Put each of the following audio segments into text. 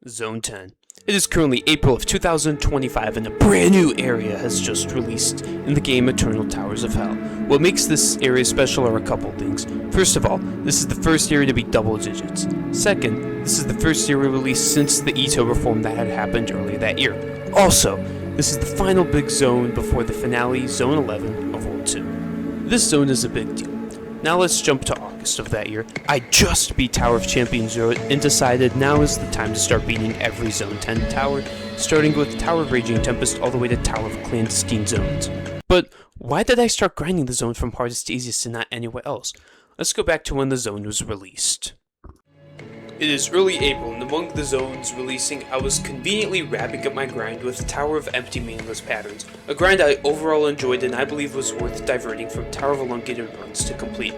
Zone 10. It is currently April of 2025 and a brand new area has just released in the game Eternal Towers of Hell. What makes this area special are a couple things. First of all, this is the first area to be double digits. Second, this is the first area released since the EToH reform that had happened earlier that year. Also, this is the final big zone before the finale, Zone 11 of World 2. This zone is a big deal. Now let's jump to August of that year. I just beat Tower of Champions Road and decided now is the time to start beating every Zone 10 tower, starting with Tower of Raging Tempest all the way to Tower of Clandestine Zones. But why did I start grinding the zone from hardest to easiest and not anywhere else? Let's go back to when the zone was released. It is early April, and among the zones releasing, I was conveniently wrapping up my grind with Tower of Empty Meaningless Patterns, a grind I overall enjoyed and I believe was worth diverting from Tower of Elongated Runs to complete.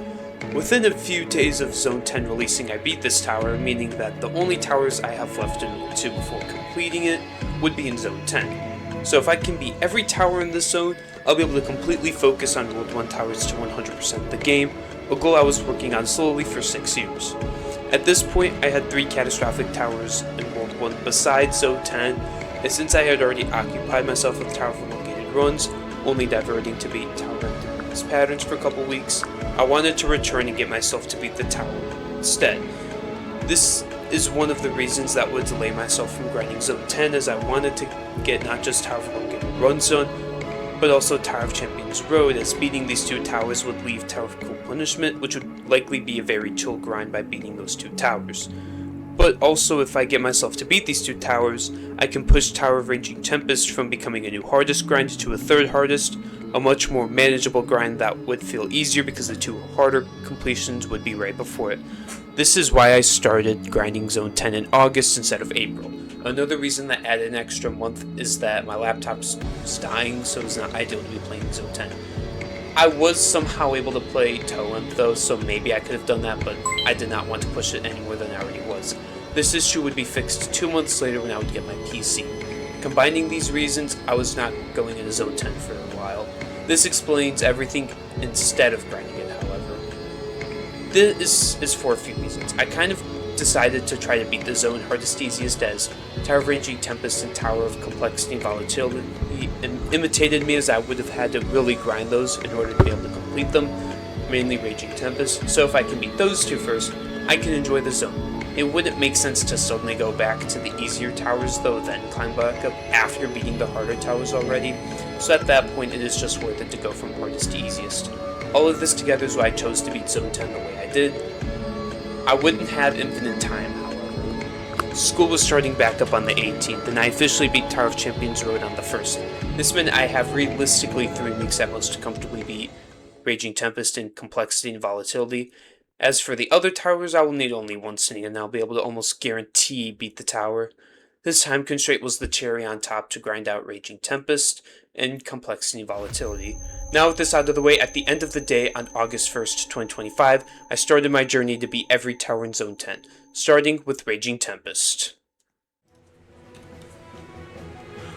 Within a few days of Zone 10 releasing, I beat this tower, meaning that the only towers I have left in World 2 before completing it would be in Zone 10. So if I can beat every tower in this zone, I'll be able to completely focus on World 1 towers to 100% of the game, a goal I was working on slowly for 6 years. At this point, I had 3 catastrophic towers in World 1 besides Zone 10, and since I had already occupied myself with Tower of Elongated Runs, only diverting to beat Tower of Empty Meaningless Patterns for a couple weeks, I wanted to return and get myself to beat the tower instead. This is one of the reasons that would delay myself from grinding Zone 10, as I wanted to get not just Tower of Elongated Runs done, but also Tower of Champions Road, as beating these 2 towers would leave Tower of Cruel Punishment, which would likely be a very chill grind by beating those 2 towers. But also, if I get myself to beat these 2 towers, I can push Tower of Raging Tempest from becoming a new hardest grind to a 3rd hardest, a much more manageable grind that would feel easier because the 2 harder completions would be right before it. This is why I started grinding Zone 10 in August instead of April. Another reason that added an extra month is that my laptop's dying, so it's not ideal to be playing Zone 10. I was somehow able to play EToH though, so maybe I could have done that, but I did not want to push it any more than I already was. This issue would be fixed 2 months later when I would get my PC. Combining these reasons, I was not going into Zone 10 for a while. This explains everything instead of grinding it, however. This is for a few reasons. I kind of decided to try to beat the zone hardest easiest as Tower of Raging Tempest and Tower of Complexity and Volatility imitated me, as I would have had to really grind those in order to be able to complete them, mainly Raging Tempest. So if I can beat those 2 first, I can enjoy the zone. It wouldn't make sense to suddenly go back to the easier towers though, then climb back up after beating the harder towers already, so at that point it is just worth it to go from hardest to easiest. All of this together is why I chose to beat Zone 10 the way I did. I wouldn't have infinite time, however. School was starting back up on the 18th, and I officially beat Tower of Champions Road on the 1st. This meant I have realistically 3 weeks at most to comfortably beat Raging Tempest in Complexity and Volatility. As for the other towers, I will need only 1 sitting, and I'll be able to almost guarantee beat the tower. This time constraint was the cherry on top to grind out Raging Tempest and Complexity and Volatility. Now with this out of the way, at the end of the day on August 1st, 2025, I started my journey to beat every tower in Zone 10, starting with Raging Tempest.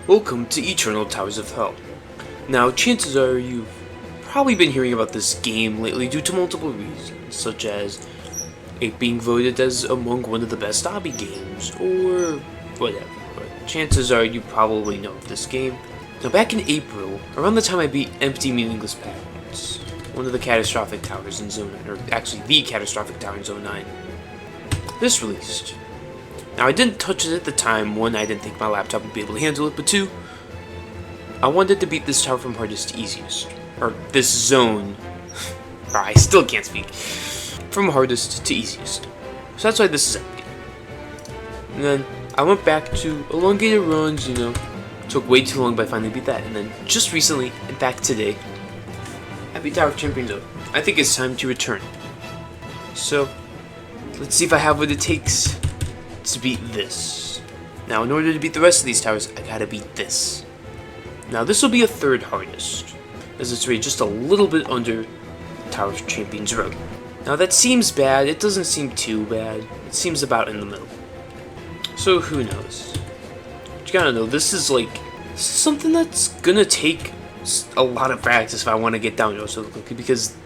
Welcome to Eternal Towers of Hell. Now, chances are you've probably been hearing about this game lately due to multiple reasons, such as it being voted as among one of the best hobby games, or whatever, but chances are you probably know of this game. Now back in April, around the time I beat Empty Meaningless Patterns, one of the catastrophic towers in Zone 9, or actually the catastrophic tower in Zone 9, this released. Now I didn't touch it at the time. 1, I didn't think my laptop would be able to handle it, but 2, I wanted to beat this tower from hardest to easiest, or this zone, I still can't speak, from hardest to easiest. So that's why this is empty. And then I went back to Elongated Runs, took way too long, but I finally beat that. And then just recently, in fact today, I beat Tower of Champions Road. I think it's time to return. So, let's see if I have what it takes to beat this. Now, in order to beat the rest of these towers, I gotta beat this. Now, this will be a 3rd hardest, as it's rated just a little bit under Tower of Champions Road. Now, that seems bad. It doesn't seem too bad. It seems about in the middle. So, who knows? You gotta know, this is something that's gonna take a lot of practice if I want to get down to it so quickly, because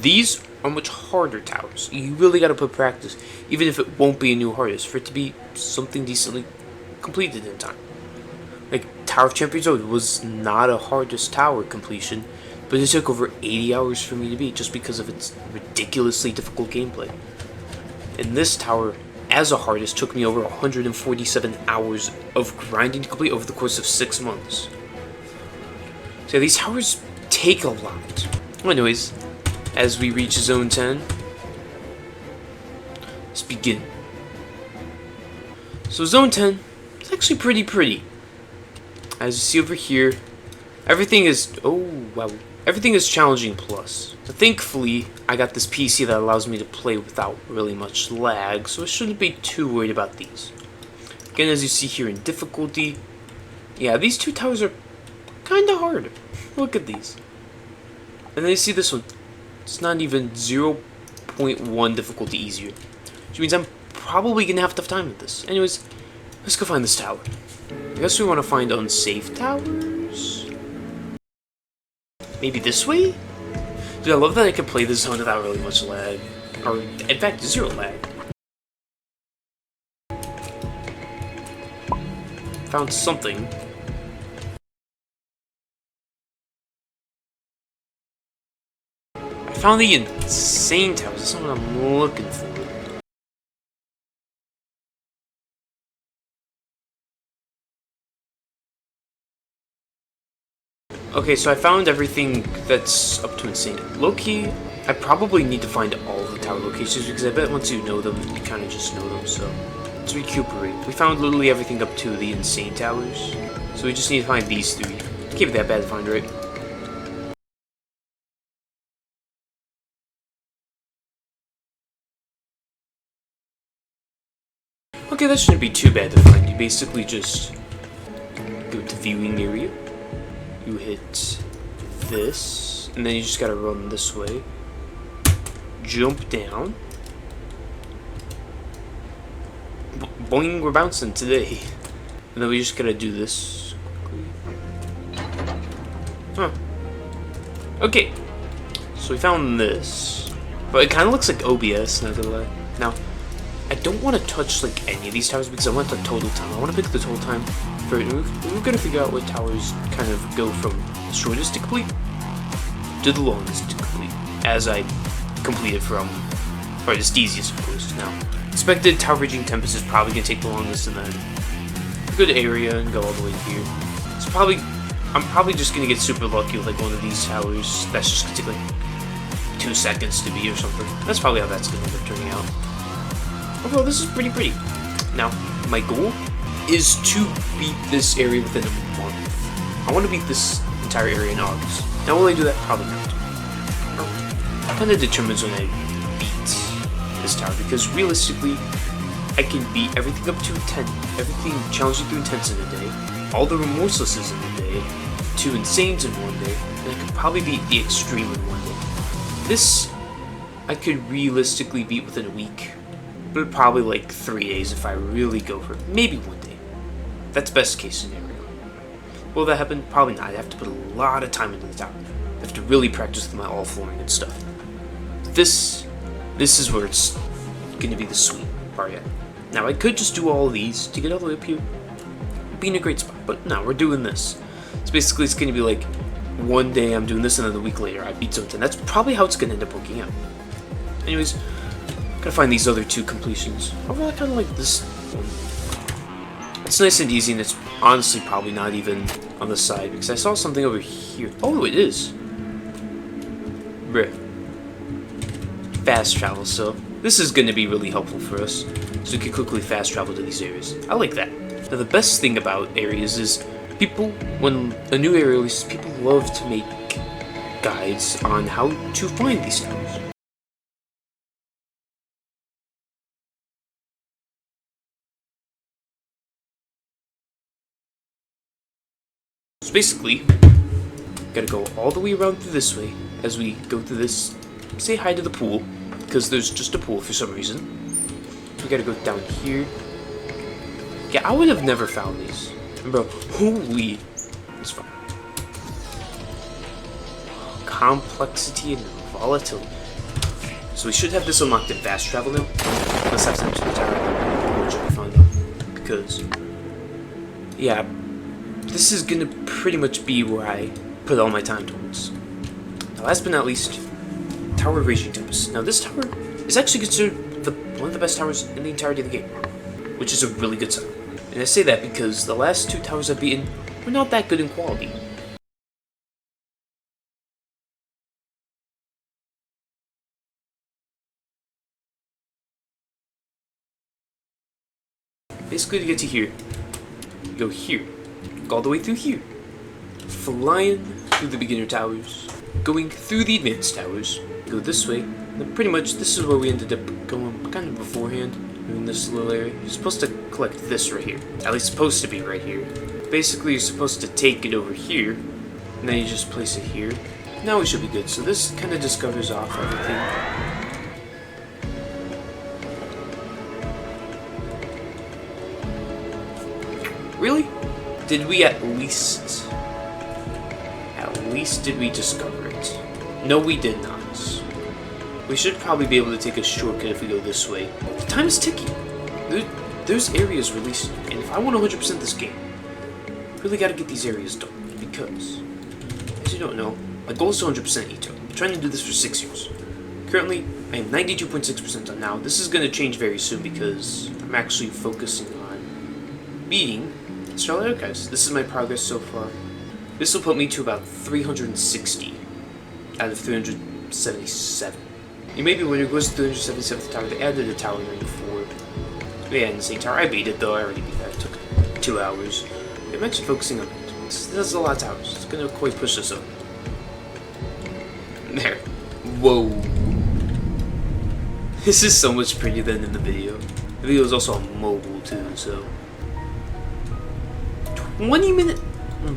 these are much harder towers. You really gotta put practice, even if it won't be a new hardest, for it to be something decently completed in time. Like, Tower of Champions was not a hardest tower completion, but it took over 80 hours for me to beat just because of its ridiculously difficult gameplay. And this tower, as a hardest, took me over 147 hours of grinding to complete over the course of 6 months. So yeah, these towers take a lot. Well, anyways, as we reach Zone 10, let's begin. So Zone 10 is actually pretty. As you see over here, everything is, everything is challenging plus. So thankfully, I got this PC that allows me to play without really much lag, so I shouldn't be too worried about these. Again, as you see here in difficulty, yeah, these two towers are kinda hard. Look at these. And then you see this one. It's not even 0.1 difficulty easier. Which means I'm probably gonna have a tough time with this. Anyways, let's go find this tower. I guess we want to find unsafe towers? Maybe this way? Dude, I love that I can play this zone without really much lag. Or, in fact, 0 lag. Found something. I found the insane towers. That's not what I'm looking for. Okay, so I found everything that's up to insane. Low-key, I probably need to find all the tower locations because I bet once you know them, you kind of just know them, so let's recuperate. We found literally everything up to the insane towers, so we just need to find these 3. Can't be that bad to find, right? Okay, that shouldn't be too bad to find. You basically just go to viewing area. You hit this, and then you just gotta run this way. Jump down. Boing, we're bouncing today. And then we just gotta do this quickly. Huh. Okay. So we found this. But it kinda looks like OBS, not gonna lie. Now, I don't want to touch like any of these towers because I want the total time. I want to pick the total time for it. We're gonna figure out what towers kind of go from the shortest to complete to the longest to complete, as I completed from farthest easiest, of course. Now, expected Tower Raging Tempest is probably gonna take the longest, and then go to area and go all the way here. It's I'm probably just gonna get super lucky with like one of these towers. That's just gonna take like 2 seconds to beat or something. That's probably how that's gonna end up turning out. Overall, this is pretty. Now, my goal is to beat this area within a month. I want to beat this entire area in August. Now, will I do that? Probably not. Kind of determines when I beat this tower, because realistically, I can beat everything up to 10, everything challenging through intense in a day, all the remorselesses in a day, 2 insanes in 1 day, and I could probably beat the extreme in 1 day. This, I could realistically beat within a week. But probably like 3 days if I really go for it. Maybe 1 day. That's best case scenario. Will that happen? Probably not. I have to put a lot of time into the tower. I have to really practice with my all flooring and stuff. This is where it's going to be the sweet part yet. Now I could just do all of these to get all the way up here. Be in a great spot. But no, we're doing this. So basically it's going to be like 1 day I'm doing this and then a week later I beat Zone 10. That's probably how it's going to end up working out. Anyways, gotta find these other 2 completions. Overall, I kind of like this one. It's nice and easy, and it's honestly probably not even on the side, because I saw something over here. Oh, it is. Bruh. Fast travel, so this is gonna be really helpful for us, so we can quickly fast travel to these areas. I like that. Now, the best thing about areas is people, when a new area releases, people love to make guides on how to find these towers. So basically, gotta go all the way around through this way as we go through this. Say hi to the pool, because there's just a pool for some reason. We gotta go down here. Yeah, I would have never found these. Bro, holy. It's fine. Complexity and volatility. So we should have this unlocked in fast travel now. Let's have time to the tower. Which will be fun though. Because yeah, this is gonna pretty much be where I put all my time towards. Now, last but not least, Tower of Raging Tempest. Now, this tower is actually considered one of the best towers in the entirety of the game, which is a really good sign. And I say that because the last two towers I've beaten were not that good in quality. Basically, to get to here, you go here, go all the way through here, flying through the beginner towers, going through the advanced towers, go this way, and then pretty much this is where we ended up going kind of beforehand, in this little area. You're supposed to collect this right here, at least supposed to be right here. Basically, you're supposed to take it over here, and then you just place it here. Now we should be good, so this kind of just covers off everything. Really? Did we at least did we discover it? No, we did not. We should probably be able to take a shortcut if we go this way. The time is ticking. There's areas released, and if I want 100% this game, I really gotta get these areas done, because, as you don't know, my goal is to 100% EToH. I'm trying to do this for 6 years. Currently, I am 92.6% done now. This is gonna change very soon because I'm actually focusing on beating Starlight Archives. This is my progress so far. This will put me to about 360 out of 377. You may be wondering, what's the 377th tower? They added a tower ring for. They added the same tower. I beat it though. I already beat that. It took 2 hours. I'm actually focusing on it. This is a lot of towers. It's gonna quite push us up. There. Whoa. This is so much prettier than in the video. The video is also on mobile too, so. 20 minutes?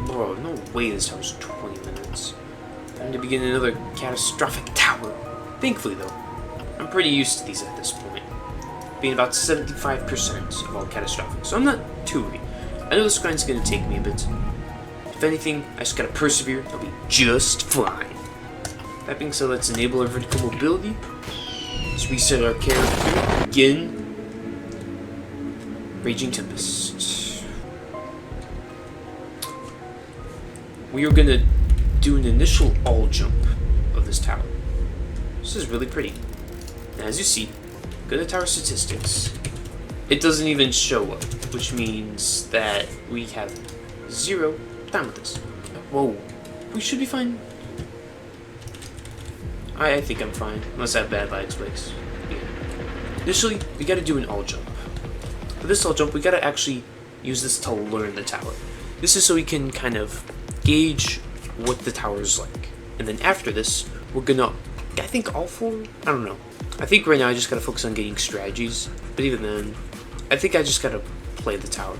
Bro, no way this tower's 20 minutes. Time to begin another catastrophic tower. Thankfully though, I'm pretty used to these at this point. Being about 75% of all catastrophic, so I'm not too worried. I know this grind's gonna take me a bit. If anything, I just gotta persevere, I'll be just fine. That being said, let's enable our vertical mobility. Let's reset our character. Again. Raging Tempest. We are gonna do an initial all jump of this tower. This is really pretty. And as you see, go to tower statistics. It doesn't even show up, which means that we have 0 time with this. Whoa, we should be fine. I think I'm fine, unless I have bad lag spikes. Yeah. Initially, we gotta do an all jump. For this all jump, we gotta actually use this to learn the tower. This is so we can kind of gauge what the tower is like. And then after this, we're gonna, I think all 4? I don't know. I think right now I just gotta focus on getting strategies. But even then, I think I just gotta play the tower.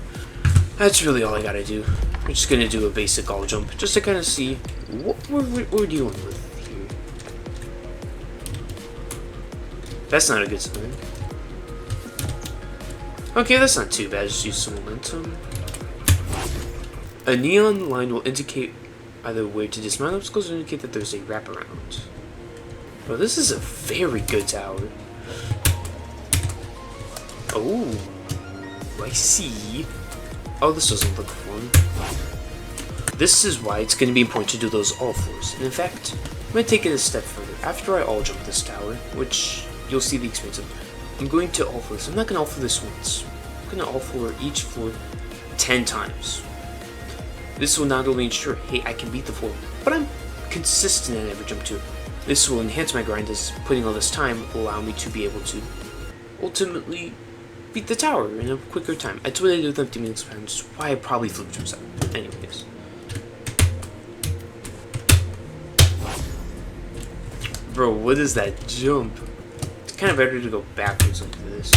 That's really all I gotta do. We're just gonna do a basic all jump, just to kind of see what we're dealing with here. That's not a good sign. Okay, that's not too bad, just use some momentum. A neon line will indicate either where to dismount obstacles or indicate that there's a wraparound. Bro, this is a very good tower. Oh, I see. Oh, this doesn't look fun. This is why it's going to be important to do those all fours. And in fact, I'm going to take it a step further. After I all jump this tower, which you'll see the experience of, I'm going to all four this. I'm not going to all four this once. I'm going to all four each floor 10 times. This will not only ensure, hey, I can beat the floor, but I'm consistent at every jump too. This will enhance my grind, as putting all this time will allow me to be able to ultimately beat the tower in a quicker time. That's what I did with empty meal expands, why I probably flipped jumps out. Anyways. Bro, what is that jump? It's kind of better to go backwards into this.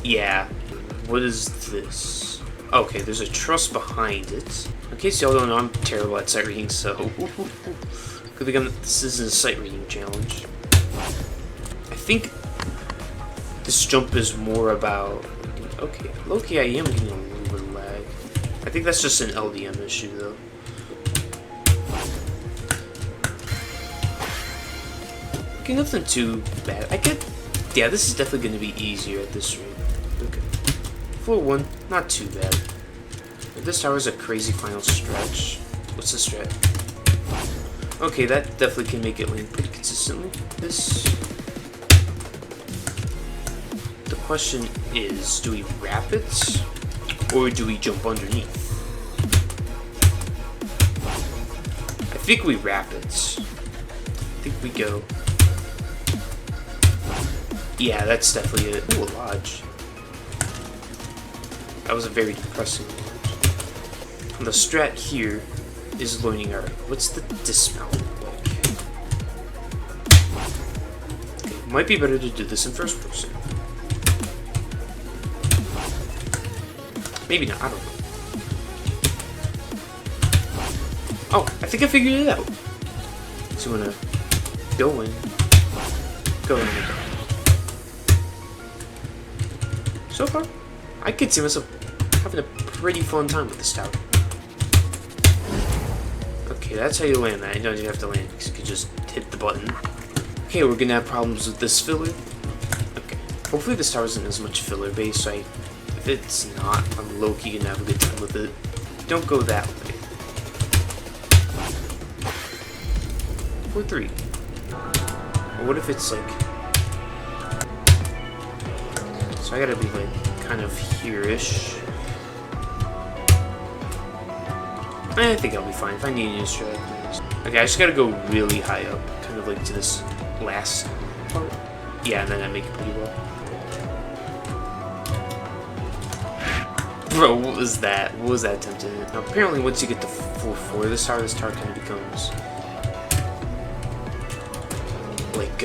Yeah. What is this? Okay, there's a truss behind it. In case y'all don't know, I'm terrible at sight reading, so good thing this isn't a sight reading challenge. I think this jump is more about. Okay, low-key I am getting a little bit of lag. I think that's just an LDM issue though. Okay, nothing too bad. Yeah, this is definitely going to be easier at this rate. Okay. Floor 1, not too bad. This tower is a crazy final stretch. What's the stretch? Okay, that definitely can make it land pretty consistently. The question is, do we wrap it? Or do we jump underneath? I think we wrap it. I think we go. Yeah, that's definitely it. Ooh, a lodge. That was a very depressing lodge. And the strat here is learning our. What's the dismount like? Okay, might be better to do this in first person. Maybe not, I don't know. Oh, I think I figured it out. So I'm gonna go in. So far, I could see myself having a pretty fun time with this tower. Okay, that's how you land that. I don't even have to land because you could just hit the button. Okay, we're gonna have problems with this filler. Okay, hopefully this tower isn't as much filler based, so if it's not, I'm low-key gonna have a good time with it. Don't go that way. 4-3. Or what if it's like... So I gotta be like, kind of here-ish. I think I'll be fine if I need a new strat. Okay, I just gotta go really high up, kind of like to this last part. Yeah, and then I make it pretty well. Bro, what was that? What was that attempt at it? Now, apparently once you get to 4-4, this tower kind of becomes like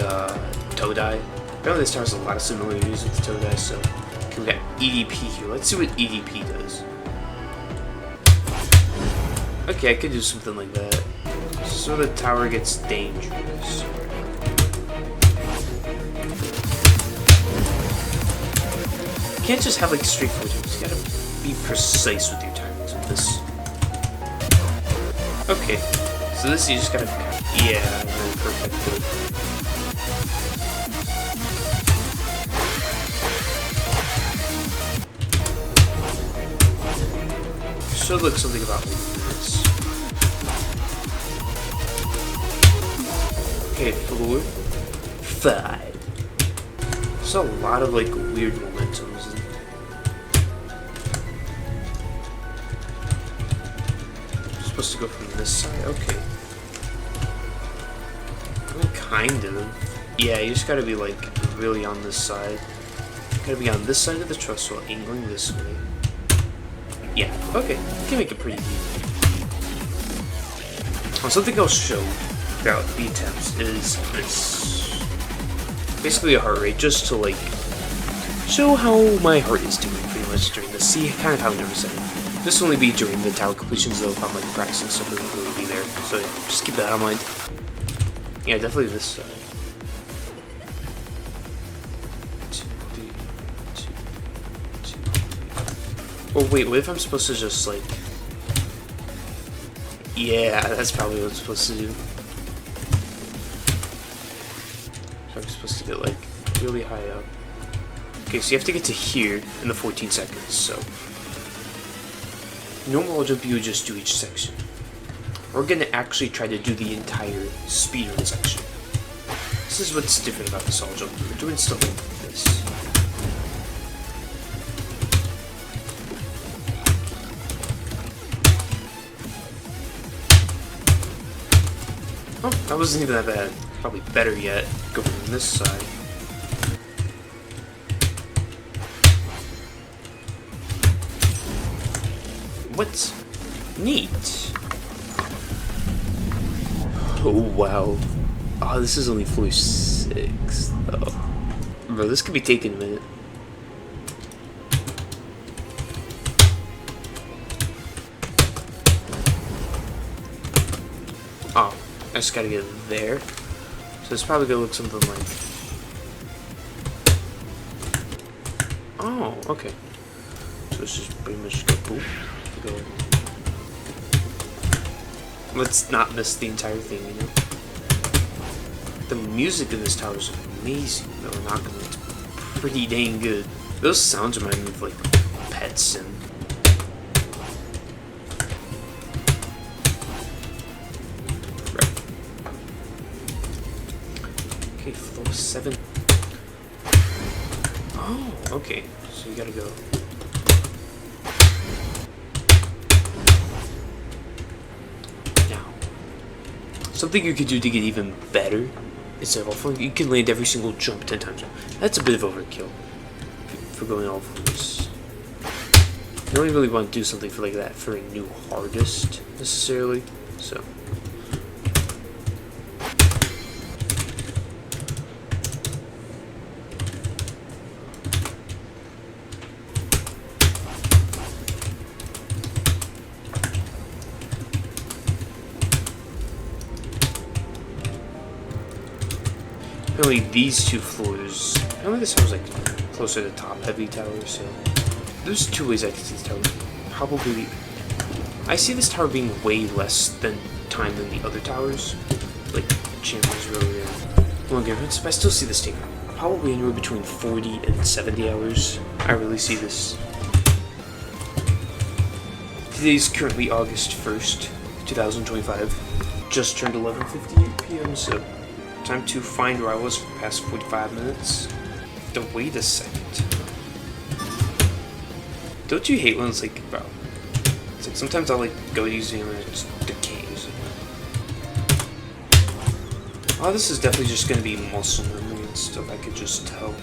Todai. Apparently this tower has a lot of similarities with Todai, so okay, we got EDP here. Let's see what EDP does. Okay, I could do something like that. So the tower gets dangerous. You can't just have like straightforward timings. You gotta be precise with your timings with this. Okay, so this you just gotta, yeah, very perfect. Should look something about this. Okay, floor 5. There's a lot of like weird momentums. I'm supposed to go from this side. Okay. I mean, kind of. Yeah, you just gotta be like really on this side. You gotta be on this side of the truss while angling this way. Yeah, okay, you can make it pretty easy. Something I'll show throughout the attempts is this. Basically a heart rate, just to like show how my heart is doing pretty much during this. See kind of how nervous I am. This will only be during the tower completions though, if I'm like practicing stuff, it won't really be there. So yeah, just keep that in mind. Yeah, definitely this side. Oh wait, what if I'm supposed to just like... Yeah, that's probably what I'm supposed to do. So I'm supposed to get like really high up. Okay, so you have to get to here in the 14 seconds, so... Normal jump, you would just do each section. We're gonna actually try to do the entire speedrun section. This is what's different about this all jump. We're doing stuff like this. Oh, that wasn't even that bad. Probably better yet, go from this side. What's neat? Oh wow. Oh, this is only floor 6 though. Bro, this could be taking a minute. Oh. I just gotta get there. So it's probably gonna look something like... Oh, okay. So it's just pretty much go poof. Go. Let's not miss the entire thing, you know? The music in this tower is amazing, though. Not gonna... It's pretty dang good. Those sounds remind me of, like, pets and... 7. Oh, okay. So you gotta go. Now, something you could do to get even better is that you can land every single jump 10 times. That's a bit of overkill for going all of this. You don't really want to do something for like that for a new hardest necessarily. So. Apparently these two floors, apparently this tower's like closer to the top heavy tower, so there's 2 ways I can see this tower. Probably, I see this tower being way less than time than the other towers, like Champions Road and Long Entrance, but I still see this taking probably anywhere between 40 and 70 hours. I really see this. Today's currently August 1st, 2025, just turned 11:58 p.m., so time to find where I was for the past 45 minutes. Wait a second. Don't you hate when it's like, bro? It's like sometimes I'll like go using them and it just decays. Oh, this is definitely just gonna be muscle memory and stuff, I could just tell.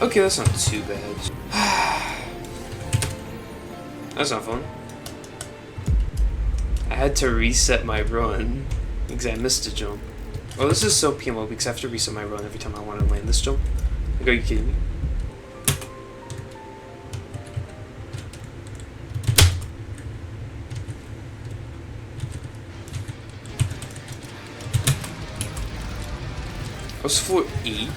Okay, that's not too bad. That's not fun. I had to reset my run because I missed a jump. Well, this is so PMO because I have to reset my run every time I want to land this jump. Like, are you kidding me? I was for 8.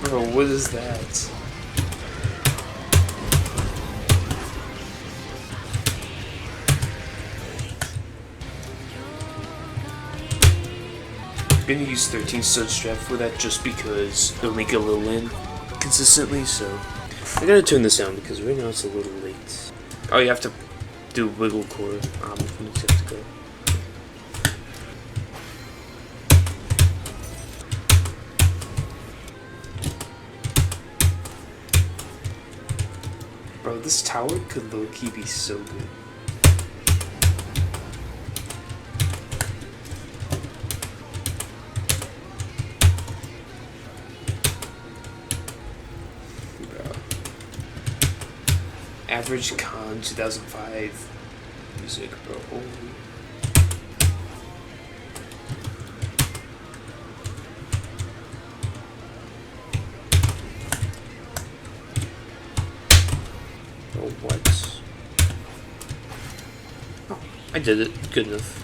Bro, what is that? I'm gonna use 13 stud strap for that just because it'll make it a little in consistently, so I gotta turn this down because right now it's a little late. Oh, you have to do wiggle core. If you have to go. Bro, this tower could low-key be so good. Bro. Average Con 2005 music, bro. Holy. What? Oh, I did it. Good enough.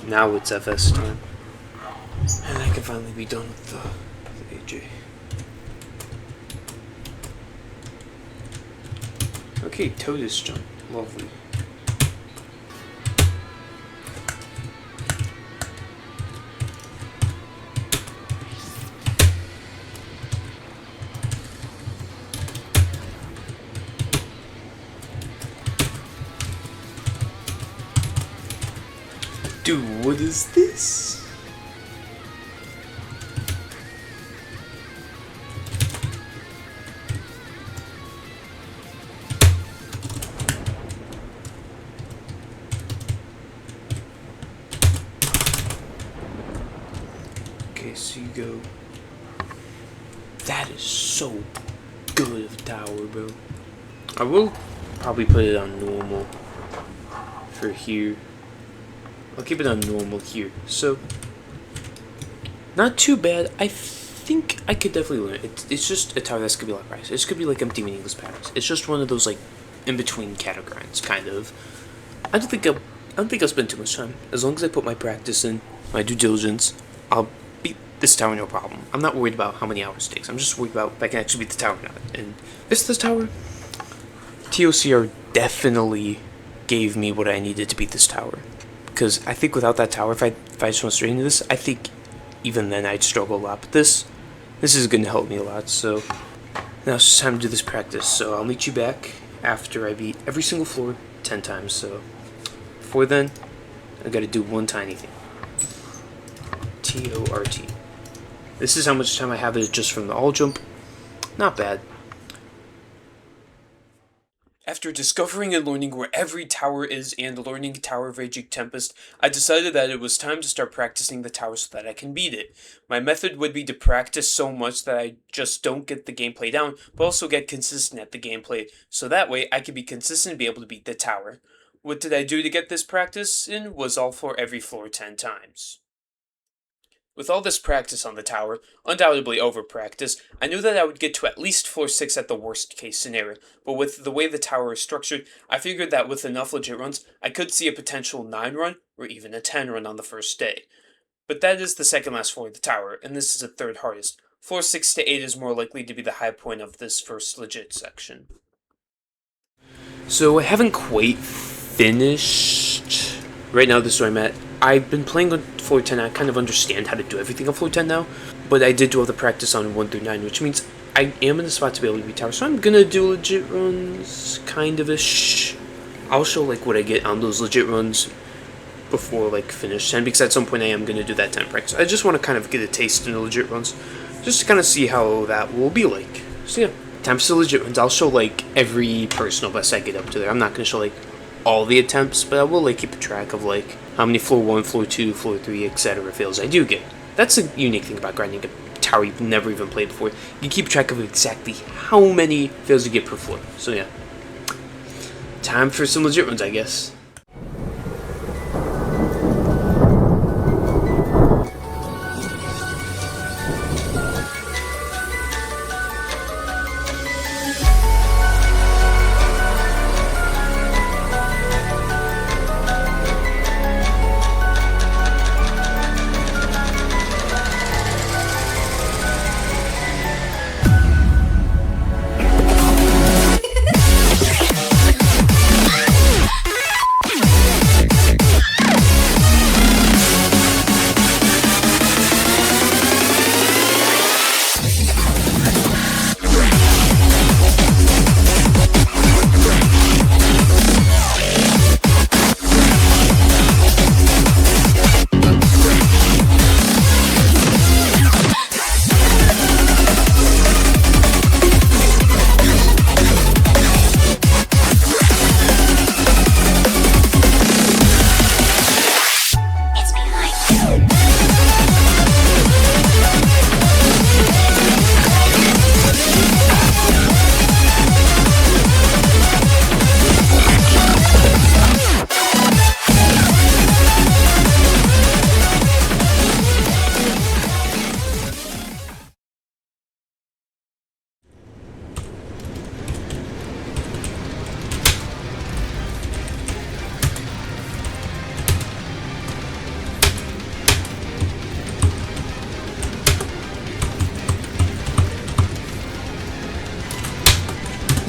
Now it's FS time. And I can finally be done with the AJ. Okay, Toadus jump. Lovely. Dude, what is this? Okay, so you go. That is so good of a tower, bro. I will probably put it on normal for here. I'll keep it on normal here. So, not too bad. I think I could definitely learn it. It's just a tower that's gonna be like rice. It's gonna be like empty meaningless patterns. It's just one of those like in between categories, kind of. I don't think I'll spend too much time. As long as I put my practice in, my due diligence, I'll beat this tower no problem. I'm not worried about how many hours it takes. I'm just worried about if I can actually beat the tower or not. And this tower, TOCR definitely gave me what I needed to beat this tower. because I think without that tower, if I just went straight into this, I think even then I'd struggle a lot. But this is going to help me a lot. So now it's just time to do this practice. So I'll meet you back after I beat every single floor 10 times. So before then, I got to do one tiny thing. TORT. This is how much time I have just from the all jump. Not bad. After discovering and learning where every tower is and learning Tower of Raging Tempest, I decided that it was time to start practicing the tower so that I can beat it. My method would be to practice so much that I just don't get the gameplay down, but also get consistent at the gameplay, so that way I can be consistent and be able to beat the tower. What did I do to get this practice in? Was all for every floor 10 times. With all this practice on the tower, undoubtedly over-practice, I knew that I would get to at least floor 6 at the worst case scenario, but with the way the tower is structured, I figured that with enough legit runs, I could see a potential 9 run, or even a 10 run on the first day. But that is the second last floor of the tower, and this is the third hardest. Floor 6 to 8 is more likely to be the high point of this first legit section. So I haven't quite finished. Right now this is where I'm at. I've been playing on floor 10, I kind of understand how to do everything on floor 10 now, but I did do all the practice on 1 through 9, which means I am in the spot to be able to beat tower, so I'm gonna do legit runs, kind of-ish. I'll show like what I get on those legit runs before like finish 10, because at some point I am gonna do that 10 practice. I just want to kind of get a taste in the legit runs, just to kind of see how that will be like. So yeah, time for the legit runs. I'll show like every personal best I get up to there. I'm not gonna show like all the attempts, but I will like keep a track of like how many floor 1, floor 2, floor 3, etc. fails I do get. That's a unique thing about grinding a tower you've never even played before. You can keep track of exactly how many fails you get per floor. So yeah, time for some legit runs, I guess.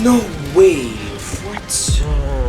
No way! What? Oh,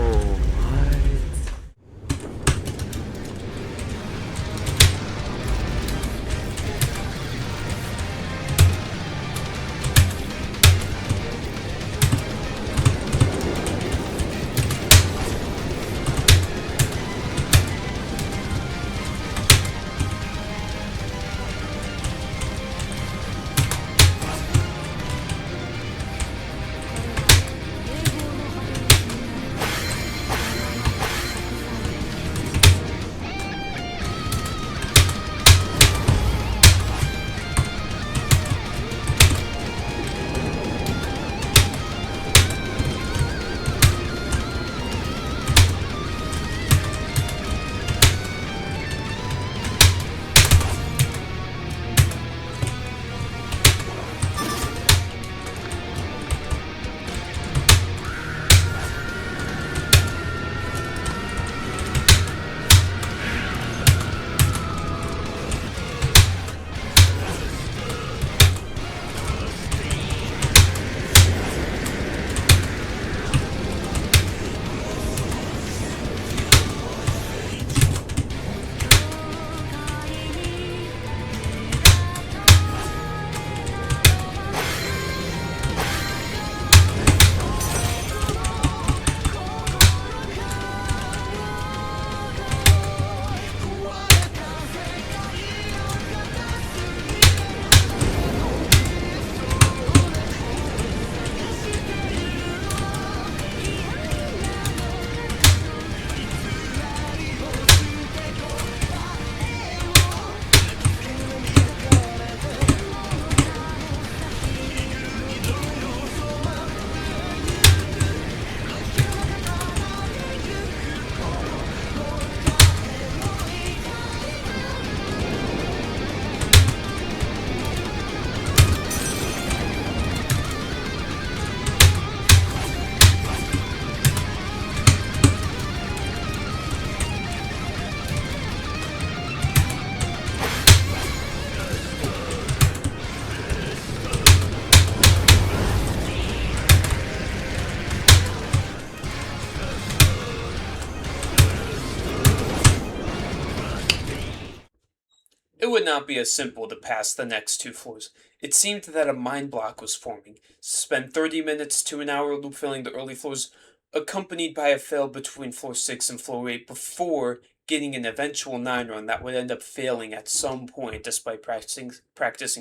It would not be as simple to pass the next 2 floors. It seemed that a mind block was forming. Spend 30 minutes to an hour loop filling the early floors, accompanied by a fail between floor 6 and floor 8 before getting an eventual 9 run that would end up failing at some point despite practicing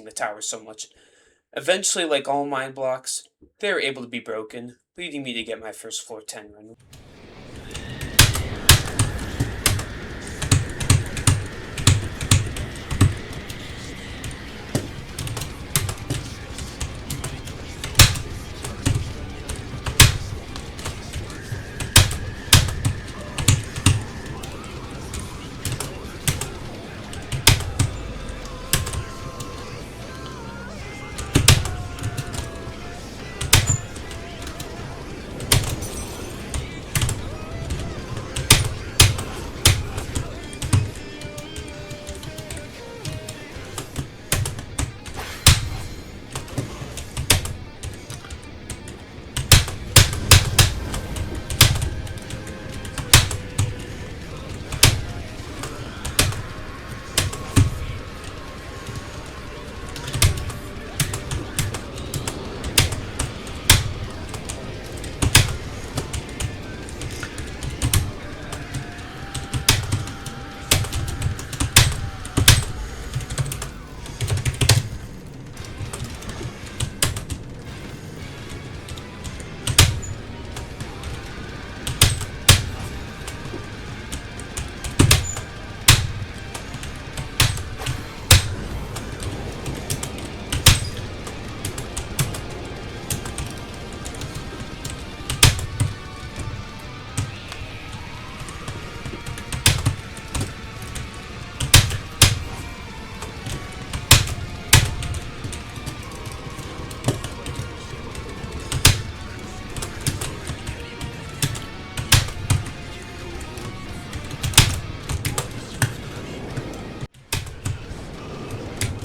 the tower so much. Eventually, like all mind blocks, they were able to be broken, leading me to get my first floor 10 run.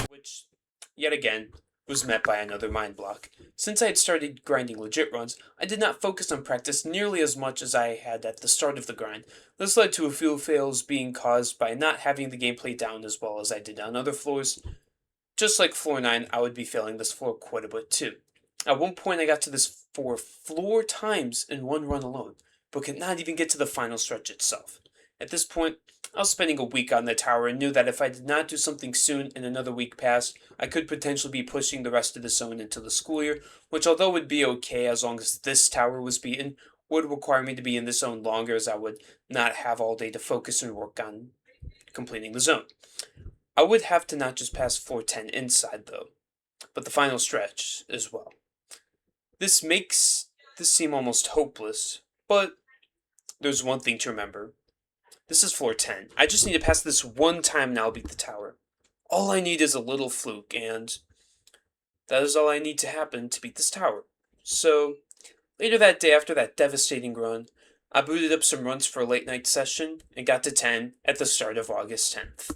Which, yet again, was met by another mind block. Since I had started grinding legit runs, I did not focus on practice nearly as much as I had at the start of the grind. This led to a few fails being caused by not having the gameplay down as well as I did on other floors. Just like floor 9, I would be failing this floor quite a bit too. At one point I got to this 4 times in one run alone, but could not even get to the final stretch itself. At this point, I was spending a week on the tower and knew that if I did not do something soon and another week passed, I could potentially be pushing the rest of the zone into the school year, which although would be okay as long as this tower was beaten, would require me to be in the zone longer as I would not have all day to focus and work on completing the zone. I would have to not just pass floor 10 inside though, but the final stretch as well. This makes this seem almost hopeless, but there's one thing to remember. This is floor 10. I just need to pass this one time and I'll beat the tower. All I need is a little fluke, and that is all I need to happen to beat this tower. So, later that day after that devastating run, I booted up some runs for a late night session and got to 10 at the start of August 10th.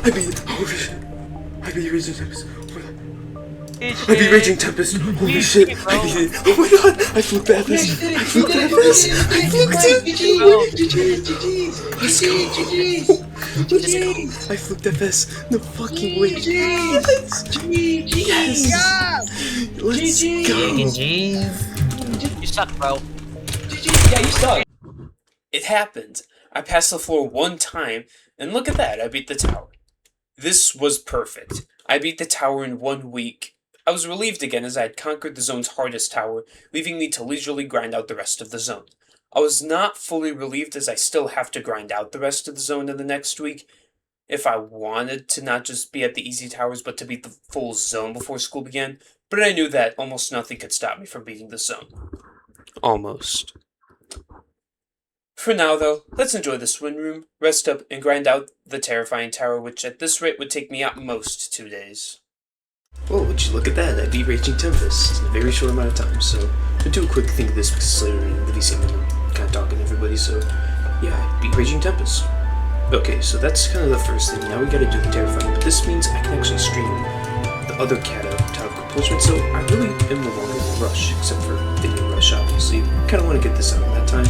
I beat, holy shit. I beat Raging Tempest. It's I beat Raging Tempest. Holy shit. I beat it. Oh my god. I fluked that fast. I fluked that fast. I fluked it. Let's go. Let's go. I fluked that fast. No fucking way. Yes. Yes. Let's go. You suck, bro. Yeah, you suck. It happened. I passed the floor one time, and look at that. I beat the tower. This was perfect. I beat the tower in 1 week. I was relieved again as I had conquered the zone's hardest tower, leaving me to leisurely grind out the rest of the zone. I was not fully relieved as I still have to grind out the rest of the zone in the next week, if I wanted to not just be at the easy towers but to beat the full zone before school began, but I knew that almost nothing could stop me from beating the zone. Almost. For now, though, let's enjoy the swim room, rest up, and grind out the terrifying tower, which at this rate would take me at most 2 days. Well, would you look at that? I beat Raging Tempest in a very short amount of time, so I'll do a quick think of this because later in the VC I'm kind of talking to everybody, so yeah, I beat Raging Tempest. Okay, so that's kind of the first thing. Now we gotta do the terrifying, but this means I can actually stream the other Tower of Compulsion, so I really am no longer in a rush, except for video rush, obviously. Kind of want to get this out in that time.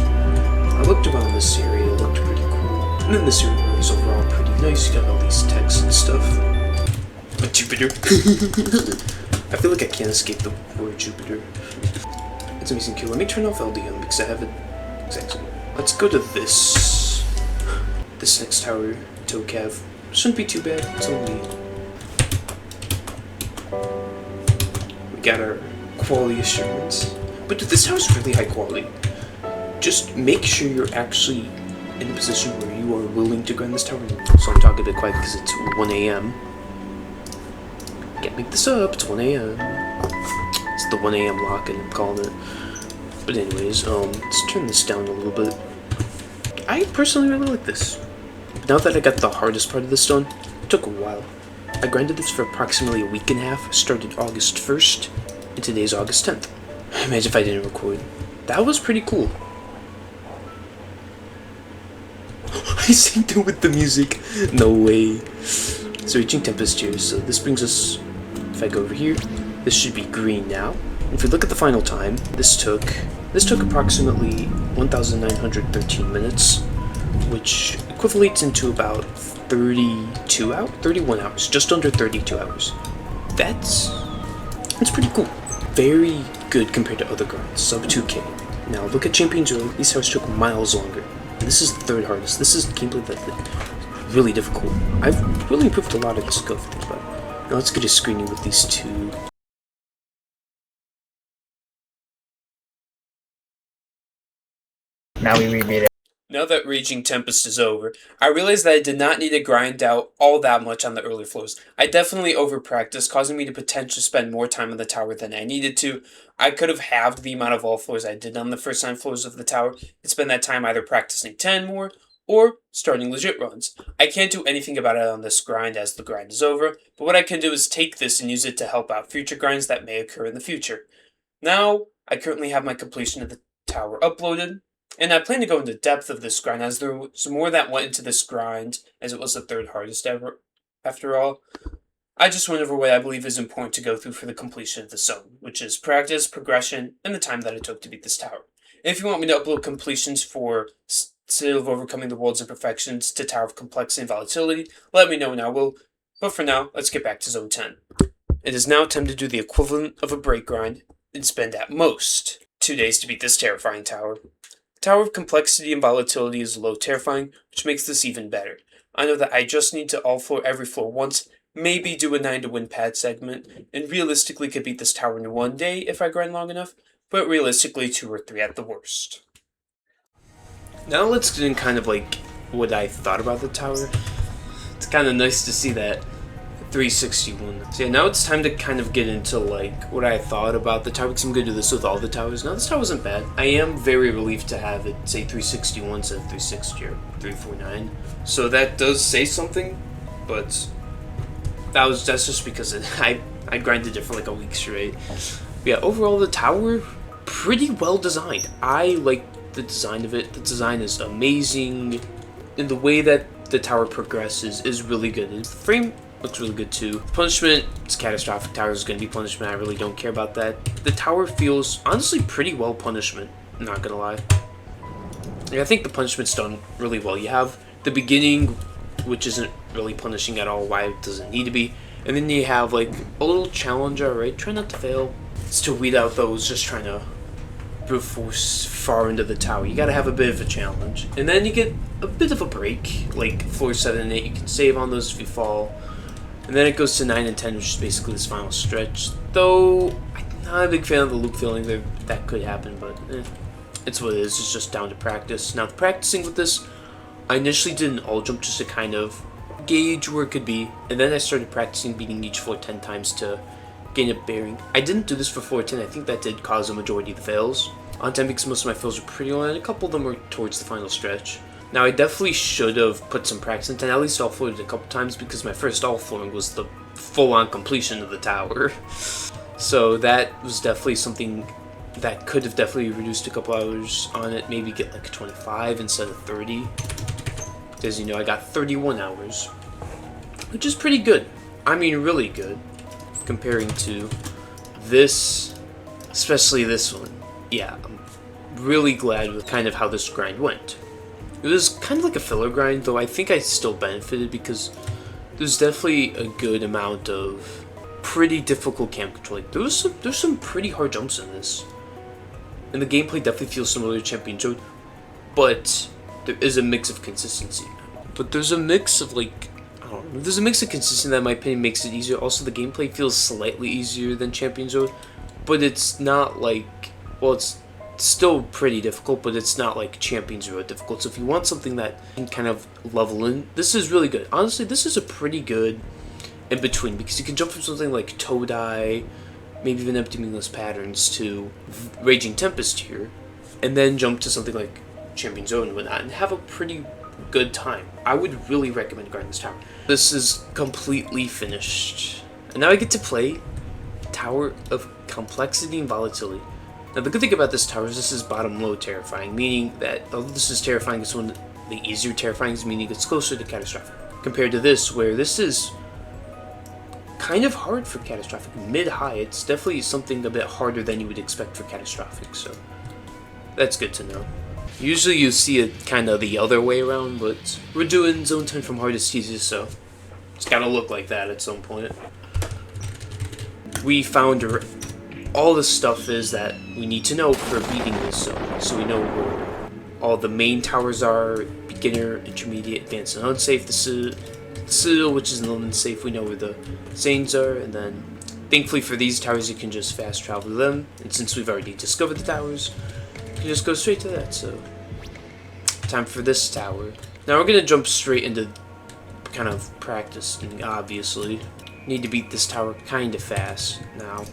I looked around this area, it looked pretty cool. And then this area was overall pretty nice, you got all these texts and stuff. But Jupiter. I feel like I can't escape the word Jupiter. It's amazing cool. Let me turn off LDM because I have it exactly. Let's go to this. This next tower, EToH. Shouldn't be too bad, it's only... We got our quality assurance. But dude, this tower's really high quality. Just make sure you're actually in a position where you are willing to grind this tower. So I'm talking a bit quiet because it's 1 a.m. Can't make this up, it's 1 a.m. It's the 1 a.m. lock and I'm calling it. But anyways, let's turn this down a little bit. I personally really like this. Now that I got the hardest part of this done, it took a while. I grinded this for approximately a week and a half, started August 1st, and today's August 10th. Imagine if I didn't record. That was pretty cool. I synced it with the music. No way. So Raging Tempest here, so this brings us, if I go over here, this should be green now. If we look at the final time, this took approximately 1,913 minutes, which equivalates into about 31 hours, just under 32 hours. That's pretty cool. Very good compared to other grinds, sub 2k. Now look at Champions Early, these towers took miles longer. And this is the third hardest. This is gameplay that's really difficult. I've really improved a lot of this skill for things, but now let's get a screening with these two. Now we rebeat it. Now that Raging Tempest is over, I realized that I did not need to grind out all that much on the early floors. I definitely over-practiced, causing me to potentially spend more time on the tower than I needed to. I could have halved the amount of all floors I did on the first 9 floors of the tower, and spend that time either practicing 10 more, or starting legit runs. I can't do anything about it on this grind as the grind is over, but what I can do is take this and use it to help out future grinds that may occur in the future. Now, I currently have my completion of the tower uploaded, and I plan to go into depth of this grind as there was more that went into this grind as it was the third hardest ever, after all. I just went over what I believe is important to go through for the completion of the zone, which is practice, progression, and the time that it took to beat this tower. If you want me to upload completions for Citadel of Overcoming the World's Imperfections to Tower of Complexity and Volatility, let me know and I will. But for now, let's get back to Zone 10. It is now time to do the equivalent of a break grind and spend at most 2 days to beat this terrifying tower. Tower of Complexity and Volatility is low terrifying, which makes this even better. I know that I just need to all floor every floor once, maybe do a 9 to win pad segment, and realistically could beat this tower in 1 day if I grind long enough, but realistically 2 or 3 at the worst. Now let's get in kind of like what I thought about the tower. It's kind of nice to see that 361. So yeah, now it's time to kind of get into like what I thought about the tower, because I'm going to do this with all the towers. Now this tower wasn't bad. I am very relieved to have it say 361 instead of 360 or 349. So that does say something, but that's just because I grinded it for like a week straight. But yeah, overall the tower, pretty well designed. I like the design of it. The design is amazing. And the way that the tower progresses is really good. The frame looks really good too. Punishment, it's catastrophic tower is going to be punishment. I really don't care about that. The tower feels honestly pretty well punishment, I'm not gonna lie. Yeah, I think the punishment's done really well. You have the beginning, which isn't really punishing at all, why it doesn't need to be. And then you have like a little challenge, alright, try not to fail. It's to weed out those just trying to brute force far into the tower. You gotta have a bit of a challenge. And then you get a bit of a break, like floor 7 and 8, you can save on those if you fall. And then it goes to 9 and 10, which is basically this final stretch. Though, I'm not a big fan of the loop feeling there. That could happen, but it's what it is. It's just down to practice. Now, practicing with this, I initially did an all jump just to kind of gauge where it could be. And then I started practicing beating each floor 10 times to gain a bearing. I didn't do this for floor 10. I think that did cause a majority of the fails. On 10 because most of my fails were pretty low, and a couple of them were towards the final stretch. Now, I definitely should have put some practice in 10, at least all-floored a couple times, because my first all-flooring was the full-on completion of the tower. So that was definitely something that could have definitely reduced a couple hours on it, maybe get like 25 instead of 30. As you know, I got 31 hours, which is pretty good. I mean, really good, comparing to this, especially this one. Yeah, I'm really glad with kind of how this grind went. It was kind of like a filler grind, though I think I still benefited because there's definitely a good amount of pretty difficult camp control. Like, there's some pretty hard jumps in this. And the gameplay definitely feels similar to Champion Road, but there is a mix of consistency. But there's a mix of, like, I don't know, there's a mix of consistency that in my opinion makes it easier. Also, the gameplay feels slightly easier than Champions Road, but it's not like, well, it's still pretty difficult, but it's not like Champions Road difficult. So if you want something that can kind of level in, this is really good. Honestly, this is a pretty good in between, because you can jump from something like EToH, maybe even Empty Meaningless Patterns, to Raging Tempest here, and then jump to something like Champions Road and whatnot, and have a pretty good time. I would really recommend grinding this tower. This is completely finished, and now I get to play Tower of Complexity and Volatility. Now, the good thing about this tower is this is bottom-low terrifying, meaning that although this is terrifying, it's one of the easier terrifying, meaning it's closer to catastrophic. Compared to this, where this is kind of hard for catastrophic. Mid-high, it's definitely something a bit harder than you would expect for catastrophic, so that's good to know. Usually you see it kind of the other way around, but we're doing Zone 10 from hardest to easiest, so it's gotta look like that at some point. We found all the stuff is that we need to know for beating this zone. So we know where all the main towers are, beginner, intermediate, advanced, and unsafe. The citadel, which is an unsafe, we know where the Zanes are, and then thankfully for these towers you can just fast travel to them, and since we've already discovered the towers, you can just go straight to that. So time for this tower. Now we're gonna jump straight into kind of practicing, obviously. Need to beat this tower kind of fast. Now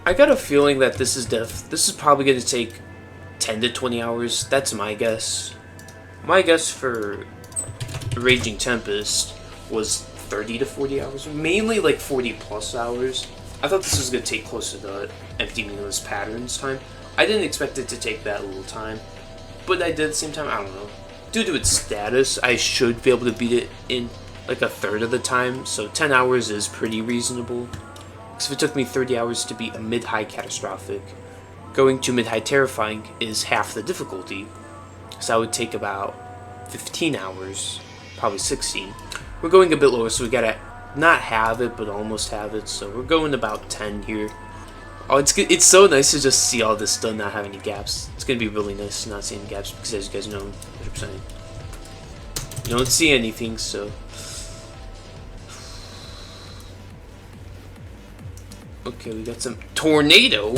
I got a feeling that this is probably going to take 10 to 20 hours. That's my guess. My guess for Raging Tempest was 30 to 40 hours. Mainly like 40 plus hours. I thought this was going to take closer to Empty Meaningless Patterns time. I didn't expect it to take that little time. But I did at the same time, I don't know. Due to its status, I should be able to beat it in like a third of the time. So 10 hours is pretty reasonable. If it took me 30 hours to beat a mid-high catastrophic, going to mid-high terrifying is half the difficulty. So that would take about 15 hours, probably 16. We're going a bit lower, so we gotta not have it, but almost have it. So we're going about 10 here. Oh, it's so nice to just see all this done, not have any gaps. It's gonna be really nice to not see any gaps, because as you guys know, 100%, you don't see anything, so. Okay, we got some tornado.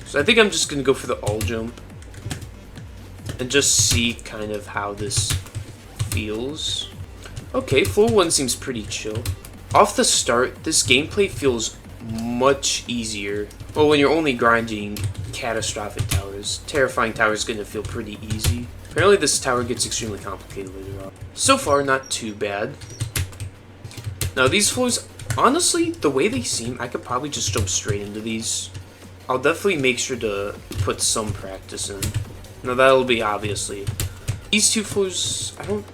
So I think I'm just gonna go for the all jump and just see kind of how this feels. Okay, floor 1 seems pretty chill. Off the start, this gameplay feels much easier. Well, when you're only grinding catastrophic towers, terrifying tower is gonna feel pretty easy. Apparently this tower gets extremely complicated later on. So far, not too bad. Now these floors, honestly, the way they seem, I could probably just jump straight into these. I'll definitely make sure to put some practice in. Now that'll be obviously. These two floors, I don't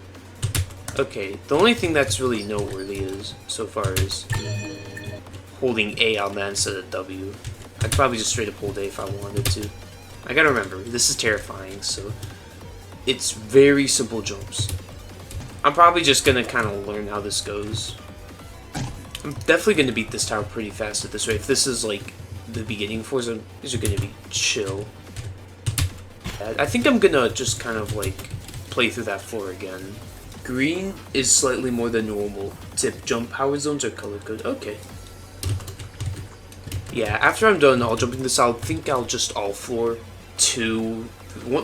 Okay, the only thing that's really noteworthy is, so far, is holding A on that instead of W. I'd probably just straight up hold A if I wanted to. I gotta remember, this is terrifying, so it's very simple jumps. I'm probably just gonna kind of learn how this goes. I'm definitely gonna beat this tower pretty fast at this rate. If this is like the beginning floors, these are gonna be chill. I think I'm gonna just kind of like play through that floor again. Green is slightly more than normal. Tip jump power zones are color coded. Okay. Yeah, after I'm done all jumping this, I'll think I'll just all floor 2.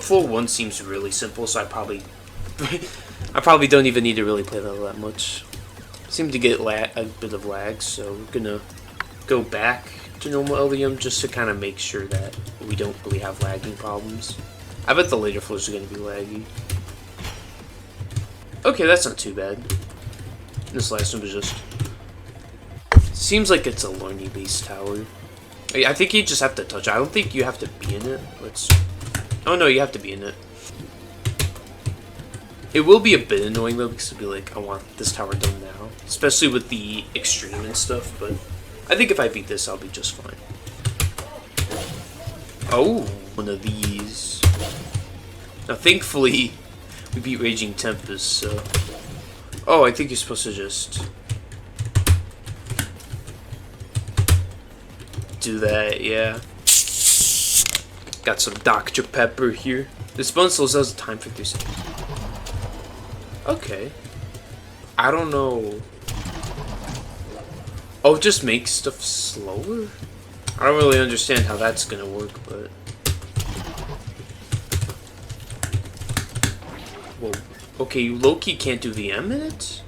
Floor 1 seems really simple, so I probably don't even need to really play that much. Seem to get a bit of lag, so we're gonna go back to normal LDM just to kind of make sure that we don't really have lagging problems. I bet the later floors are gonna be laggy. Okay, that's not too bad. This last one was just... Seems like it's a learning-based tower. I think you just have to touch it. I don't think you have to be in it. Oh no, you have to be in it. It will be a bit annoying though, because it'll be like, I want this tower done now. Especially with the extreme and stuff, but I think if I beat this, I'll be just fine. Oh, one of these. Now thankfully, we beat Raging Tempest, so... Oh, I think you're supposed to just... do that, yeah. Got some Dr. Pepper here. This bone slows down time for 3 seconds. Okay. I don't know. Oh, it just makes stuff slower? I don't really understand how that's gonna work, but... Whoa. Okay, you low-key can't do VM in it?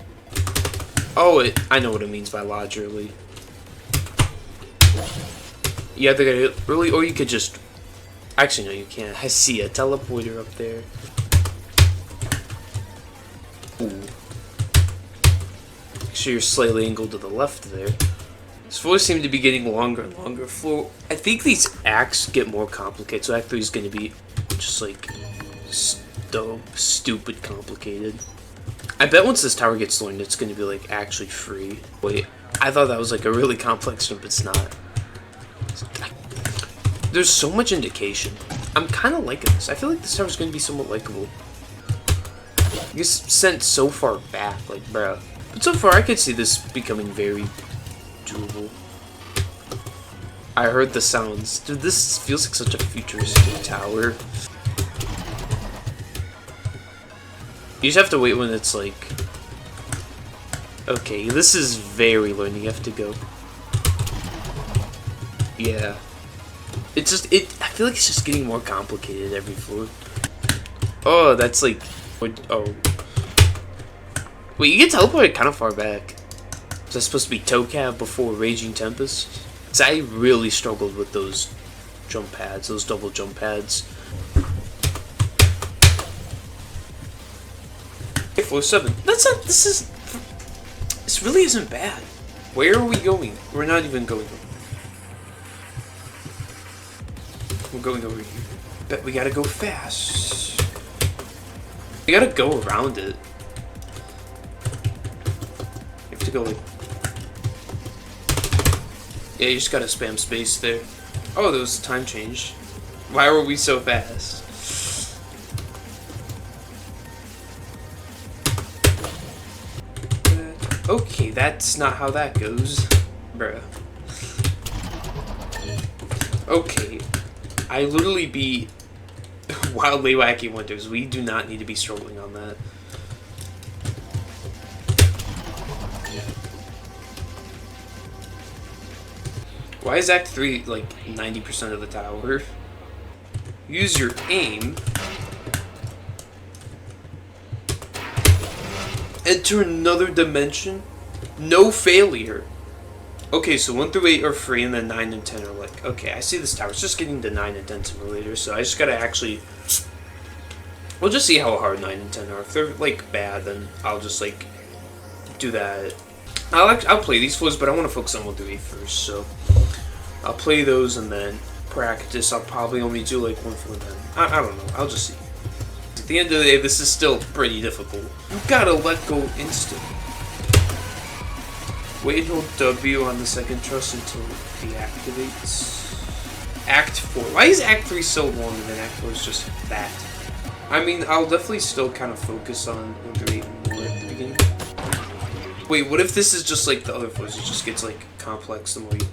Oh, I know what it means by logically. You either get it early, or you could just... Actually, no, you can't. I see a teleporter up there. Ooh. Make sure you're slightly angled to the left there. These floors seem to be getting longer and longer. I think these acts get more complicated, so Act 3 is going to be just like so stupid complicated. I bet once this tower gets learned, it's going to be like actually free. Wait, I thought that was like a really complex jump. It's not. There's so much indication. I'm kind of liking this. I feel like this tower is going to be somewhat likable. It gets sent so far back, like, bruh. But so far, I could see this becoming very doable. I heard the sounds. Dude, this feels like such a futuristic tower. You just have to wait when it's like... Okay, this is very learning. You have to go... Yeah. It's just, I feel like it's just getting more complicated every floor. Oh, that's like, oh. Wait, you get teleported kind of far back. Is that supposed to be EToH before Raging Tempest? Because I really struggled with those jump pads, those double jump pads. Okay, floor 7. That's not, this really isn't bad. Where are we going? We're not even going. We're going over here. Bet we gotta go fast. We gotta go around it. You have to go like... Yeah, you just gotta spam space there. Oh, there was a time change. Why were we so fast? Okay, that's not how that goes. Bruh. Okay. I literally beat Wildly Wacky Winters. We do not need to be struggling on that. Why is Act 3 like 90% of the tower? Use your aim. Enter another dimension. No failure. Okay, so 1 through 8 are free, and then 9 and 10 are like, okay, I see this tower. It's just getting to 9 and 10 simulator, so I just gotta actually... We'll just see how hard 9 and 10 are. If they're, like, bad, then I'll just, like, do that. I'll play these floors, but I want to focus on 1 through 8 first, so... I'll play those, and then practice. I'll probably only do, like, 1 floor then. I don't know. I'll just see. the end of the day, this is still pretty difficult. You gotta let go instantly. Wait and hold W on the second truss until it deactivates. Act 4. Why is Act 3 so long and then Act 4 is just that? I mean, I'll definitely still kind of focus on Under 8 more at the beginning. Wait, what if this is just like the other floors? It just gets like complex the more you...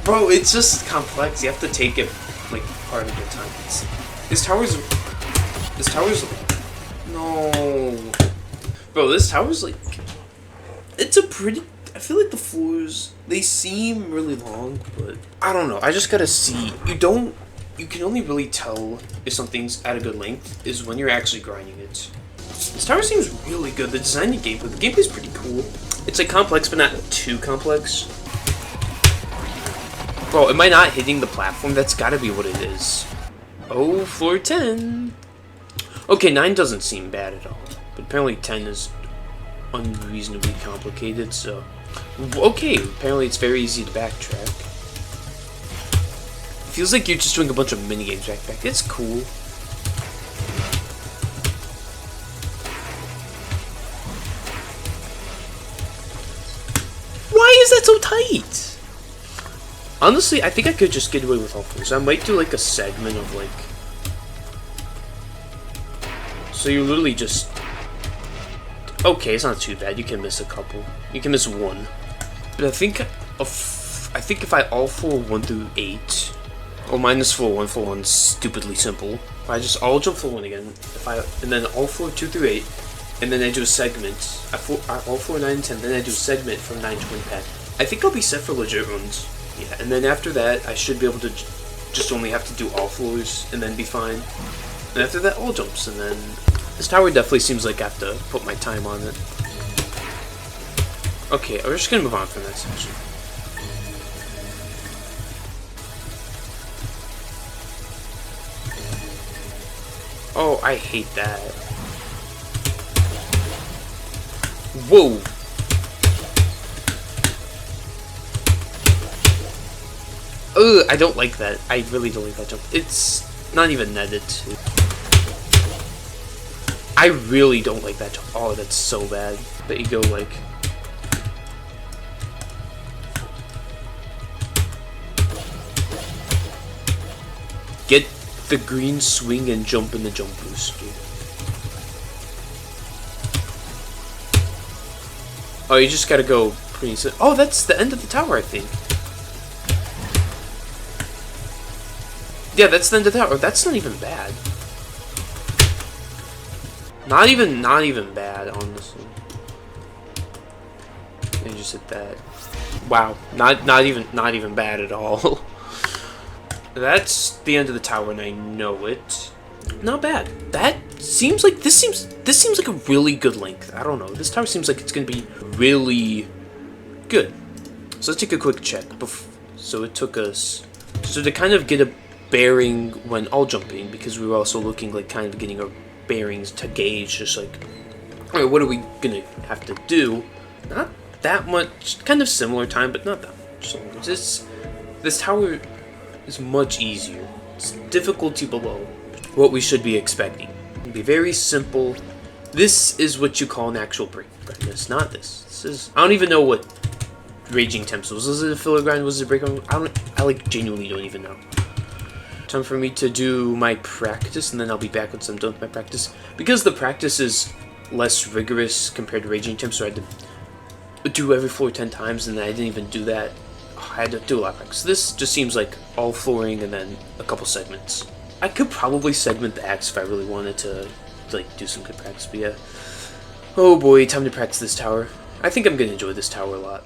Bro, it's just complex. You have to take it like part of the time. This tower's... No. Bro, this tower's like... It's a pretty... I feel like the floors, they seem really long, but I don't know. I just gotta see. You can only really tell if something's at a good length is when you're actually grinding it. This tower seems really good. The design and gameplay, the gameplay's pretty cool. It's like complex, but not too complex. Bro, am I not hitting the platform? That's gotta be what it is. Oh, floor 10. Okay, 9 doesn't seem bad at all, but apparently 10 is unreasonably complicated, so... Okay, apparently it's very easy to backtrack. Feels like you're just doing a bunch of minigames back. It's cool. Why is that so tight? Honestly, I think I could just get away with all fours. I might do like a segment of like... So you literally just... Okay, it's not too bad. You can miss a couple. You can miss one. But I think if I all for 1 through 8, or minus for 1 for 1's stupidly simple. If I just all jump for 1 again, and then all for 2 through 8, and then I do a segment. All for 9 and 10, then I do a segment from 9 to WinPad. I think I'll be set for legit runs. Yeah, and then after that, I should be able to just only have to do all floors and then be fine. And after that, all jumps, and then. This tower definitely seems like I have to put my time on it. Okay, we're just gonna move on from that section. Oh, I hate that. Whoa! Ugh, I don't like that. I really don't like that jump. It's not even netted. I really don't like that jump. Oh, that's so bad. That you go like... Get the green swing and jump in the jump boost, dude. Oh, you just gotta go pretty... Oh, that's the end of the tower, I think. Yeah, that's the end of the tower. That's not even bad. Not even bad, honestly. You just hit that. Wow, not even bad at all. That's the end of the tower, and I know it. Not bad. That seems like this seems like a really good length. I don't know. This tower seems like it's gonna be really good. So let's take a quick check. So it took us to kind of get a bearing when all jumping, because we were also looking like kind of getting our bearings to gauge, just like, all right, what are we gonna have to do? Not that much, kind of similar time, but not that much. So this tower is much easier. It's difficulty below what we should be expecting. It'll be very simple. This is what you call an actual break grind. It's not this. This is, I don't even know what Raging Tempest was. Was it a filler grind? Was it a break grind? I like genuinely don't even know. Time for me to do my practice, and then I'll be back once I'm done with my practice. Because the practice is less rigorous compared to Raging Tempest, so I had to do every floor 10 times, and I didn't even do that. I had to do a lot of practice. This just seems like all flooring and then a couple segments. I could probably segment the axe if I really wanted to like do some good practice, but yeah. Oh boy, time to practice this tower. I think I'm gonna enjoy this tower a lot.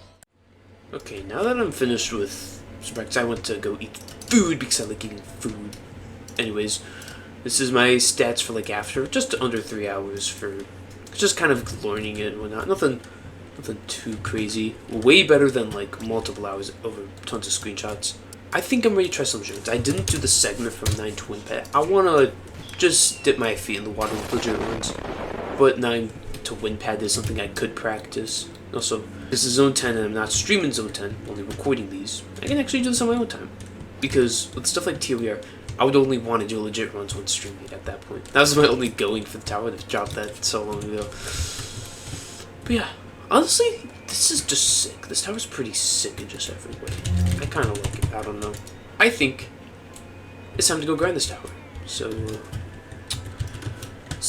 Okay, now that I'm finished with some practice, I went to go eat food because I like eating food. Anyways, this is my stats for like after just under 3 hours for just kind of learning it and whatnot. Nothing too crazy. Way better than like multiple hours over tons of screenshots. I think I'm ready to try some legit. I didn't do the segment from 9 to WinPad. I want to just dip my feet in the water with legit ones. But 9 to WinPad is something I could practice. Also, this is Zone 10 and I'm not streaming Zone 10, only recording these. I can actually do this on my own time. because with stuff like TLR, I would only want to do legit runs when streaming at that point. That was my only going for the tower. I've dropped that so long ago. But yeah, honestly, this is just sick. This tower's pretty sick in just every way. I kind of like it. I don't know. I think it's time to go grind this tower. So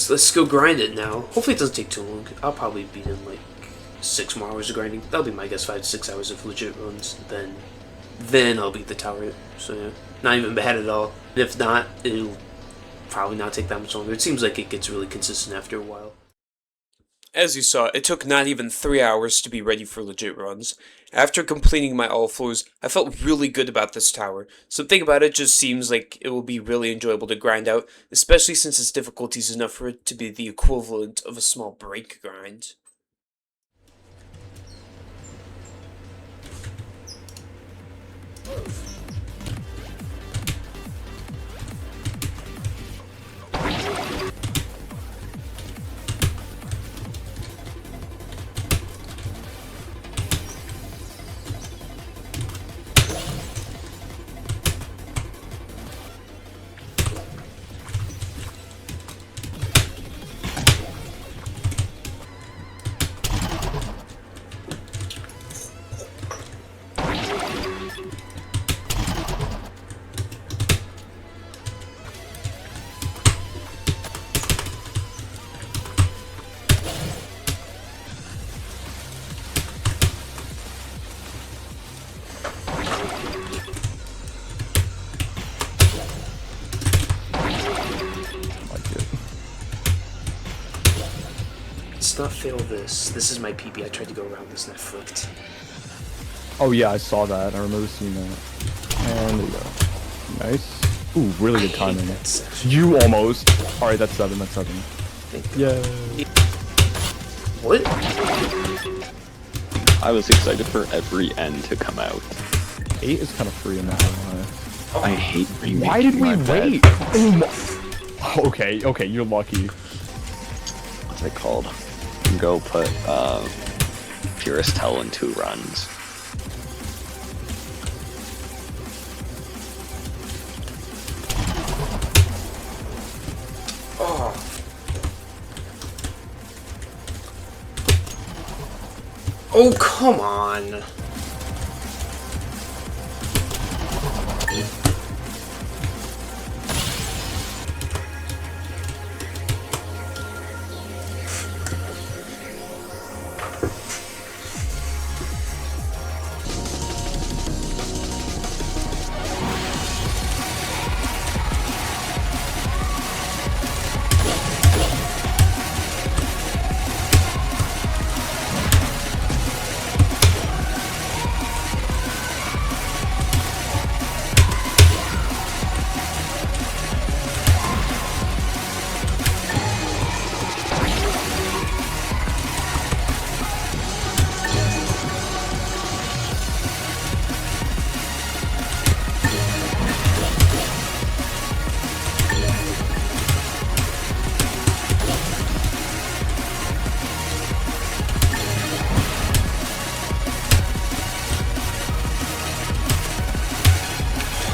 let's go grind it now. Hopefully it doesn't take too long. I'll probably be in like 6 more hours of grinding. That'll be my guess, 5 to 6 hours of legit runs. Then I'll beat the tower. So yeah, not even bad at all. And if not, it'll probably not take that much longer. It seems like it gets really consistent after a while. As you saw, it took not even 3 hours to be ready for legit runs. After completing my all floors, I felt really good about this tower. Something about it just seems like it will be really enjoyable to grind out, especially since its difficulty is enough for it to be the equivalent of a small break grind. Let's not fail this. This is my PB. I tried to go around this and I flipped. Oh yeah, I saw that. I remember seeing that. And there you go. Nice. Ooh, really good timing. You almost. Alright, that's 7. That's 7. Yeah. What? I was excited for every end to come out. 8 is kind of free in that one. I hate remaking. Why did we my wait? bed. Okay, you're lucky. What's it called? Go put Purest Hell in 2 runs. Oh. Oh, come on.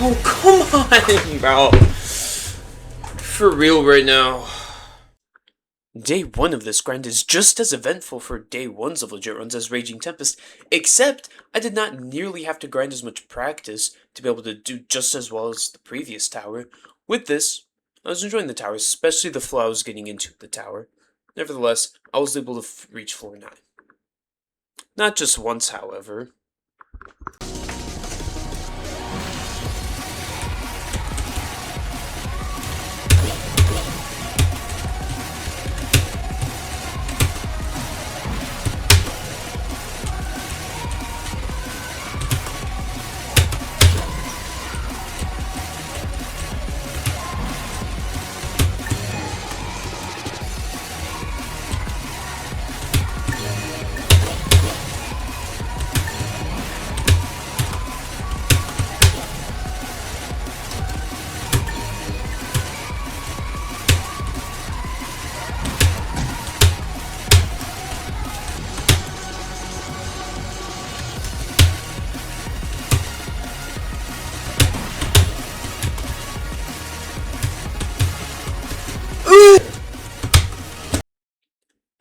Oh, come on, bro. For real right now. Day 1 of this grind is just as eventful for day 1s of legit runs as Raging Tempest, except I did not nearly have to grind as much practice to be able to do just as well as the previous tower. With this, I was enjoying the tower, especially the flow I was getting into the tower. Nevertheless, I was able to reach floor 9. Not just once, however.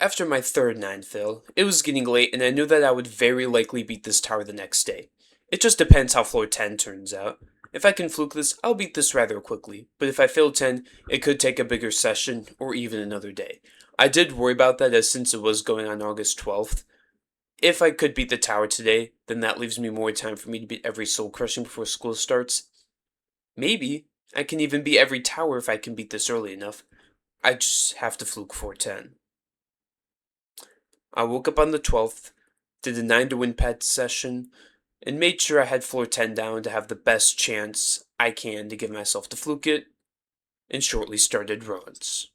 After my third 9 fail, it was getting late and I knew that I would very likely beat this tower the next day. It just depends how floor 10 turns out. If I can fluke this, I'll beat this rather quickly, but if I fail 10, it could take a bigger session or even another day. I did worry about that as since it was going on August 12th. If I could beat the tower today, then that leaves me more time for me to beat every soul crushing before school starts. Maybe I can even beat every tower if I can beat this early enough. I just have to fluke 410. I woke up on the 12th, did a 9 to win pet session, and made sure I had floor 10 down to have the best chance I can to give myself to fluke it, and shortly started runs.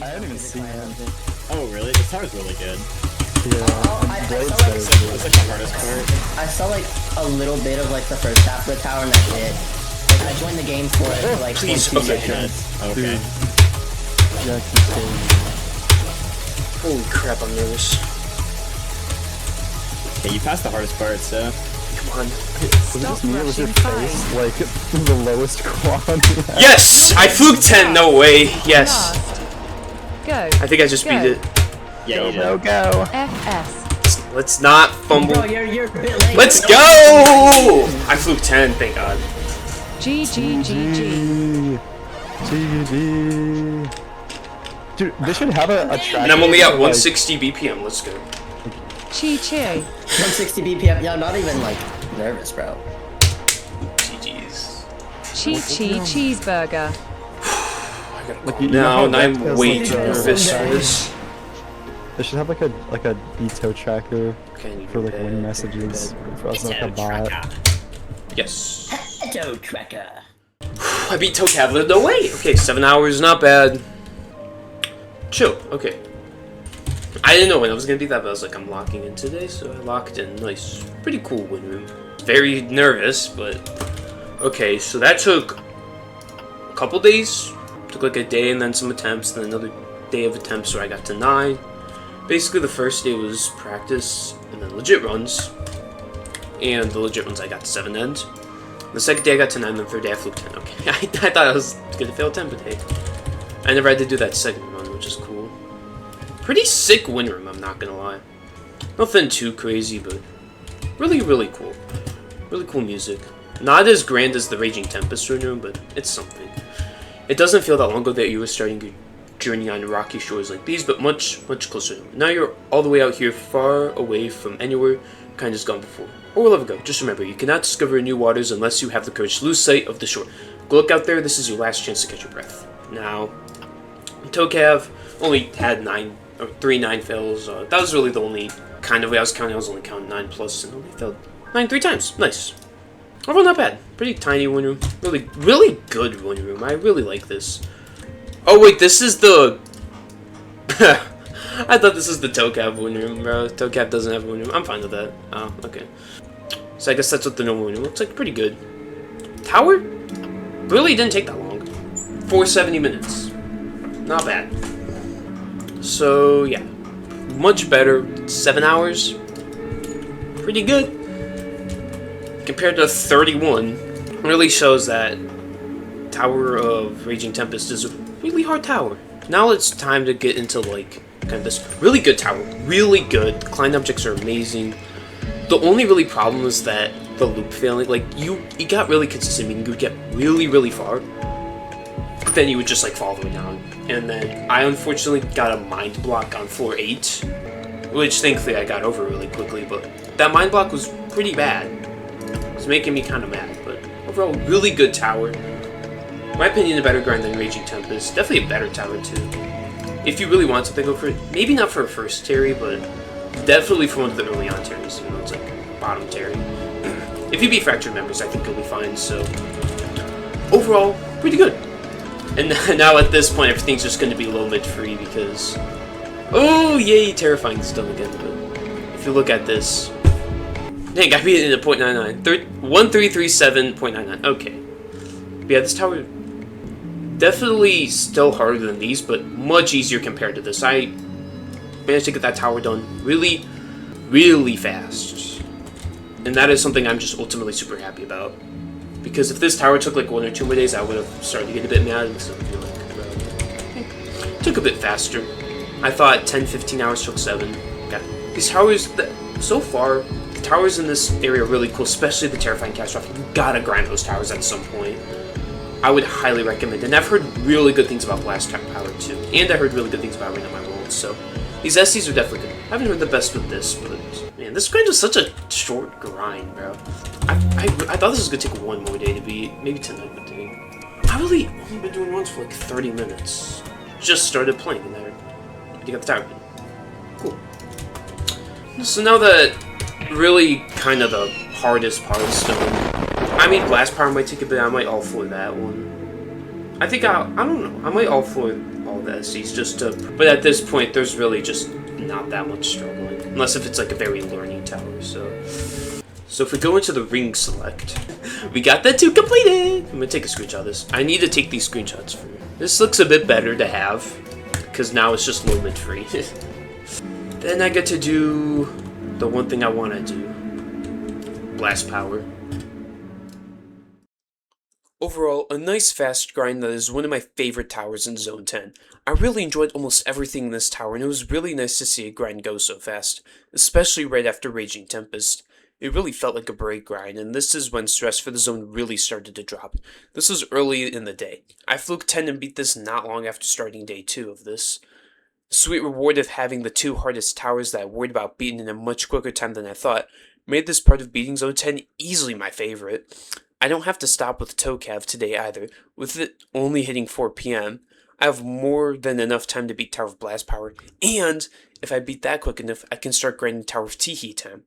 I haven't even seen it. Oh really? This tower's really good. Yeah, It's like the hardest part. I saw like a little bit of like the first half of the tower and that's it. Like I joined the game for it for like Please, 20 okay. seconds. Okay. Yeah, keep saying. Holy crap, I'm nervous. Okay, you passed the hardest part, so. Come on. Was it just me or was your face like the lowest quad? Yes! I fluked 10, no way. Yes. Go. I think I just beat it. Yeah, you did. Go. FS. Let's not fumble. Bro, you're a bit late. Let's go! I fluked 10, thank God. GGGG. GG. Dude, they should have a track. And I'm only at like- 160 BPM, let's go. Chi Chi. 160 BPM. Yeah, I'm not even like nervous, bro. GG's. Chi Chi cheeseburger. I gotta Like, calm you know how down, that I'm feels way like too that? nervous for this. They should have like a EToH tracker Okay, I need for like to win bed. messages for us like a bot. Yes. EToH tracker. I beat Tokavla, no way! Okay, 7 hours, not bad. Chill, okay. I didn't know when I was gonna beat that, but I was like, I'm locking in today, so I locked in. Nice. Pretty cool win room. Very nervous, but... Okay, so that took a couple days. Took like a day and then some attempts, then another day of attempts where I got to 9. Basically, the first day was practice, and then legit runs. And the legit ones I got to 7 ends. The second day I got to 9, and the third day I flew 10. Okay, I thought I was gonna fail 10, but hey. I never had to do that second run, which is cool. Pretty sick win room, I'm not gonna lie. Nothing too crazy, but really, really cool. Really cool music. Not as grand as the Raging Tempest win room, but it's something. It doesn't feel that long ago that you were starting your journey on rocky shores like these, but much, much closer. Now you're all the way out here, far away from anywhere kind has gone before, or will ever go. Just remember, you cannot discover new waters unless you have the courage to lose sight of the shore. Go look out there, this is your last chance to catch your breath. Now, Tokav only had 3 9 fails. That was really the only kind of way I was counting. I was only counting 9 plus and only failed 9 3 times. Nice. Overall, not bad. Pretty tiny win room. Really, really good win room. I really like this. Oh wait, this is the... I thought this is the Tokav win room, bro. Tokav doesn't have a win room. I'm fine with that. Oh, okay. So I guess that's what the normal win room looks like. Pretty good. Tower? Really didn't take that long. 470 minutes. Not bad. So, yeah. Much better. 7 hours. Pretty good. Compared to 31. Really shows that Tower of Raging Tempest is a really hard tower. Now it's time to get into, like, kind of this really good tower. Really good. The client objects are amazing. The only really problem is that the loop failing. Like, it got really consistent, meaning you would get really, really far, but then you would just, like, fall all the way down. And then I unfortunately got a mind block on floor 8, which thankfully I got over really quickly, but that mind block was pretty bad. It was making me kind of mad, but overall, really good tower. In my opinion, a better grind than Raging Tempest. Definitely a better tower, too. If you really want something, go for it. Maybe not for a first Terry, but definitely for one of the early on Terrys. You know, it's like bottom Terry. If you beat Fractured Members, I think you'll be fine, so... Overall, pretty good. And now at this point, everything's just going to be low mid free because... Oh, yay, Terrifying still again, but... If you look at this... Dang, I beat it in a .99. 1337.99, okay. But yeah, this tower... Definitely still harder than these, but much easier compared to this. I managed to get that tower done really, really fast. And that is something I'm just ultimately super happy about. Because if this tower took like 1 or 2 more days, I would have started to get a bit mad and stuff. It took a bit faster. I thought 10-15 hours took 7. Yeah. These towers, so far, the towers in this area are really cool, especially the Terrifying Catastrophe. You gotta grind those towers at some point. I would highly recommend it. And I've heard really good things about Blast Power too. And I heard really good things about Arena My World, so these SCs are definitely good. I haven't heard the best with this, but man, this grind was such a short grind, bro. I thought this was gonna take 1 more day to beat, maybe tonight, but dang. I really only been doing runs for like 30 minutes. Just started playing and I got the tower. Cool. So now that really kind of the hardest part is done. I mean, Blast Power might take a bit. I might all for that one. I think I don't know. I might all for all the SCs just to. But at this point, there's really just not that much struggling, unless if it's like a very learning tower. So if we go into the ring select, we got that 2 completed. I'm gonna take a screenshot of this. I need to take these screenshots for you. This looks a bit better to have, because now it's just low mid free. Then I get to do the one thing I want to do: Blast Power. Overall, a nice fast grind that is one of my favorite towers in Zone 10. I really enjoyed almost everything in this tower, and it was really nice to see a grind go so fast, especially right after Raging Tempest. It really felt like a break grind, and this is when stress for the zone really started to drop. This was early in the day. I fluke 10 and beat this not long after starting day 2 of this. The sweet reward of having the 2 hardest towers that I worried about beating in a much quicker time than I thought made this part of beating Zone 10 easily my favorite. I don't have to stop with EToH today either. With it only hitting 4 PM, I have more than enough time to beat Tower of Blast Power, and if I beat that quick enough, I can start grinding Tower of Teehee time.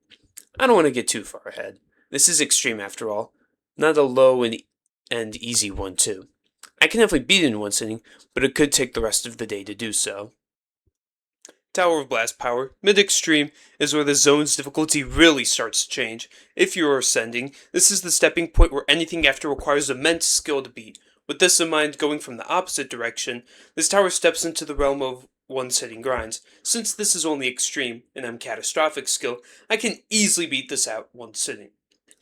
I don't want to get too far ahead. This is extreme after all. Not a low and easy one too. I can definitely beat it in 1 sitting, but it could take the rest of the day to do so. Tower of Blast Power, mid-extreme, is where the zone's difficulty really starts to change. If you're ascending, this is the stepping point where anything after requires immense skill to beat. With this in mind, going from the opposite direction, this tower steps into the realm of 1-sitting grinds. Since this is only extreme, and I'm catastrophic skill, I can easily beat this out 1 sitting.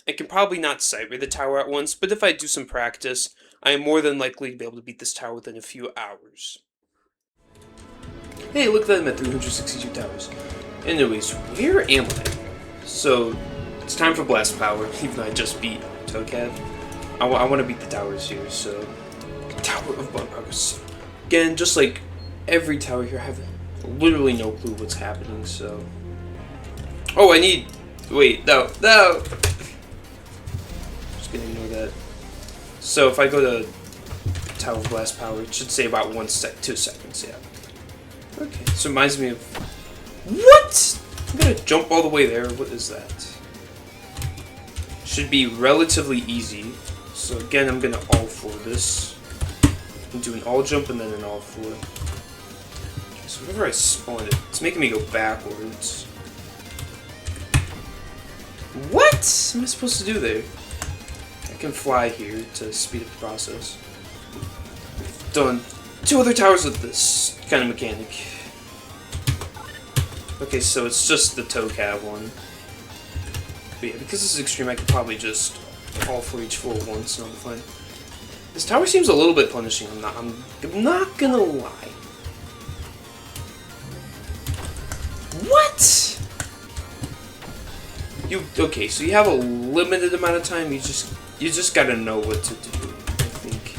I can probably not sight read the tower at once, but if I do some practice, I am more than likely to be able to beat this tower within a few hours. Hey, look at that, I'm at 362 towers. Anyways, where am I? So, it's time for Blast Power, even though I just beat EToH. I want to beat the towers here, so... Tower of Blood Progress. Again, just like every tower here, I have literally no clue what's happening, so... Oh, I need... Wait, no! Just gonna ignore that. So, if I go to Tower of Blast Power, it should say about 2 seconds, yeah. Okay, this reminds me of... What?! I'm gonna jump all the way there. What is that? Should be relatively easy. So again, I'm gonna all for this. I'm doing all jump and then an all for. Okay, so whenever I spawn it, it's making me go backwards. What am I supposed to do there? I can fly here to speed up the process. We've done 2 other towers with this kind of mechanic. Okay, so it's just the EToH one. But yeah, because this is extreme, I could probably just all for each floor once and I'm fine. This tower seems a little bit punishing. I'm not gonna lie. What? Okay, so you have a limited amount of time. You just gotta know what to do, I think.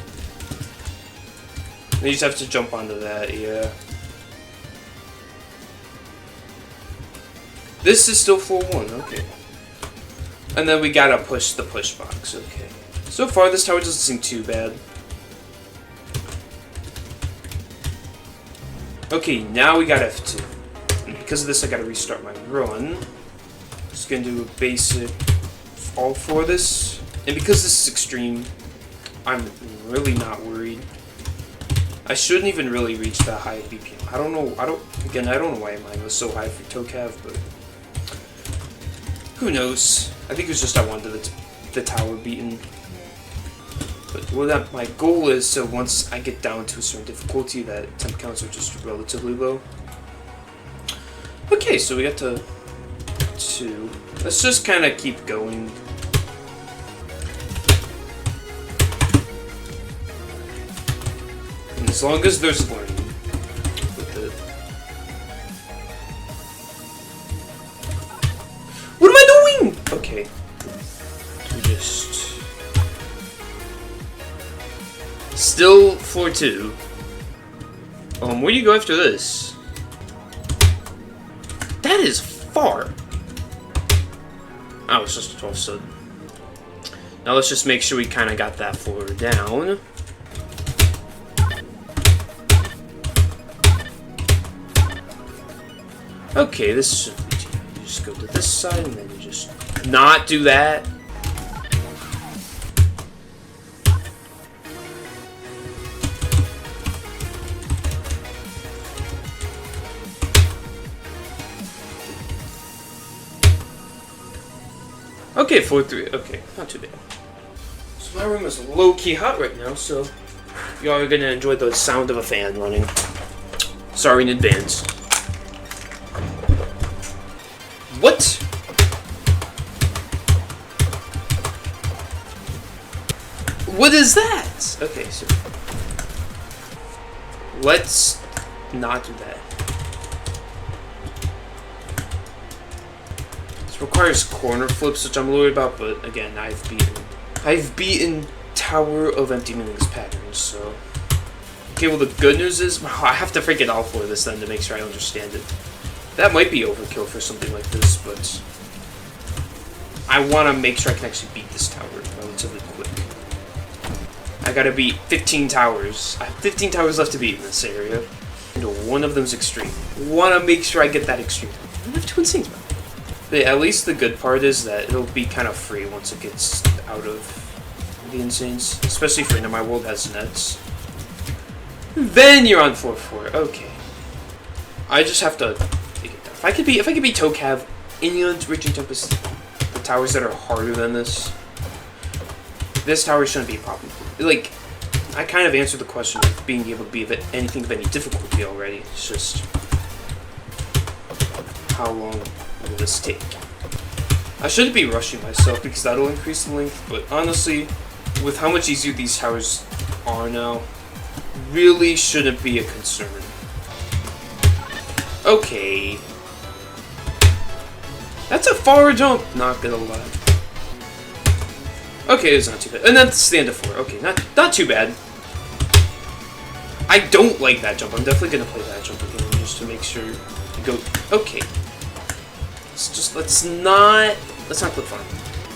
You just have to jump onto that, yeah. This is still floor 1, okay. And then we gotta push the push box, okay. So far, this tower doesn't seem too bad. Okay, now we got F2. And because of this, I gotta restart my run. Just gonna do a basic all for this. And because this is extreme, I'm really not worried. I shouldn't even really reach that high BPM. I don't know know why mine was so high for EToH, but who knows? I think it was just I wanted the tower beaten. But what my goal is, so once I get down to a certain difficulty, that temp counts are just relatively low. Okay, so we got to 2. Let's just kind of keep going. And as long as there's learning with it. What am I doing? Okay. We just... Still floor 2. Where do you go after this? That is far. Oh, it's just a 12 stud. Now let's just make sure we kind of got that floor down. Okay, this shouldn't be too bad. You just go to this side and then you just not do that. Okay, floor 3. Okay, not too bad. So my room is low-key hot right now, so y'all are gonna enjoy the sound of a fan running. Sorry in advance. What? What is that? Okay, so let's not do that. This requires corner flips, which I'm worried about, but again, I've beaten Tower of Empty Meanings patterns, so. Okay, well the good news is, I have to freaking all for this then to make sure I understand it. That might be overkill for something like this, but I want to make sure I can actually beat this tower relatively quick. I gotta beat 15 towers. I have 15 towers left to beat in this area. And one of them's extreme. Want to make sure I get that extreme. I don't have 2 insanes, man. But at least the good part is that it'll be kind of free once it gets out of the insanes. Especially if My World has nets. Then you're on floor 4. Okay. I just have to take it down. If I could be EToH and Raging Tempest, the towers that are harder than this tower shouldn't be a problem. Like, I kind of answered the question of being able to be anything of any difficulty already. It's just how long will this take? I shouldn't be rushing myself because that'll increase the length, but honestly, with how much easier these towers are now, really shouldn't be a concern. Okay. That's a far jump, not gonna lie. Okay, it's not too bad. And that's the end of 4. Okay, not too bad. I don't like that jump. I'm definitely gonna play that jump again just to make sure you go. Okay. Let's not click fun.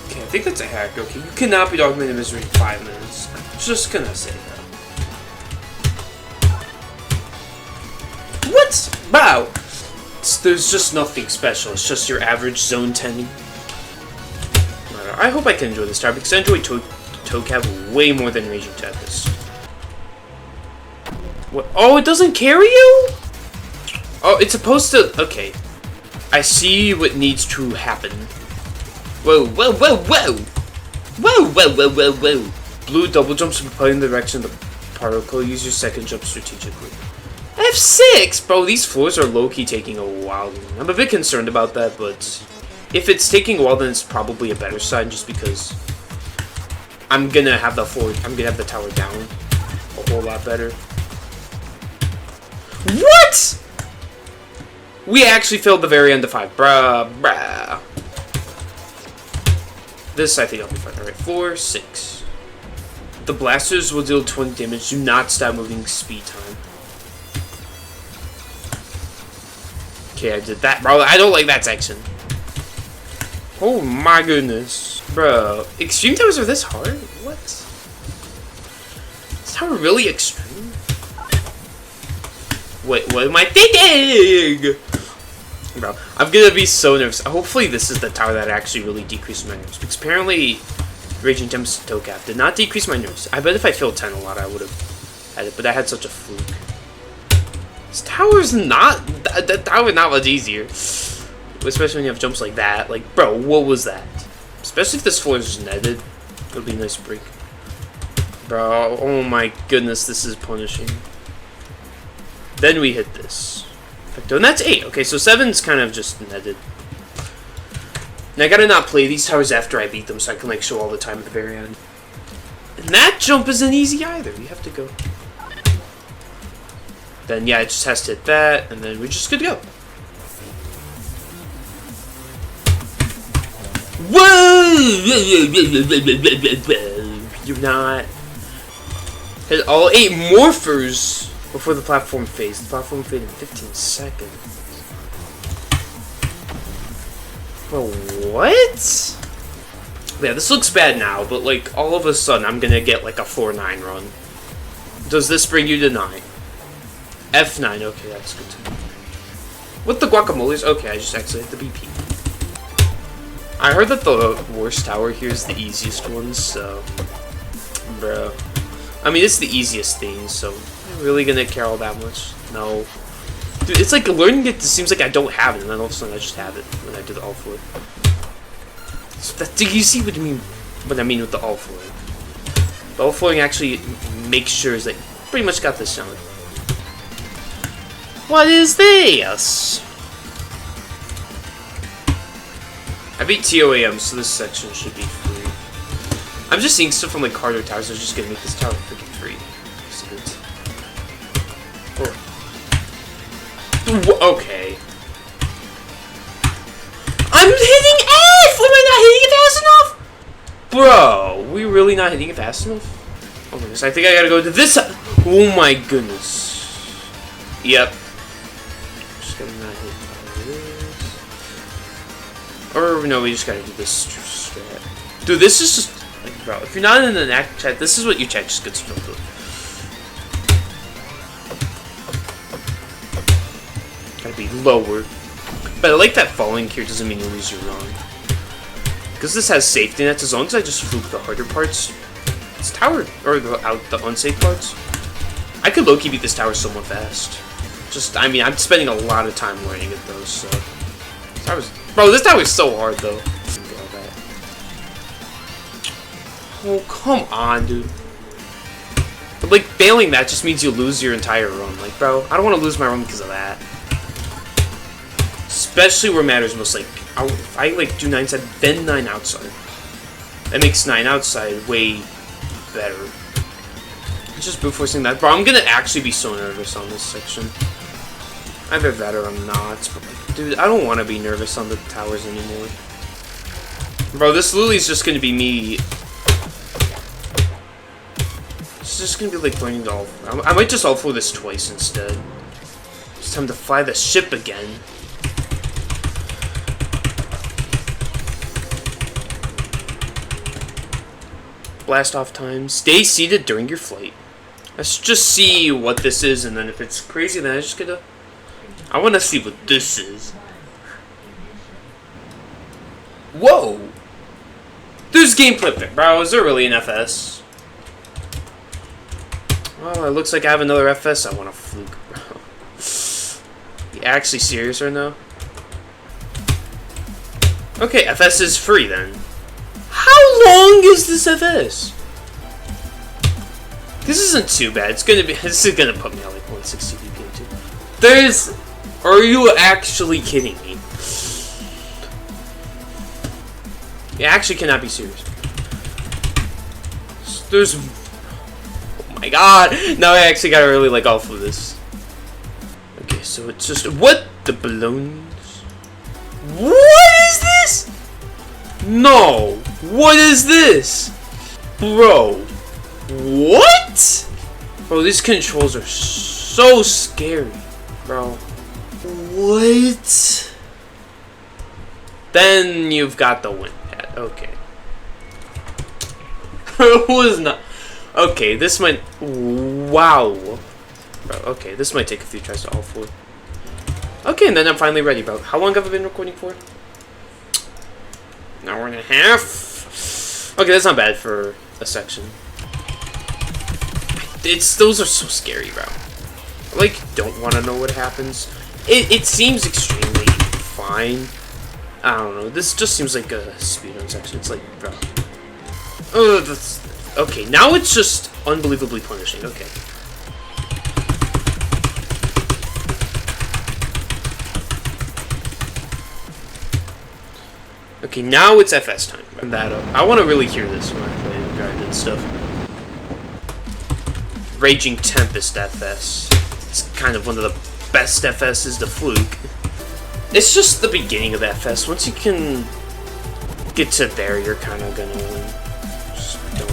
Okay, I think that's a hack. Okay, you cannot beat Augmented Misery in 5 minutes. I'm just gonna say that. What? Wow. There's just nothing special. It's just your average zone 10. I hope I can enjoy this tower because I enjoy EToH way more than Raging Tempest. What? Oh, it doesn't carry you? Oh, it's supposed to. Okay. I see what needs to happen. Whoa, whoa, whoa, whoa! Whoa, whoa, whoa, whoa, whoa! Blue double jumps to propel in the direction of the particle. Use your second jump strategically. I have 6! Bro, these floors are low-key taking a while. I'm a bit concerned about that, but if it's taking a while, then it's probably a better sign just because I'm gonna have the tower down a whole lot better. What?! We actually failed the very end of 5. Bruh. This I think I'll be fine. Alright, 4, 6. The blasters will deal 20 damage. Do not stop moving speed time. Okay, I did that. Bro, I don't like that section. Oh my goodness. Bro, extreme towers are this hard? What? Is tower really extreme? Wait, what am I thinking? Bro, I'm gonna be so nervous. Hopefully this is the tower that actually really decreased my nerves. Because apparently, Raging Tempest and EToH did not decrease my nerves. I bet if I failed 10 a lot, I would have had it. But I had such a fluke. This tower's not... That tower not much easier. Especially when you have jumps like that. Like, bro, what was that? Especially if this floor is just netted. It would be a nice break. Bro, oh my goodness, this is punishing. Then we hit this. And that's 8. Okay, so 7's kind of just netted. And I gotta not play these towers after I beat them so I can like show all the time at the very end. And that jump isn't easy either. You have to go. Then yeah, it just has to hit that, and then we're just good to go. Whoa! You're not. Hit all 8 morphers before the platform phase. The platform fade in 15 seconds. Bro, what? Yeah, this looks bad now, but like all of a sudden I'm gonna get like a 4-9 run. Does this bring you to 9? F9, okay, that's good to know. What the guacamoles? Okay, I just actually hit the BP. I heard that the worst tower here is the easiest one, so... Bro. I mean, it's the easiest thing, so... I'm really gonna care all that much? No. Dude, it's like learning it seems like I don't have it, and then all of a sudden I just have it when I do the all-floor. So do you see what I mean? What I mean with the all-flooring? The all-flooring actually makes sure that you pretty much got this down. What is this? I beat EToH, so this section should be free. I'm just seeing stuff from like harder towers. I was just gonna make this tower freaking free. Okay. I'm hitting F! Am I not hitting it fast enough? Bro, we really not hitting it fast enough? Oh my goodness, I think I gotta go to this side. Oh my goodness. Yep. Just gotta not hit this. Or no, we just gotta do this strat. Dude, this is just like, bro, if you're not in an active chat, this is what your chat just gets filled with. Gotta be lower. But I like that falling here doesn't mean you lose your run. Because this has safety nets, as long as I just fluke the harder parts. This tower, or the unsafe parts. I could low-key beat this tower somewhat fast. Just, I mean, I'm spending a lot of time learning at those, so. Bro, this tower is so hard, though. Oh, come on, dude. But, like, failing that just means you lose your entire run. Like, bro, I don't want to lose my run because of that. Especially where it matters most, like, if I, like, do 9 inside, then 9 outside. That makes 9 outside way better. It's just brute forcing that. Bro, I'm gonna actually be so nervous on this section. Either that or I'm not. But, like, dude, I don't want to be nervous on the towers anymore. Bro, this literally is just gonna be me. It's just gonna be, like, learning to all. I might just all for this twice instead. It's time to fly the ship again. Blast off time. Stay seated during your flight. Let's just see what this is, and then if it's crazy, then I just gotta... I wanna see what this is. Whoa! There's gameplay there. Bro, is there really an FS? Oh, it looks like I have another FS. I want to fluke, bro. You actually serious right now? Okay, FS is free then. How long is this FS? This isn't too bad. It's gonna be. This is gonna put me at like 160 DPI too. There's. Are you actually kidding me? You actually cannot be serious. There's. Oh my god! Now I actually gotta really like off of this. Okay, so it's just what the balloons. What is this? No. What is this? Bro. What? Bro, these controls are so scary. Bro. What? Then you've got the win pad. Okay. Was not. Okay, this might. Wow. Bro, okay, this might take a few tries to all four. Okay, and then I'm finally ready, bro. How long have I been recording for? An hour and a half. Okay, that's not bad for a section. Those are so scary, bro. I, like, don't want to know what happens. It seems extremely fine. I don't know. This just seems like a speedrun section. It's like, bro. Oh, that's okay. Now it's just unbelievably punishing. Okay. Okay, now it's FS time. Turn that up. I want to really hear this when I play the guide and stuff. Raging Tempest FS. It's kind of one of the best FS's, the Fluke. It's just the beginning of FS. Once you can get to there, you're kind of gonna win. Just don't.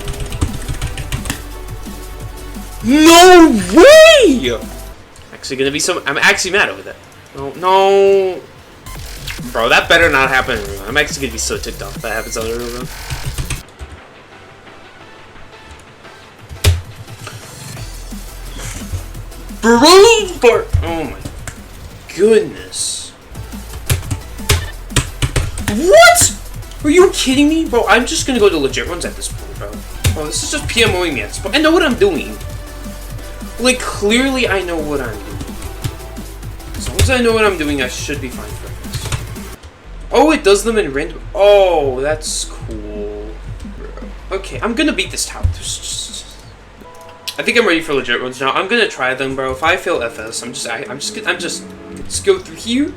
No way! Actually, gonna be some. I'm actually mad over that. Oh no. Bro, that better not happen. I'm actually gonna be so ticked off if that happens on a real run. Bro, oh my goodness. What? Are you kidding me? Bro, I'm just gonna go to legit runs at this point, bro. Bro, this is just PMOing me at this point. I know what I'm doing. Like, clearly I know what I'm doing. As long as I know what I'm doing, I should be fine for this. Oh, it does them in random. Oh, that's cool. Okay, I'm gonna beat this tower. I think I'm ready for legit runs now. I'm gonna try them, bro. If I fail FS, I'm just let's go through here.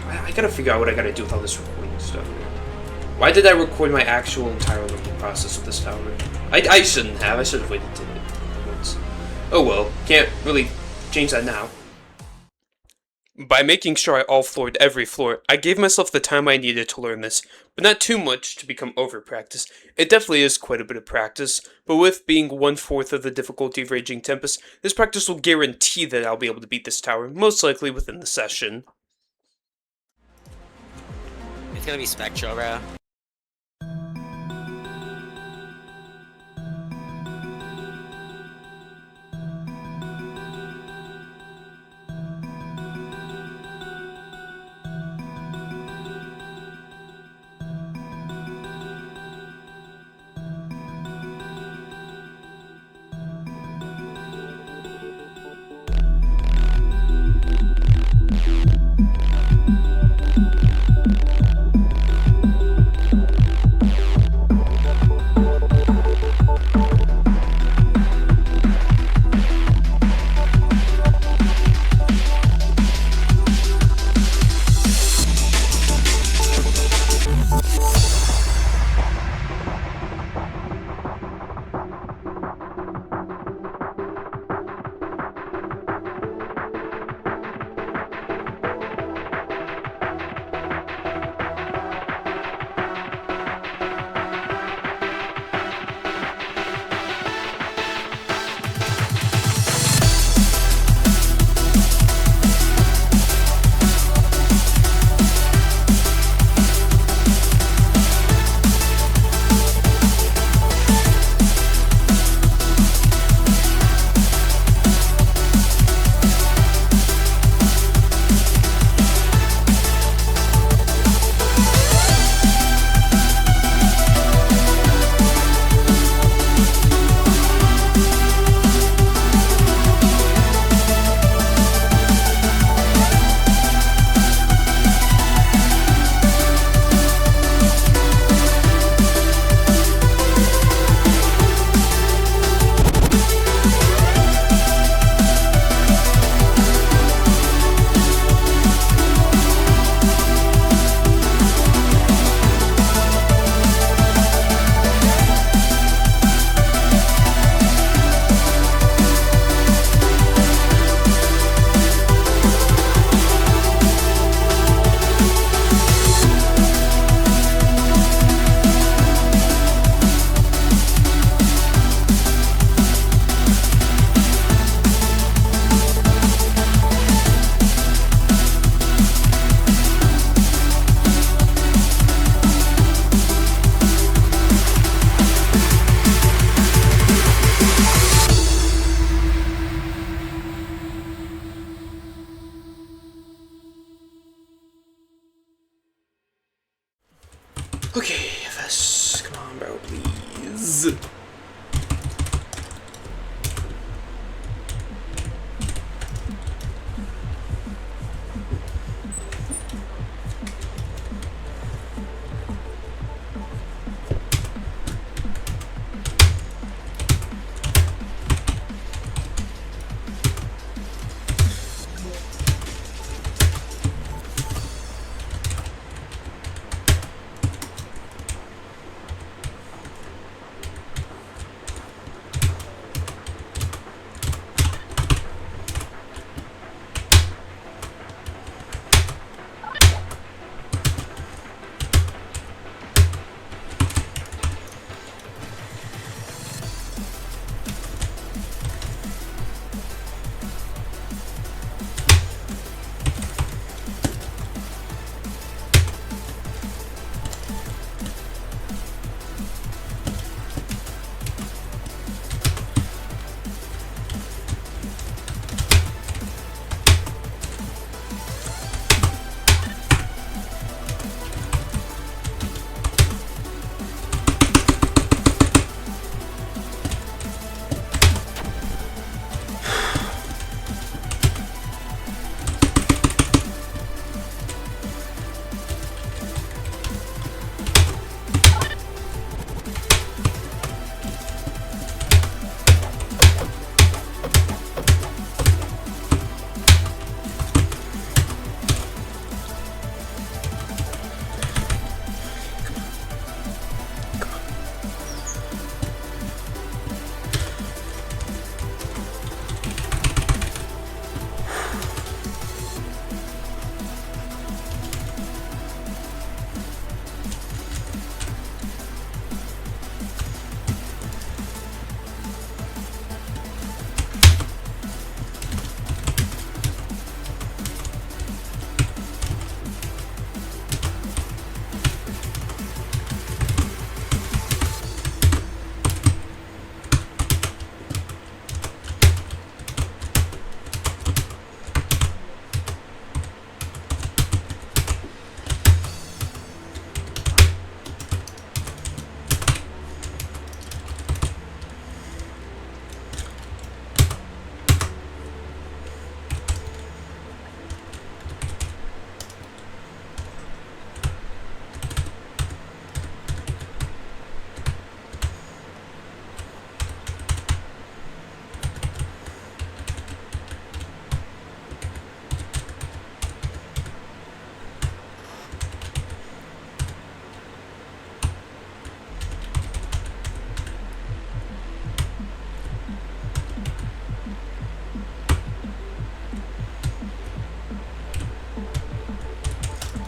I gotta figure out what I gotta do with all this recording stuff. Why did I record my actual entire learning process with this tower? I shouldn't have. I should have waited till it once. Oh well, can't really change that now. By making sure I all-floored every floor, I gave myself the time I needed to learn this, but not too much to become over-practiced. It definitely is quite a bit of practice, but with being 1/4 of the difficulty of Raging Tempest, this practice will guarantee that I'll be able to beat this tower, most likely within the session. It's gonna be Spectral, bro. Okay, FS, come on, bro, please.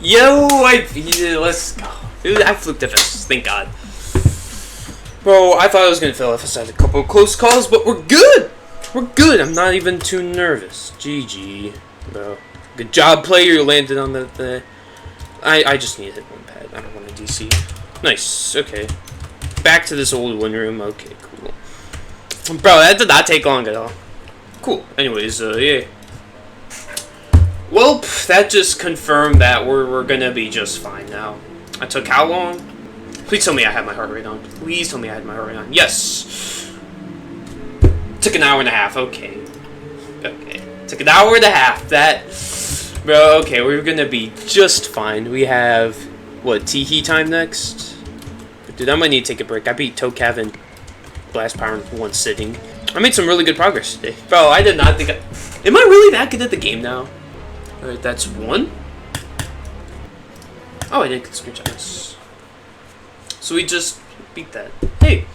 Yo, let's go. Dude, I fluked FS, thank God. Bro, I thought I was gonna fail FS at a couple of close calls, but we're good! We're good, I'm not even too nervous. GG, bro. Good job, player, you landed on the I just need to hit one pad, I don't want a DC. Nice, okay. Back to this old win room, okay, cool. Bro, that did not take long at all. Cool, anyways, yeah. Well, that just confirmed that we're gonna be just fine now. I took how long? Please tell me I had my heart rate on. Please tell me I had my heart rate on. Yes! Took an hour and a half, okay. Okay. Took an hour and a half. That... Bro, okay, we're gonna be just fine. We have... What, Teehee time next? Dude, I might need to take a break. I beat EToH in Blast Power in one sitting. I made some really good progress today. Bro, I did not think Am I really that good at the game now? Alright, that's one. Oh, I didn't get screenshots. So we just beat that. Hey!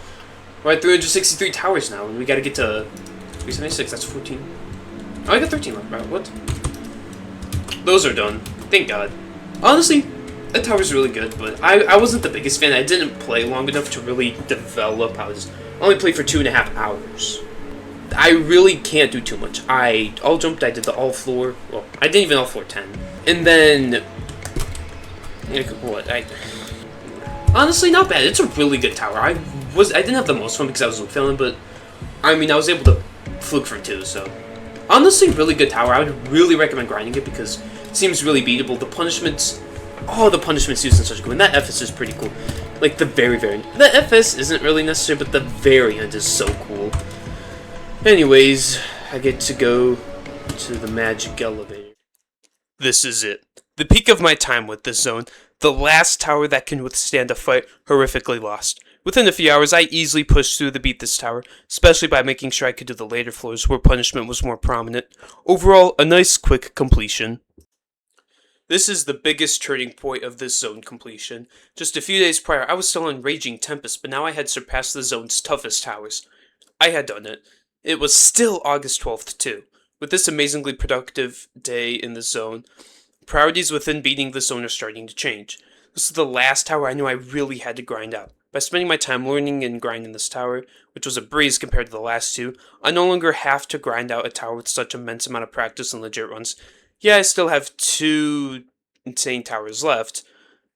We're at 363 towers now, and we gotta get to 376. That's 14. Oh, I got 13 left, bro. What? Those are done. Thank God. Honestly, that tower's really good, but I wasn't the biggest fan. I didn't play long enough to really develop. I only played for 2.5 hours. I really can't do too much. I all jumped, I did the all floor. Well, I didn't even all floor 10. And then... Like, what? Honestly, not bad. It's a really good tower. I didn't have the most fun because I was failing, but... I mean, I was able to fluke for 2, so... Honestly, really good tower. I would really recommend grinding it because it seems really beatable. The punishments Oh, the punishment's used in such a good one. That FS is pretty cool. Like, the very end. The FS isn't really necessary, but the very end is so cool. Anyways, I get to go to the magic elevator. This is it. The peak of my time with this zone. The last tower that can withstand a fight, horrifically lost. Within a few hours, I easily pushed through to beat this tower, especially by making sure I could do the later floors where punishment was more prominent. Overall, a nice quick completion. This is the biggest turning point of this zone completion. Just a few days prior, I was still on Raging Tempest, but now I had surpassed the zone's toughest towers. I had done it. It was still August 12th too. With this amazingly productive day in the zone, priorities within beating the zone are starting to change. This is the last tower I knew I really had to grind out. By spending my time learning and grinding this tower, which was a breeze compared to the last two, I no longer have to grind out a tower with such immense amount of practice and legit runs. Yeah, I still have 2 insane towers left,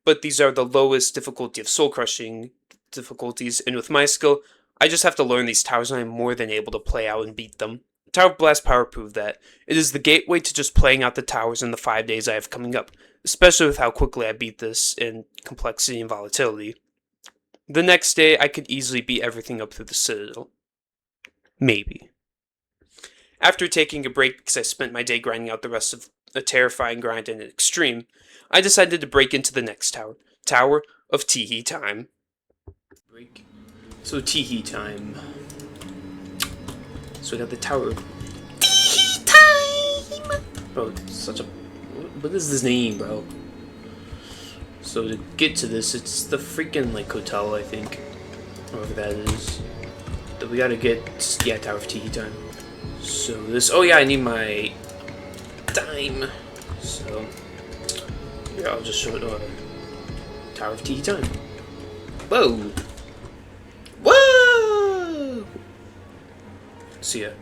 but these are the lowest difficulty of soul-crushing difficulties, and with my skill, I just have to learn these towers and I'm more than able to play out and beat them. Tower of Blast Power proved that. It is the gateway to just playing out the towers in the 5 days I have coming up, especially with how quickly I beat this in complexity and volatility. The next day, I could easily beat everything up through the citadel. Maybe. After taking a break because I spent my day grinding out the rest of a terrifying grind in an extreme, I decided to break into the next tower. Tower of Teehee time. Break. So Teehee time. So we got the tower of Teehee time! Bro, such a... What is this name, bro? So to get to this, it's the freaking, like, hotel, I think. Whatever that is. That we gotta get... Yeah, Tower of Teehee time. So this... Oh yeah, I need my... dime. So... Yeah, I'll just show it. Tower of Teehee time. Whoa! Whoa! So yeah.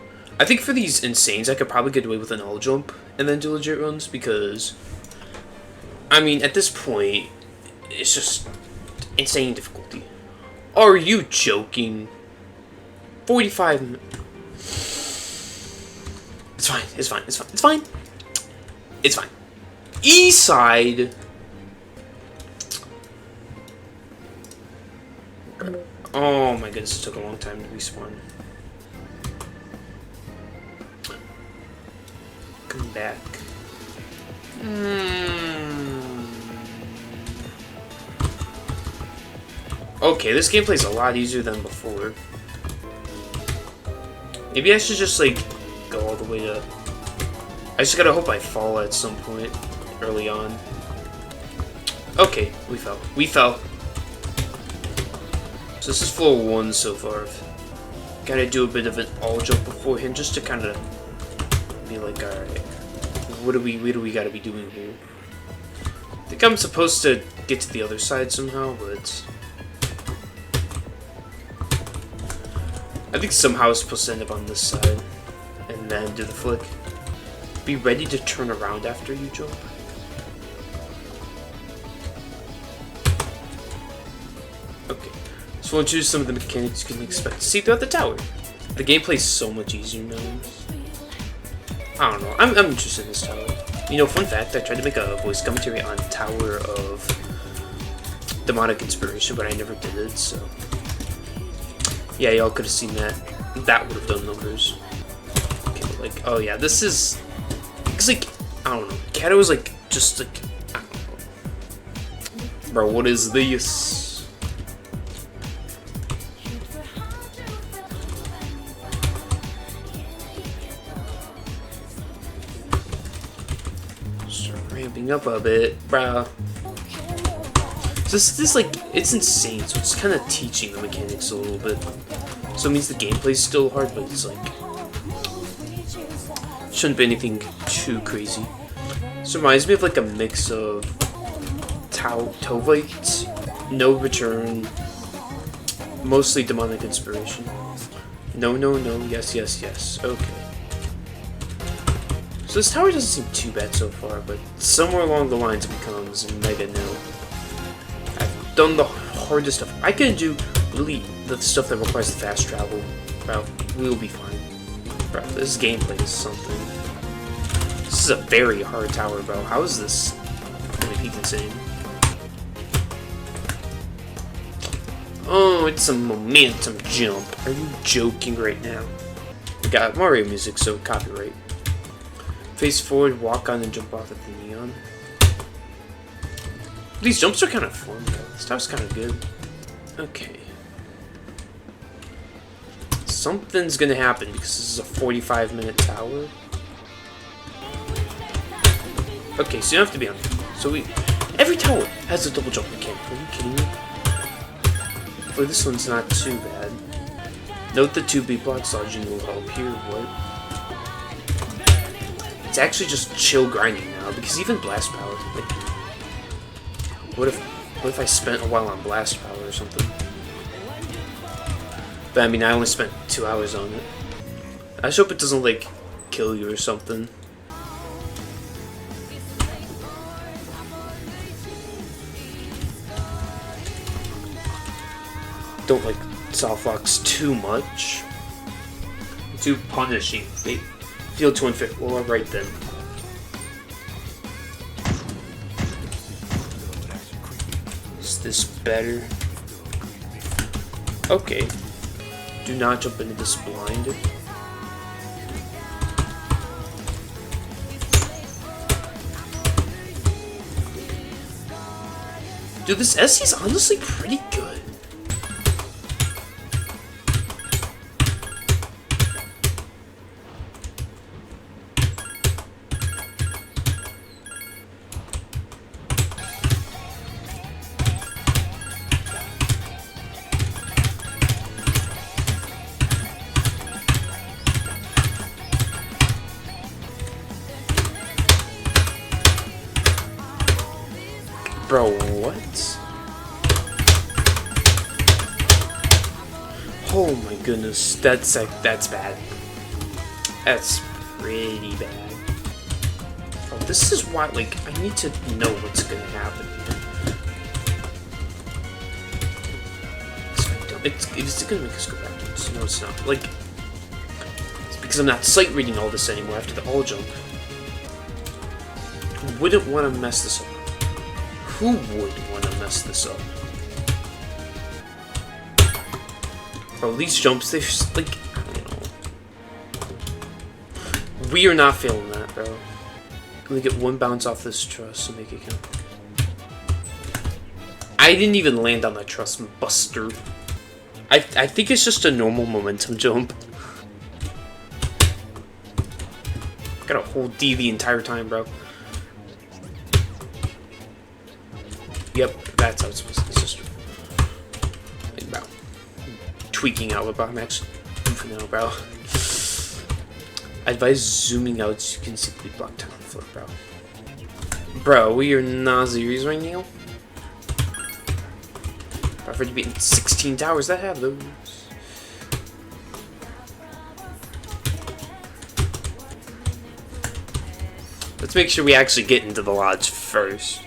I think for these insanes, I could probably get away with an all jump and then do legit runs, because... I mean, at this point, it's just insane difficulty. Are you joking? 45... It's fine, it's fine, it's fine, it's fine. It's fine. East side. Oh my goodness, it took a long time to respawn. Come back. Okay, this gameplay's a lot easier than before. Maybe I should just, like, go all the way to... I just gotta hope I fall at some point early on. Okay, we fell. We fell. So this is floor 1 so far. Gotta do a bit of an all jump beforehand just to kind of be like, alright, what do we gotta be doing here? I think I'm supposed to get to the other side somehow, but... I think somehow it's supposed to end up on this side, and then do the flick. Be ready to turn around after you jump. Okay, so we'll introduce some of the mechanics you can expect to see throughout the tower. The gameplay's so much easier now. I don't know, I'm interested in this tower. You know, fun fact, I tried to make a voice commentary on Tower of Demonic Inspiration, but I never did it, so... Yeah, y'all could have seen that. That would have done numbers. Okay, but like, oh yeah, this is... It's like, I don't know. Kato is like, just like, I don't know. Bro, what is this? Start ramping up a bit, bro. So this like, it's insane, so it's kind of teaching the mechanics a little bit. So it means the gameplay's still hard, but it's like... Shouldn't be anything too crazy. So it reminds me of like a mix of Tovite, No Return, mostly Demonic Inspiration. No, no, no, yes, yes, yes. Okay. So this tower doesn't seem too bad so far, but somewhere along the lines it becomes mega no. I've done the hardest stuff. I can do really the stuff that requires the fast travel. Bro, we'll be fine. Bro, this gameplay is something. This is a very hard tower, bro. How is this only peak insane? Oh, it's a momentum jump. Are you joking right now? We got Mario music, so copyright. Face forward, walk on, and jump off at the neon. These jumps are kind of fun, though. This tower's kind of good. Okay. Something's gonna happen because this is a 45-minute tower. Okay, so you don't have to be on. So every tower has a double jump mechanic. Are you kidding me? Well, this one's not too bad. Note the 2B blocks dodging will help here. What? It's actually just chill grinding now because even blast power. Like, what if I spent a while on blast power or something? But I mean, I only spent 2 hours on it. I just hope it doesn't like kill you or something. Don't like soft locks too much. Too punishing. They feel too unfair. Well, alright then. Is this better? Okay. Do not jump into this blind. Dude, this SC is honestly pretty good. Bro, what? Oh my goodness, that's bad. That's pretty bad. Bro, this is why, like, I need to know what's gonna happen here. It's gonna make us go backwards. No, it's not. Like, it's because I'm not sight reading all this anymore after the all jump. Who wouldn't want to mess this up? Who would want to mess this up? Bro, these jumps, they're just, like, I don't know. We are not failing that, bro. Can we get one bounce off this truss and make it count? I didn't even land on that truss, buster. I think it's just a normal momentum jump. Gotta hold D the entire time, bro. Yep, that's how it's supposed to be. It's just like, bro, tweaking out with I'm actually goofing out, bro. I advise zooming out so you can simply block tower flip, bro. Bro, we are not serious right now. I've already beaten 16 towers that have those. Let's make sure we actually get into the lodge first.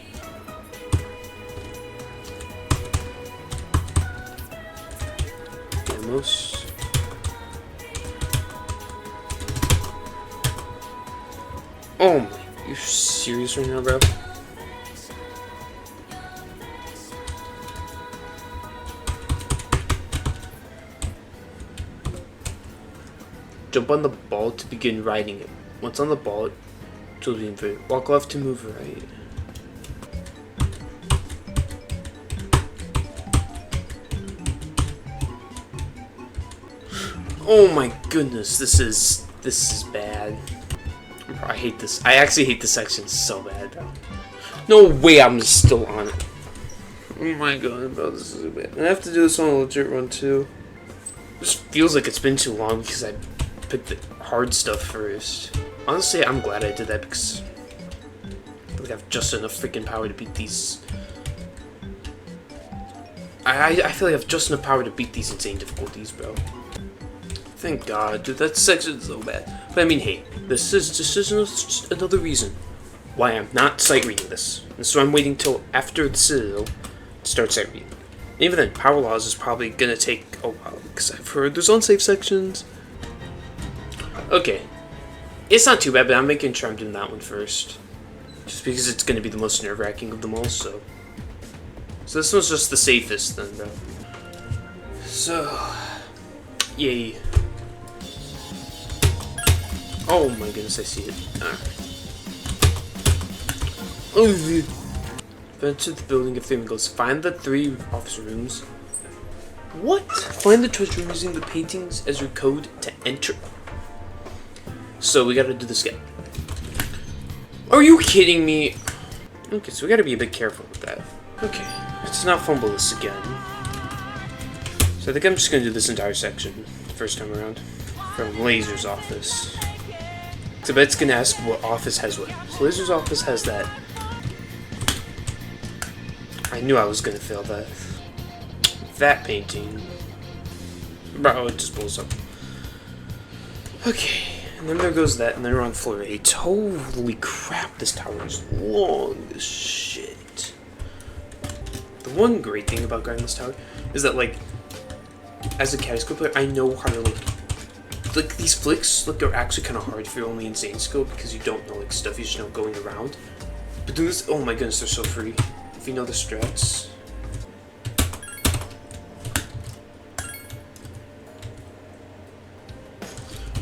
Almost. Oh my, you're serious right now, bro? Jump on the ball to begin riding it. Once on the ball, to be inverted. Walk left to move right. Oh my goodness, this is bad. I hate this. I actually hate this section so bad, bro. No way I'm still on it. Oh my god, bro, this is bad. I have to do this on a legit run too. This feels like it's been too long because I picked the hard stuff first. Honestly, I'm glad I did that because I would have just enough freaking power to beat these. I feel like I have just enough power to beat these insane difficulties, bro. Thank God, dude, that section's so bad. But I mean, hey, this is just another reason why I'm not sight reading this. And so I'm waiting till after the citadel to start sight reading. And even then, power laws is probably gonna take a while because I've heard there's unsafe sections. Okay, it's not too bad, but I'm making sure I'm doing that one first, just because it's gonna be the most nerve-wracking of them all. So this one's just the safest then, bro. So, yay. Oh my goodness, I see it. Oh, enter the building of 3 goes. Find the 3 office rooms. What? Find the treasure room using the paintings as your code to enter. So we gotta do this again. Are you kidding me? Okay, so we gotta be a bit careful with that. Okay, let's not fumble this again. So I think I'm just gonna do this entire section first time around. From Laser's office. So I bet it's gonna ask what office has what. So Laser's office has that. I knew I was gonna fail that. That painting. Bro, it just blows up. Okay, and then there goes that, and then we're on floor 8. Holy crap, this tower is long as shit. The one great thing about guarding this tower is that, like, as a Cataclysm player, I know how to, like these flicks, like, are actually kind of hard if you're only insane skill, because you don't know, like, stuff you just know going around. But doing this, oh my goodness, they're so free. If you know the strats.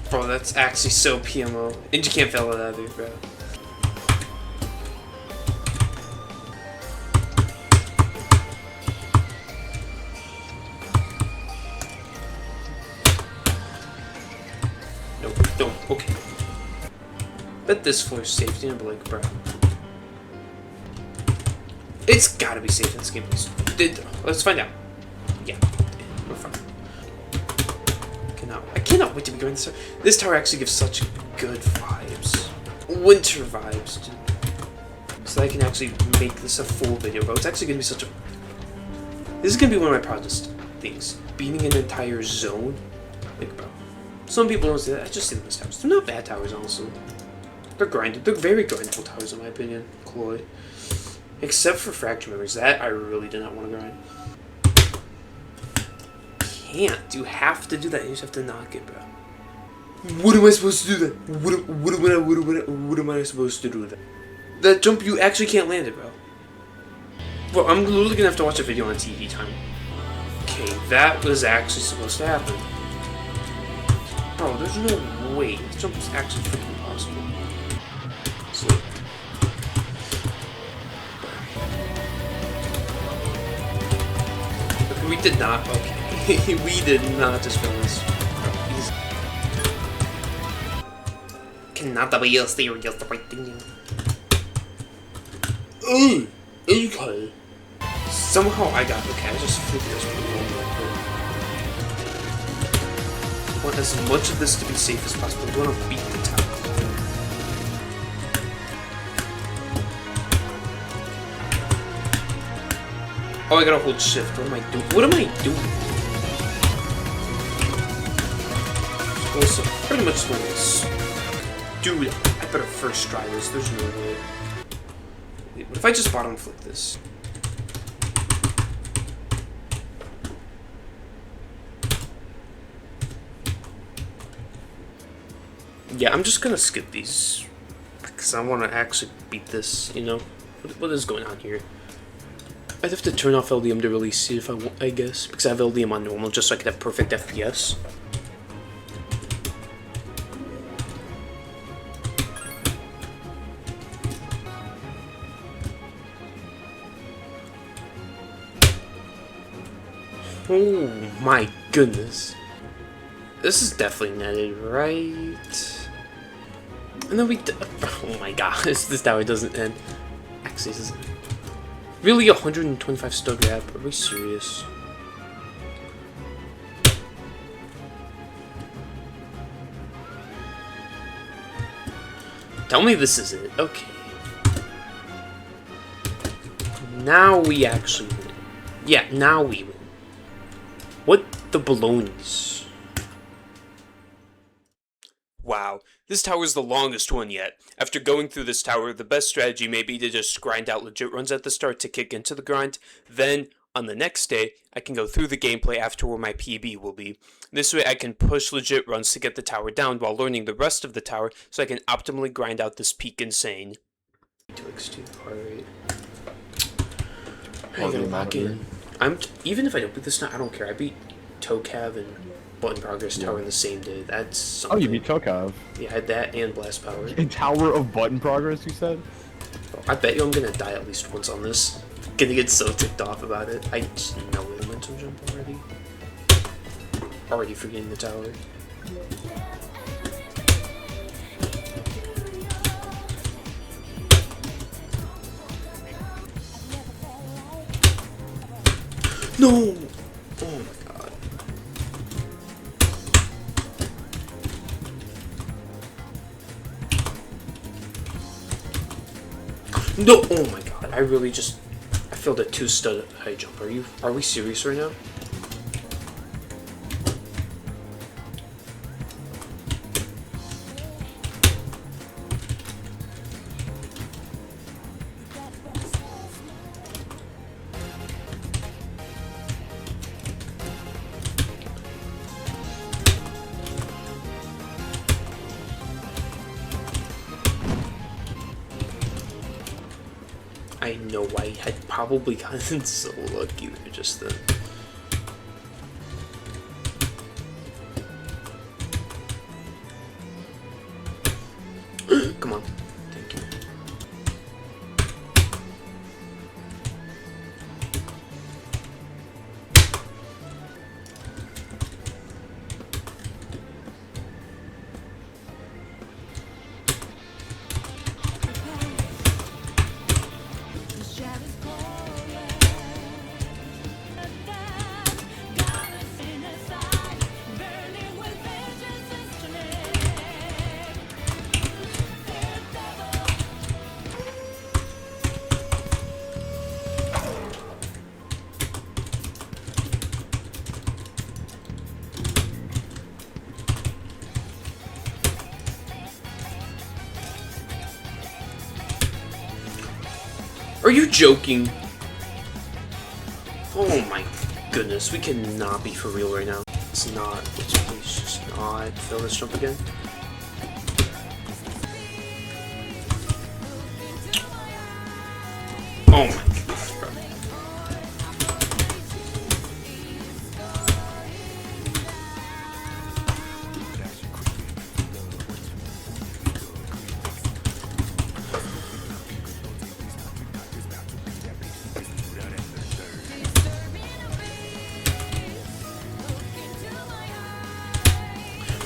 Bro, that's actually so PMO. And you can't fail it either, bro. Nope, don't. Okay. Bet this floor is safety, and I'm like, bro. It's gotta be safe in this game. Let's find out. Yeah, we're fine. I cannot wait to be going this tower. This tower actually gives such good vibes. Winter vibes, dude. So I can actually make this a full video, bro. It's actually gonna be such a... This is gonna be one of my proudest things. Beating an entire zone. Like, bro. Some people don't say that. I just see them as towers. They're not bad towers, honestly. They're grinded. They're very grindable towers, in my opinion. Chloe. Except for fracture memories. That I really did not want to grind. Can't. You have to do that. You just have to knock it, bro. What am I supposed to do that? What am I supposed to do that? That jump, you actually can't land it, bro. Bro, I'm literally gonna have to watch a video on TV time. Okay, that was actually supposed to happen. Bro, there's no way. This jump is actually freaking impossible. So, okay, we did not. Okay. We did not just film this. Cannot be a serious fighting. Okay. Somehow I got okay. I just flipped this one. I want as much of this to be safe as possible. I want to beat the tower. Oh, I gotta hold shift. What am I doing? What am I doing? Also, pretty much win this. Dude, I better first try this. There's no way. Wait, what if I just bottom flick this? Yeah, I'm just gonna skip these. Because I want to actually beat this, you know? What is going on here? I'd have to turn off LDM to really see if I guess. Because I have LDM on normal just so I could have perfect FPS. Oh my goodness. This is definitely netted, right? And then oh my gosh, this tower doesn't end. Actually, this isn't. Really 125 stud grab? Are we serious? Tell me this is it. Okay. Now we actually win. Yeah, now we win. What the balonies? Wow, this tower is the longest one yet. After going through this tower, the best strategy may be to just grind out legit runs at the start to kick into the grind. Then, on the next day, I can go through the gameplay after where my PB will be. This way I can push legit runs to get the tower down while learning the rest of the tower so I can optimally grind out this peak insane. 2x2, heart rate. I gotta lock in. Even if I don't beat this now, I don't care. I beat Tokav and Button Progress Tower in the same day. That's Oh, something. you beat Tokav. Yeah, I had that and Blast Power. In Tower of Button Progress, you said? I bet you I'm gonna die at least once on this. Gonna get so ticked off about it. I just know momentum jump already. Already forgetting the tower. No! Oh my god. No! Oh my god. I really just... I failed a 2-stud high jump. Are we serious right now? I know I had probably gotten so lucky there just then. Come on. Thank you. Are you joking? Oh my goodness, we cannot be for real right now. It's not. It's please just not fail this jump again. Oh my goodness, bro.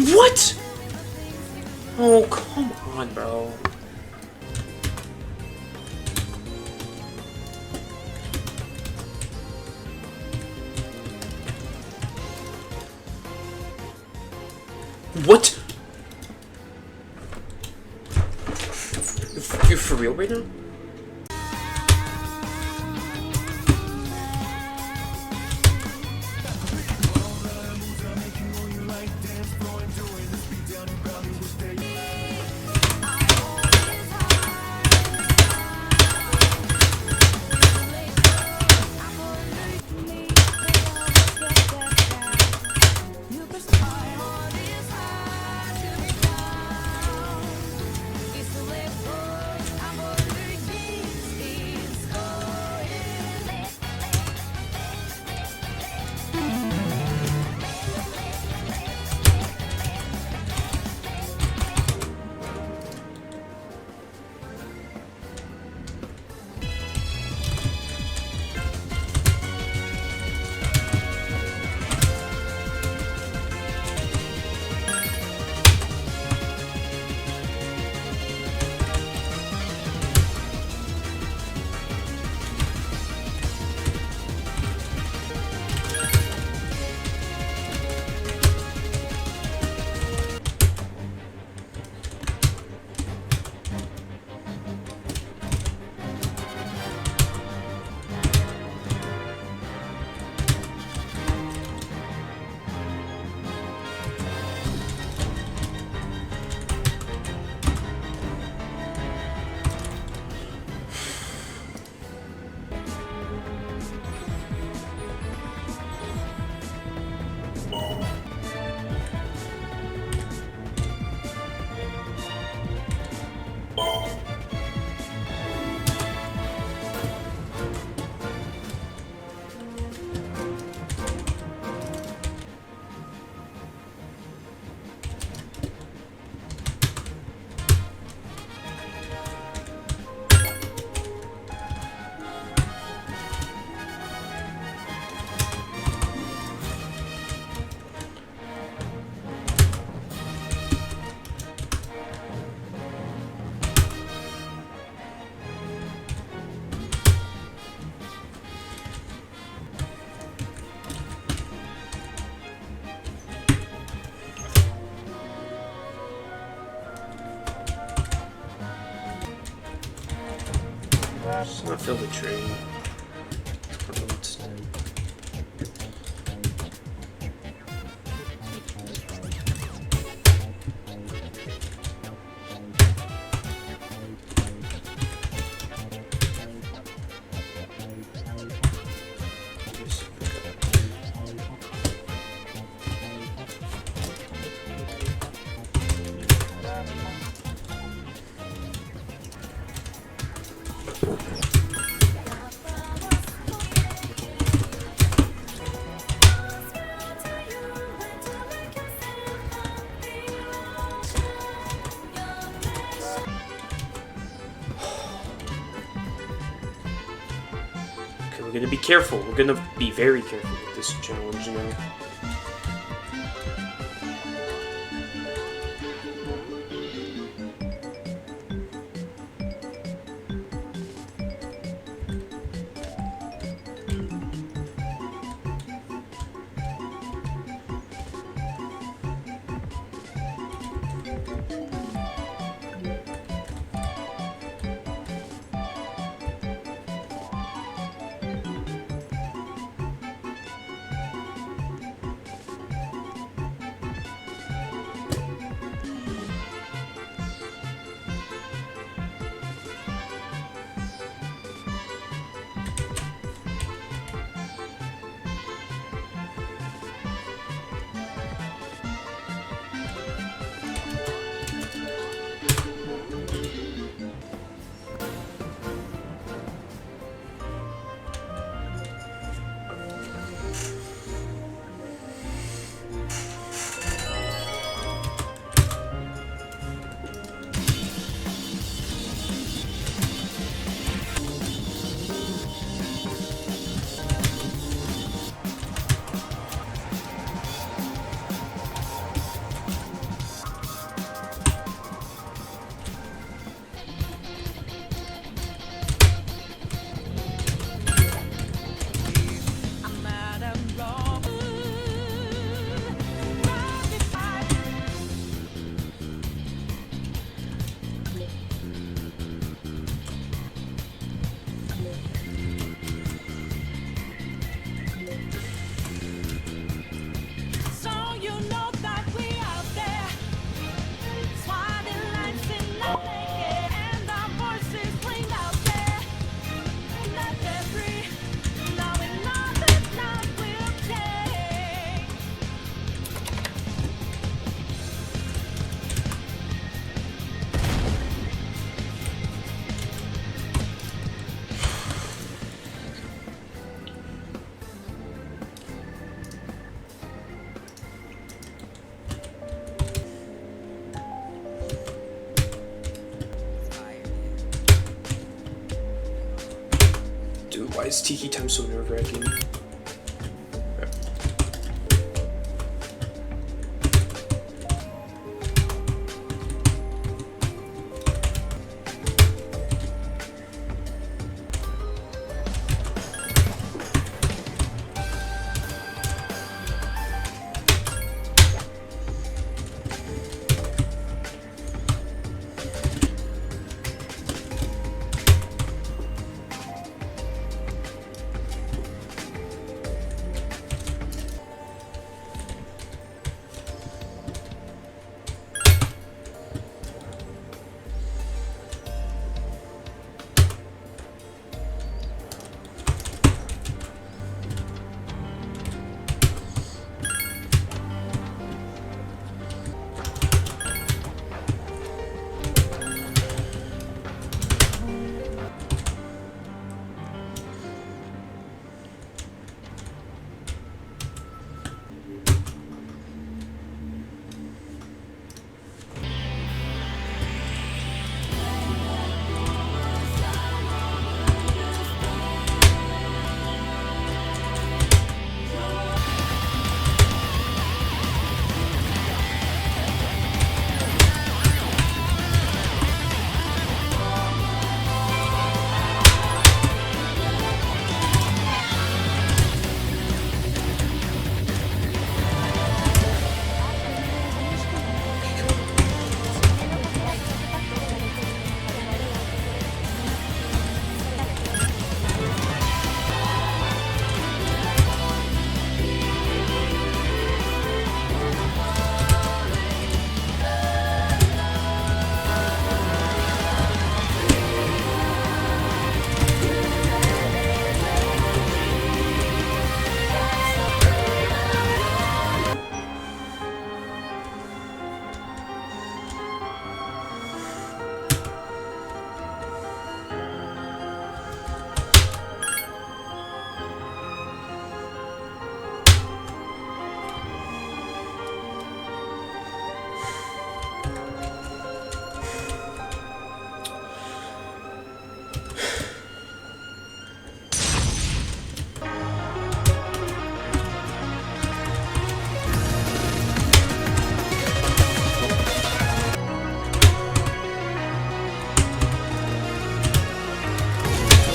What? Oh, come on, bro. What? You're for real right now? Just not fill the train. We're gonna be careful. We're gonna be very careful with this challenge now. Dude, why is Tiki time so nerve-wracking?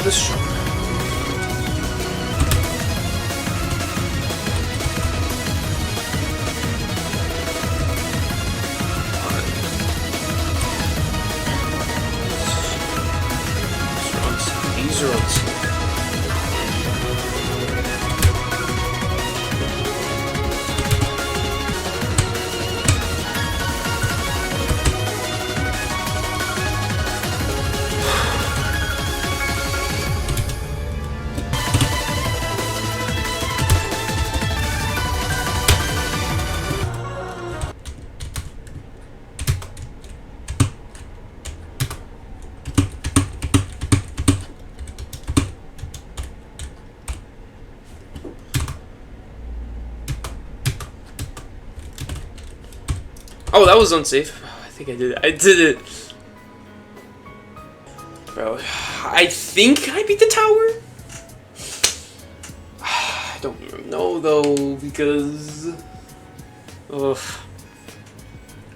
This shot. These are on. Oh, that was unsafe. I think I did it. I did it. Bro, I think I beat the tower? I don't know, though, because... Ugh.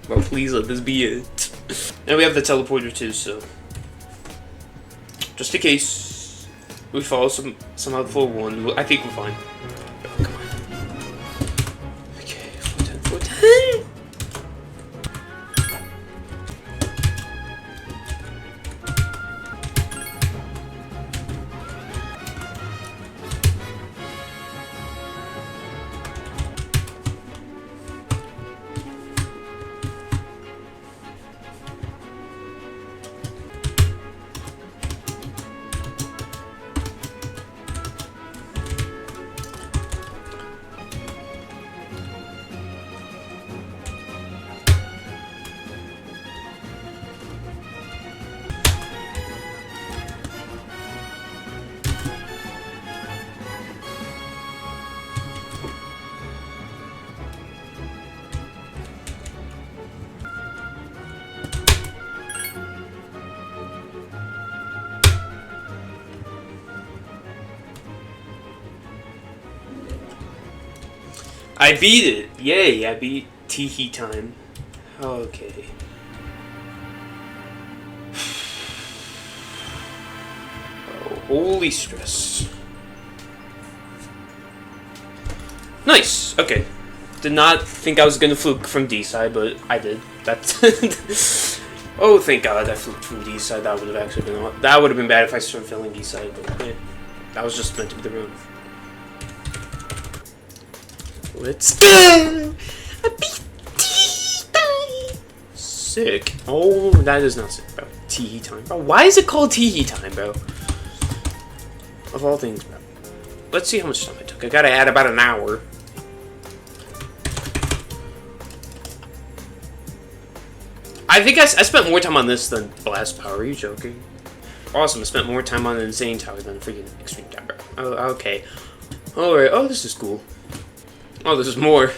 Bro, please let this be it. And we have the teleporter, too, so... Just in case we fall somehow the floor 1, I think we're fine. Oh, come on. Okay, 410, 410! I beat it! Yay, I beat EToH time. Okay. Oh, holy stress. Nice! Okay. Did not think I was gonna fluke from D side, but I did. That's oh, thank God I fluked from D side. That would have actually been that would have been bad if I started failing D side, but yeah, that was just meant to be the run. Let's go! I beat EToH! Sick. Oh, that is not sick, bro. EToH time. Bro, why is it called EToH time, bro? Of all things, bro. Let's see how much time I took. I gotta add about an hour. I think I spent more time on this than Blast Power. Are you joking? Awesome, I spent more time on the Insane Tower than freaking Extreme Tower. Oh, okay. Alright, oh, this is cool. Oh, this is more.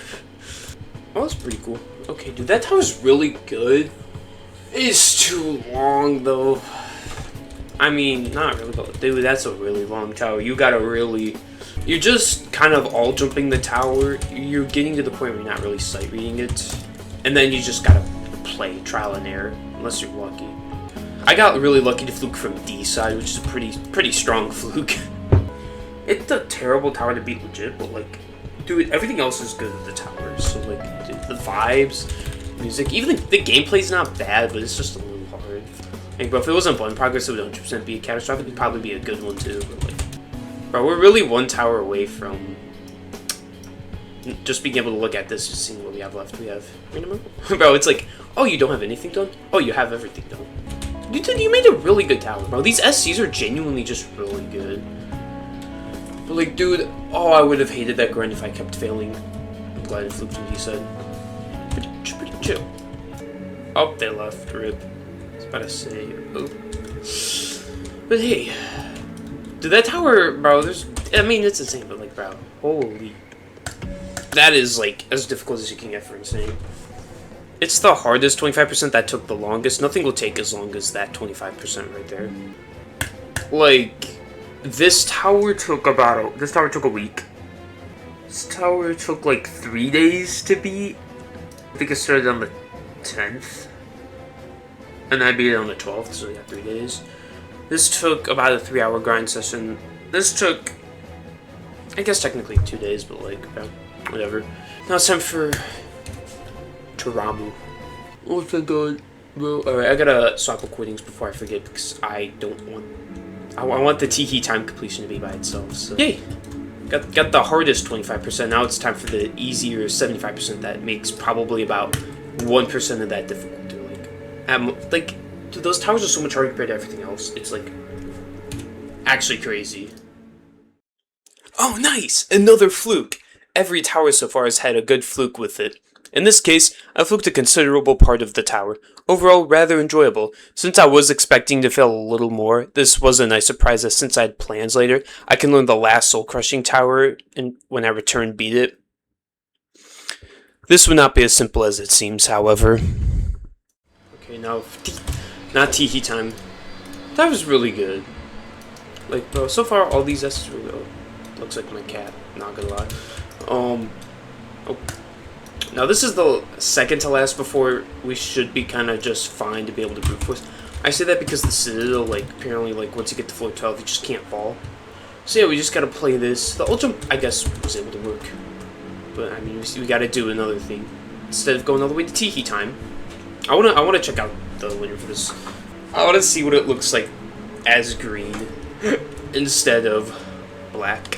Oh, that's pretty cool. Okay, dude, that tower's really good. It's too long, though. I mean, not really, but dude, that's a really long tower. You gotta really... You're just kind of all jumping the tower. You're getting to the point where you're not really sight reading it. And then you just gotta play trial and error, unless you're lucky. I got really lucky to fluke from D side, which is a pretty strong fluke. It's a terrible tower to beat legit, but like... Dude, everything else is good at the towers. So, like, dude, the vibes, music, even the gameplay's not bad, but it's just a little hard. Like, bro, if it wasn't Bun Progress, it would 100% be a catastrophic. It'd probably be a good one, too. But, like, bro, we're really one tower away from just being able to look at this, just seeing what we have left. We have... Bro, it's like, oh, you don't have anything done? Oh, you have everything done. Dude, you made a really good tower, bro. These SCs are genuinely just really good. But like, dude, oh, I would have hated that grind if I kept failing. I'm glad it flipped when he said. Pretty chill. Oh, they left. Rip. I was about to say. Oh. But hey. Dude, that tower, bro, I mean, it's insane, but like, bro, holy. That is, like, as difficult as you can get for insane. It's the hardest 25% that took the longest. Nothing will take as long as that 25% right there. like, this tower took a week. This tower took like 3 days to beat. I think it started on the 10th. And I beat it on the 12th, so yeah, 3 days. This took about a 3-hour grind session. This took, I guess technically 2 days, but like, yeah, whatever. Now it's time for Taramu. Oh thank god, bro. Alright, I gotta swap recordings before I forget because I don't want... I want the Teehee time completion to be by itself, so... Yay! Got the hardest 25%, now it's time for the easier 75% that makes probably about 1% of that difficulty. Like, dude, those towers are so much harder compared to everything else. It's like, actually crazy. Oh nice! Another fluke! Every tower so far has had a good fluke with it. In this case, I fluked a considerable part of the tower. Overall, rather enjoyable. Since I was expecting to fail a little more, this was a nice surprise as since I had plans later, I can learn the last soul-crushing tower and when I return beat it. This would not be as simple as it seems, however. Okay, now, not Teehee time. That was really good. Like, bro, so far all these S's really good. Looks like my cat, not gonna lie. Oh. Now this is the second to last before we should be kind of just fine to be able to brute force. I say that because the citadel, like, apparently, like, once you get to floor 12, you just can't fall. So yeah, we just gotta play this. The ult jump, I guess, was able to work. But, I mean, we gotta do another thing. Instead of going all the way to Teehee time, I wanna check out the winner for this. I wanna see what it looks like as green instead of black.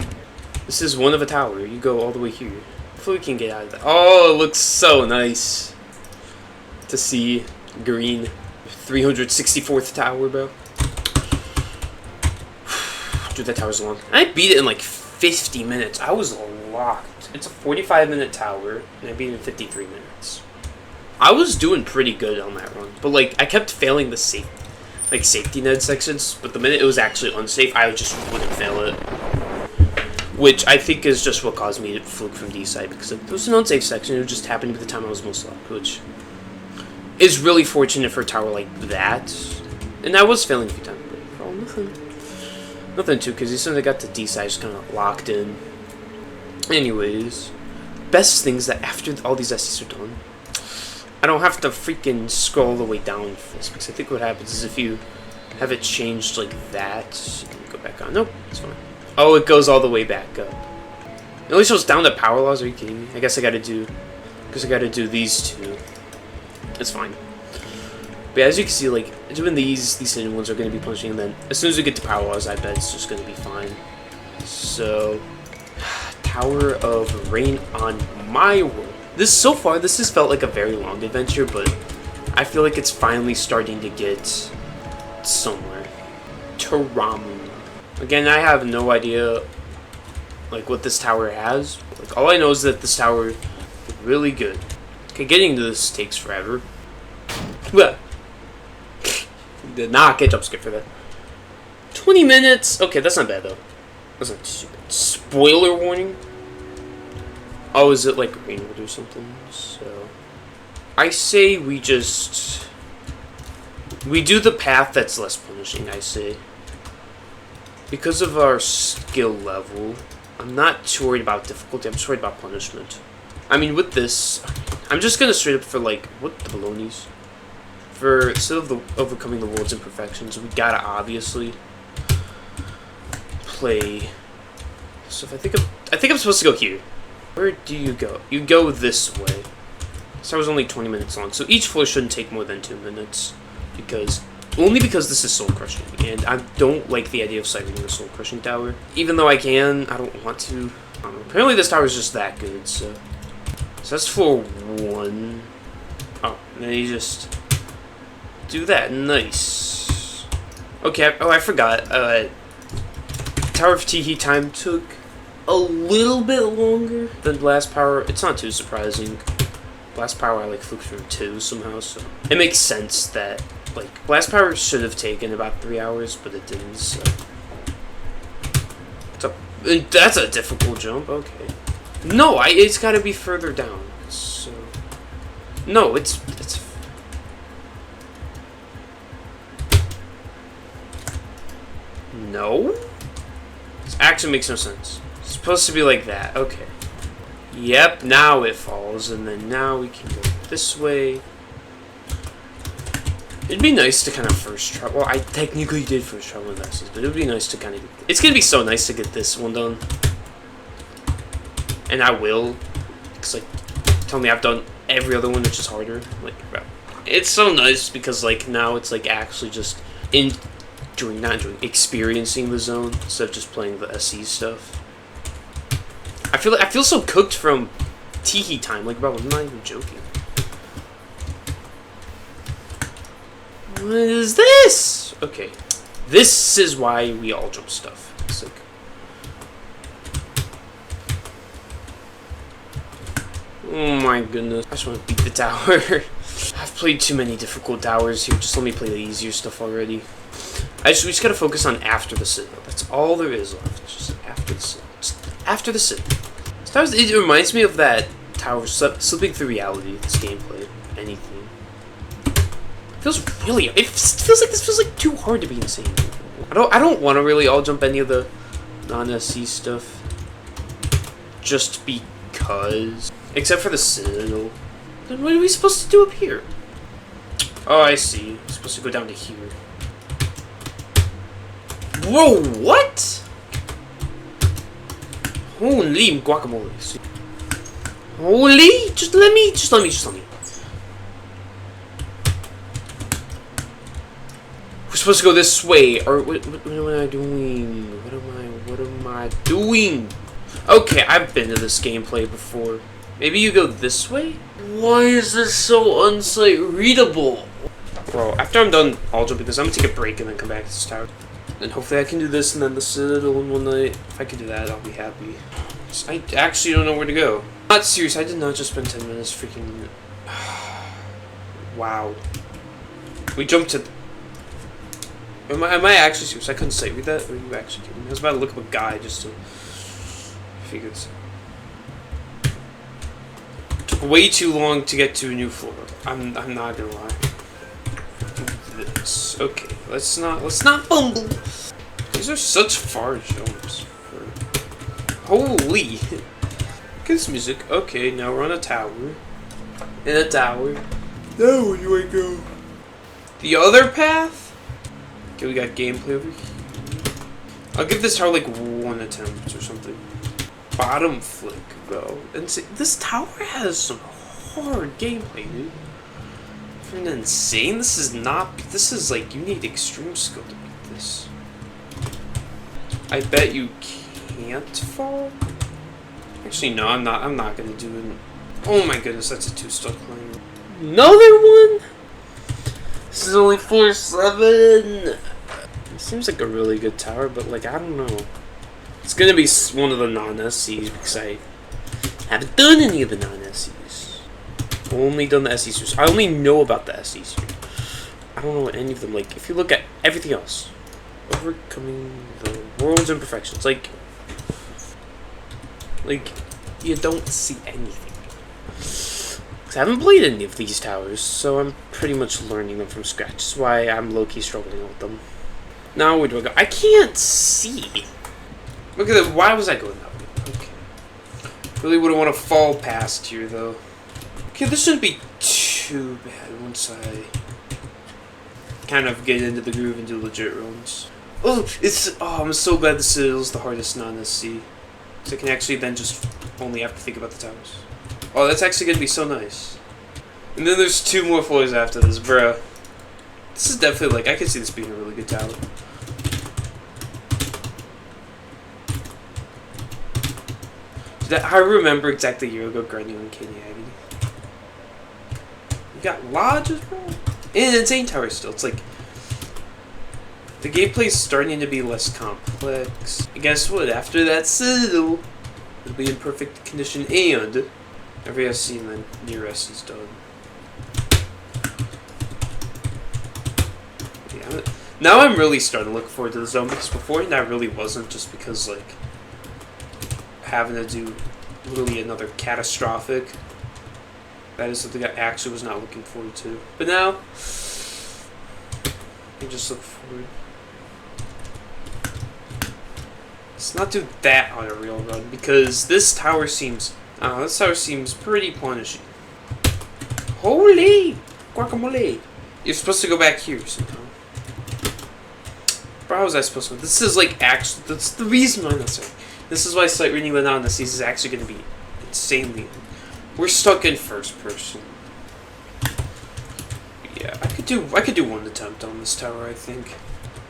This is one of a tower. You go all the way here. Hopefully we can get out of that. Oh, it looks so nice to see green. 364th tower, bro. Dude, that tower's long. I beat it in like 50 minutes. I was locked. It's a 45-minute tower, and I beat it in 53 minutes. I was doing pretty good on that run, but like I kept failing the safety net sections. But the minute it was actually unsafe, I just wouldn't fail it. Which I think is just what caused me to fluke from D side, because it was an unsafe section. It just happened to be the time I was most locked, which is really fortunate for a tower like that. And I was failing a few times, but oh, nothing too, because as soon as I got to D side, I just kind of locked in. Anyways, best thing is that after all these SCs are done, I don't have to freaking scroll all the way down for this, because I think what happens is if you have it changed like that, you can go back on. Nope, it's fine. Oh, it goes all the way back up. It only shows down to power laws. Are you kidding me? I guess I gotta do these two. It's fine. But yeah, as you can see, like doing these hidden ones are gonna be punishing, and then as soon as we get to power laws, I bet it's just gonna be fine. So, Tower of Rain on my world. So far, this has felt like a very long adventure, but I feel like it's finally starting to get somewhere. Taramu. Again, I have no idea, like, what this tower has. Like, all I know is that this tower is really good. Okay, getting to this takes forever. Did not get jump skip for that. 20 minutes? Okay, that's not bad, though. That's not stupid. Spoiler warning? Oh, is it, like, rainwood or something? So, I say we do the path that's less punishing, I say. Because of our skill level, I'm not too worried about difficulty, I'm just worried about punishment. I mean, with this, I'm just gonna straight up for, like, what the balonies? For, instead of overcoming the world's imperfections, we gotta obviously play. So if I think I'm supposed to go here. Where do you go? You go this way. So I was only 20 minutes long, so each floor shouldn't take more than 2 minutes, only because this is soul crushing, and I don't like the idea of sighting the soul crushing tower. Even though I can, I don't want to. Apparently this tower is just that good, so that's floor 1. Oh, and then you just do that. Nice. Okay, I forgot. Tower of Teehee time took a little bit longer than Blast Power. It's not too surprising. Blast Power I like fluked from 2 somehow, so it makes sense that like Blast Power should have taken about 3 hours, but it didn't. So that's a difficult jump. Okay, no, it's got to be further down. So no, it's. No? This actually makes no sense. It's supposed to be like that. Okay. Yep, now it falls, and then now we can go this way. It'd be nice to kind of first try. Well, I technically did first try one of those, but it would be nice to kind of. It's gonna be so nice to get this one done, and I will. Cause like, tell me I've done every other one, which is harder. Like, bro, it's so nice because like now it's like actually just experiencing the zone instead of just playing the SE stuff. I feel so cooked from Tiki time. Like, bro, I'm not even joking. What is this? Okay, this is why we all jump stuff. It's like, oh my goodness, I just want to beat the tower. I've played too many difficult towers here. Just let me play the easier stuff already. We just gotta focus on after the citadel. That's all there is left. It's just after the citadel. Just after the citadel. Sometimes it reminds me of that tower slipping through reality. This gameplay, anything. It feels like this feels like too hard to be insane. I don't want to really all jump any of the non-SC stuff. Just because. Except for the citadel. Then what are we supposed to do up here? Oh, I see. We're supposed to go down to here. Whoa, what? Holy guacamole. Holy, just let me. We're supposed to go this way, or what am I doing? What am I doing? Okay, I've been to this gameplay before. Maybe you go this way? Why is this so unsight readable? Bro, after I'm done all jumping this, I'm gonna take a break and then come back to this tower. And hopefully I can do this and then the citadel in one night. If I can do that, I'll be happy. I actually don't know where to go. Not serious, I did not just spend 10 minutes freaking... Wow. We jumped to... Am I actually serious? I couldn't sight read that? Or are you actually kidding me? I was about to look up a guide just to figure this out. Took way too long to get to a new floor. I'm not gonna lie. This. Okay, let's not fumble. These are such far jumps. Holy! Look at this music. Okay, now we're on a tower. In a tower. Now where do I go? The other path? Okay, we got gameplay over here. I'll give this tower like 1 attempt or something. Bottom flick, though. And see, this tower has some hard gameplay, dude. Freaking insane. This is like, you need extreme skill to beat this. I bet you can't fall? Actually, no, I'm not gonna do it. Oh my goodness, that's a 2-star climb. Another one? This is only floor 7. It seems like a really good tower, but like, I don't know. It's gonna be one of the non-SCs because I haven't done any of the non-SCs. Only done the SCs. I only know about the SCs here. I don't know what any of them like. If you look at everything else, overcoming the world's imperfections, like you don't see anything. I haven't played any of these towers, so I'm pretty much learning them from scratch. That's why I'm low-key struggling with them. Now where do I go? I can't see. Look at that. Why was I going that way? Okay. Really wouldn't want to fall past here, though. Okay, this shouldn't be too bad once I kind of get into the groove and do legit runs. Oh, I'm so glad the Citadel's the hardest non-SC. So I can actually then just only have to think about the towers. Oh, that's actually going to be so nice. And then there's 2 more floors after this, bruh. This is definitely, like, I can see this being a really good tower. I remember exactly a year ago grinding on Kenny Agony. You got lodges, bro? And Insane Tower still. It's like, the gameplay's starting to be less complex. And guess what? After that Citadel, it'll be in perfect condition and every SC and then near SC is done. Yeah, now I'm really starting to look forward to the zone because before that really wasn't, just because like having to do really another catastrophic. That is something I actually was not looking forward to. But now I just look forward. Let's not do that on a real run because this tower seems pretty punishing. Holy guacamole! You're supposed to go back here somehow. Bro, how was I supposed to? This is like actually. That's the reason why I'm not saying. This is why Sight Reading Analysis is actually going to be insanely. We're stuck in first person. Yeah, I could do one attempt on this tower, I think.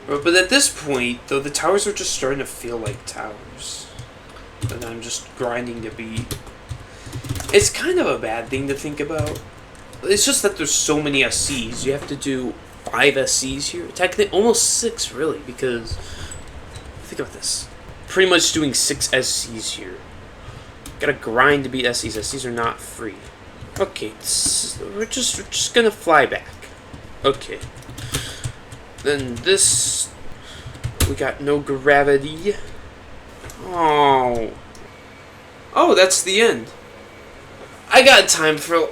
But at this point, though, the towers are just starting to feel like towers. And I'm just grinding to beat. It's kind of a bad thing to think about. It's just that there's so many SCs. You have to do 5 SCs here. Technically, almost 6, really, because... Think about this. Pretty much doing 6 SCs here. Gotta grind to beat SCs. SCs are not free. Okay, we're just gonna fly back. Okay. Then this... We got no gravity. Oh. Oh, that's the end. I got time for...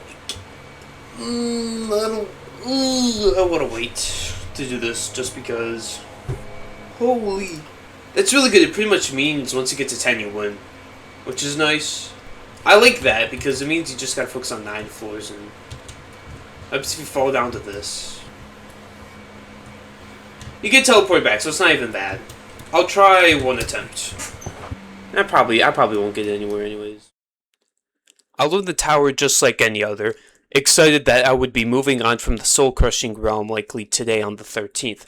I want to wait to do this just because... Holy... It's really good. It pretty much means once you get to 10 you win. Which is nice. I like that because it means you just gotta focus on 9 floors and... If you fall down to this... You can teleport back, so it's not even bad. I'll try one attempt. I probably won't get anywhere anyways. I love the tower just like any other. Excited that I would be moving on from the soul-crushing realm likely today on the 13th.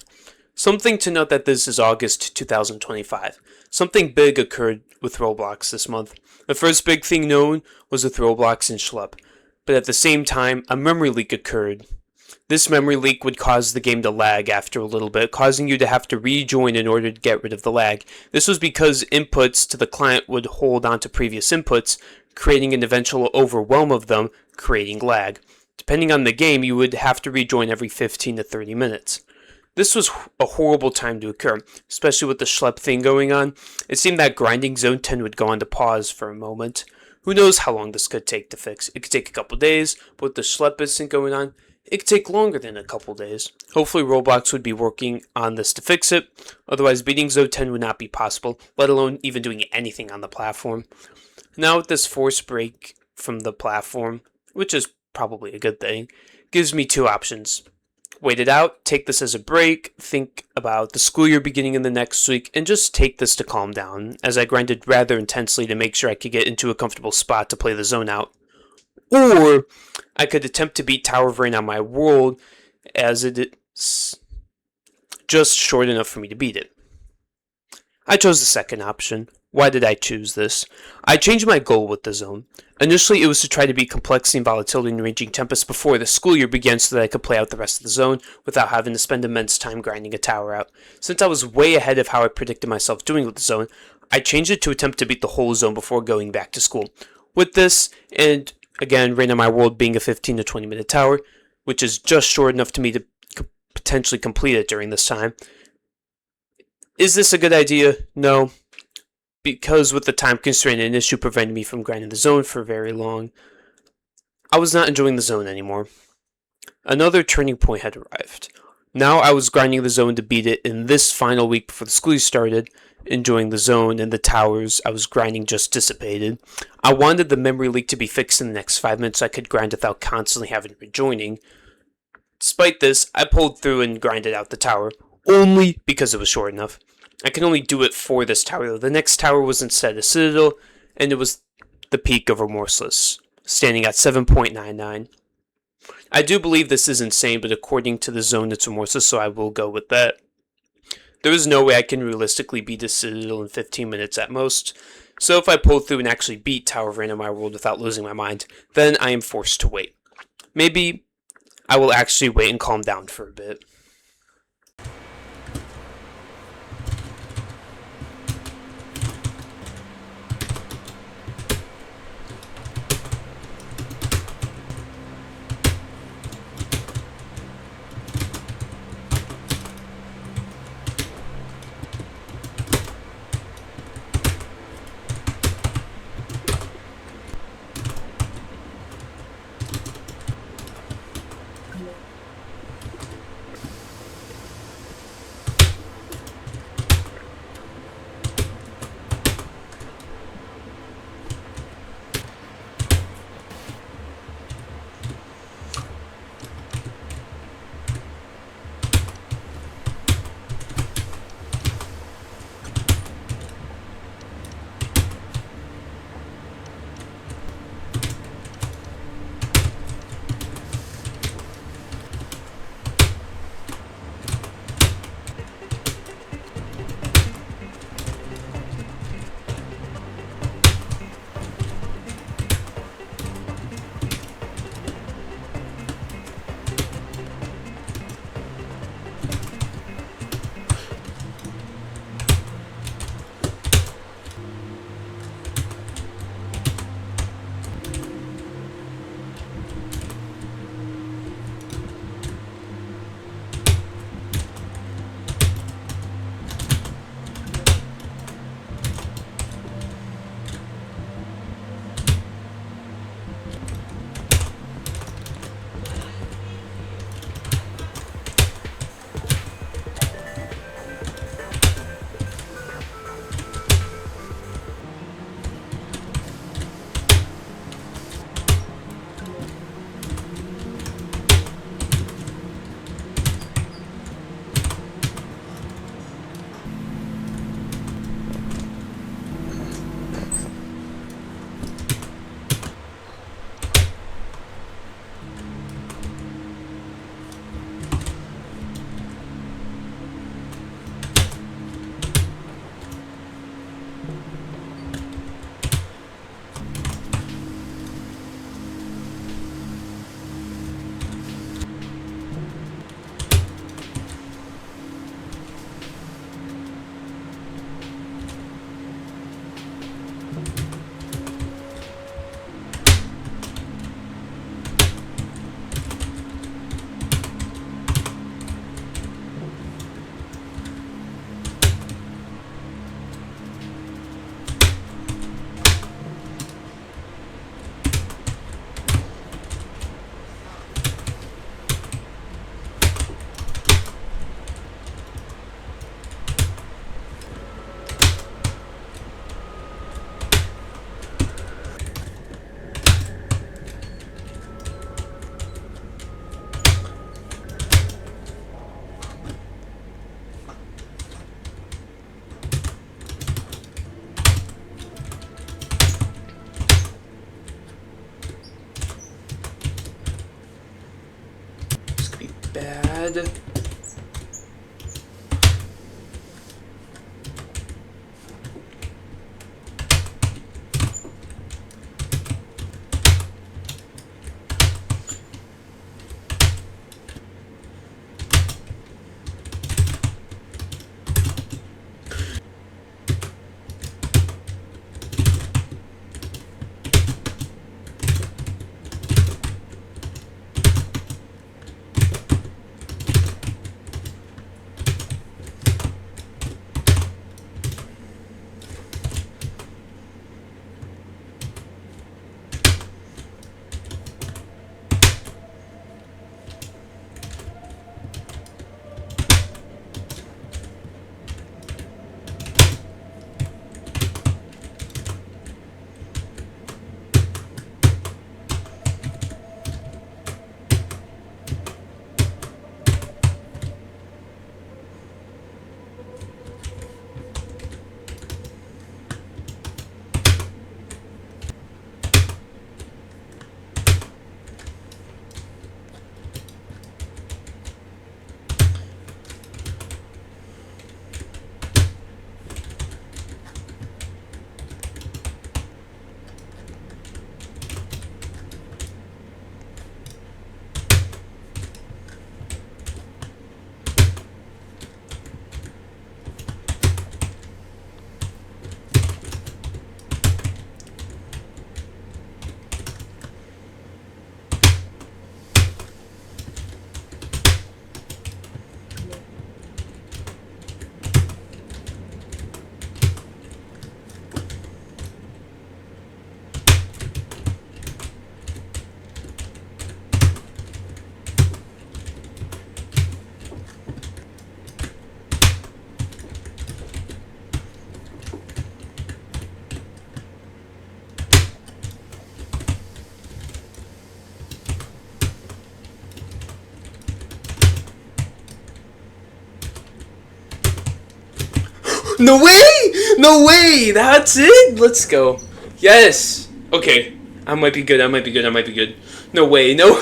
Something to note that this is August 2025. Something big occurred with Roblox this month. The first big thing known was with Roblox and Schlepp. But at the same time, a memory leak occurred. This memory leak would cause the game to lag after a little bit, causing you to have to rejoin in order to get rid of the lag. This was because inputs to the client would hold on to previous inputs, creating an eventual overwhelm of them, creating lag. Depending on the game, you would have to rejoin every 15 to 30 minutes. This was a horrible time to occur, especially with the Schlepp thing going on. It seemed that grinding Zone 10 would go on to pause for a moment. Who knows how long this could take to fix? It could take a couple days, but with the Schlepp incident going on, it could take longer than a couple days. Hopefully Roblox would be working on this to fix it, otherwise beating Zone 10 would not be possible, let alone even doing anything on the platform. Now with this forced break from the platform, which is probably a good thing, gives me 2 options. Wait it out, take this as a break, think about the school year beginning in the next week, and just take this to calm down, as I grinded rather intensely to make sure I could get into a comfortable spot to play the zone out. Or I could attempt to beat Tower of Rain on my world, as it's just short enough for me to beat it. I chose the second option. Why did I choose this? I changed my goal with the zone. Initially, it was to try to beat complexity and volatility in Raging Tempest before the school year began so that I could play out the rest of the zone without having to spend immense time grinding a tower out. Since I was way ahead of how I predicted myself doing with the zone, I changed it to attempt to beat the whole zone before going back to school. With this, and again, Rain on My World being a 15 to 20 minute tower, which is just short enough to me to potentially complete it during this time. Is this a good idea? No. Because with the time constraint, an issue prevented me from grinding the zone for very long. I was not enjoying the zone anymore. Another turning point had arrived. Now I was grinding the zone to beat it in this final week before the school year started, enjoying the zone and the towers I was grinding just dissipated. I wanted the memory leak to be fixed in the next 5 minutes so I could grind without constantly having rejoining. Despite this, I pulled through and grinded out the tower, only because it was short enough. I can only do it for this tower though. The next tower was instead a citadel, and it was the peak of remorseless, standing at 7.99. I do believe this is insane, but according to the zone it's remorseless, so I will go with that. There is no way I can realistically beat a citadel in 15 minutes at most, so if I pull through and actually beat Tower of Rain on my world without losing my mind, then I am forced to wait. Maybe I will actually wait and calm down for a bit. bad. No way! No way! That's it? Let's go. Yes! Okay. I might be good, I might be good, I might be good. No way, no.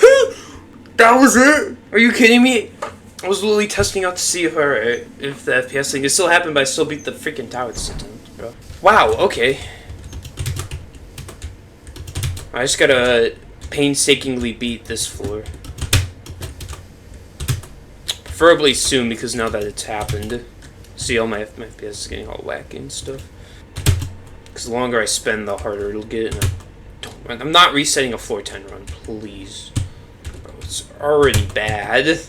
That was it? Are you kidding me? I was literally testing out to see if the FPS thing. It still happened, but I still beat the freaking tower citadel, bro. Wow, okay. I just gotta painstakingly beat this floor. Preferably soon, because now that it's happened. See, all my FPS is getting all wacky and stuff. Because the longer I spend, the harder it'll get. And I'm not resetting a floor 10 run, please. Bro, it's already bad.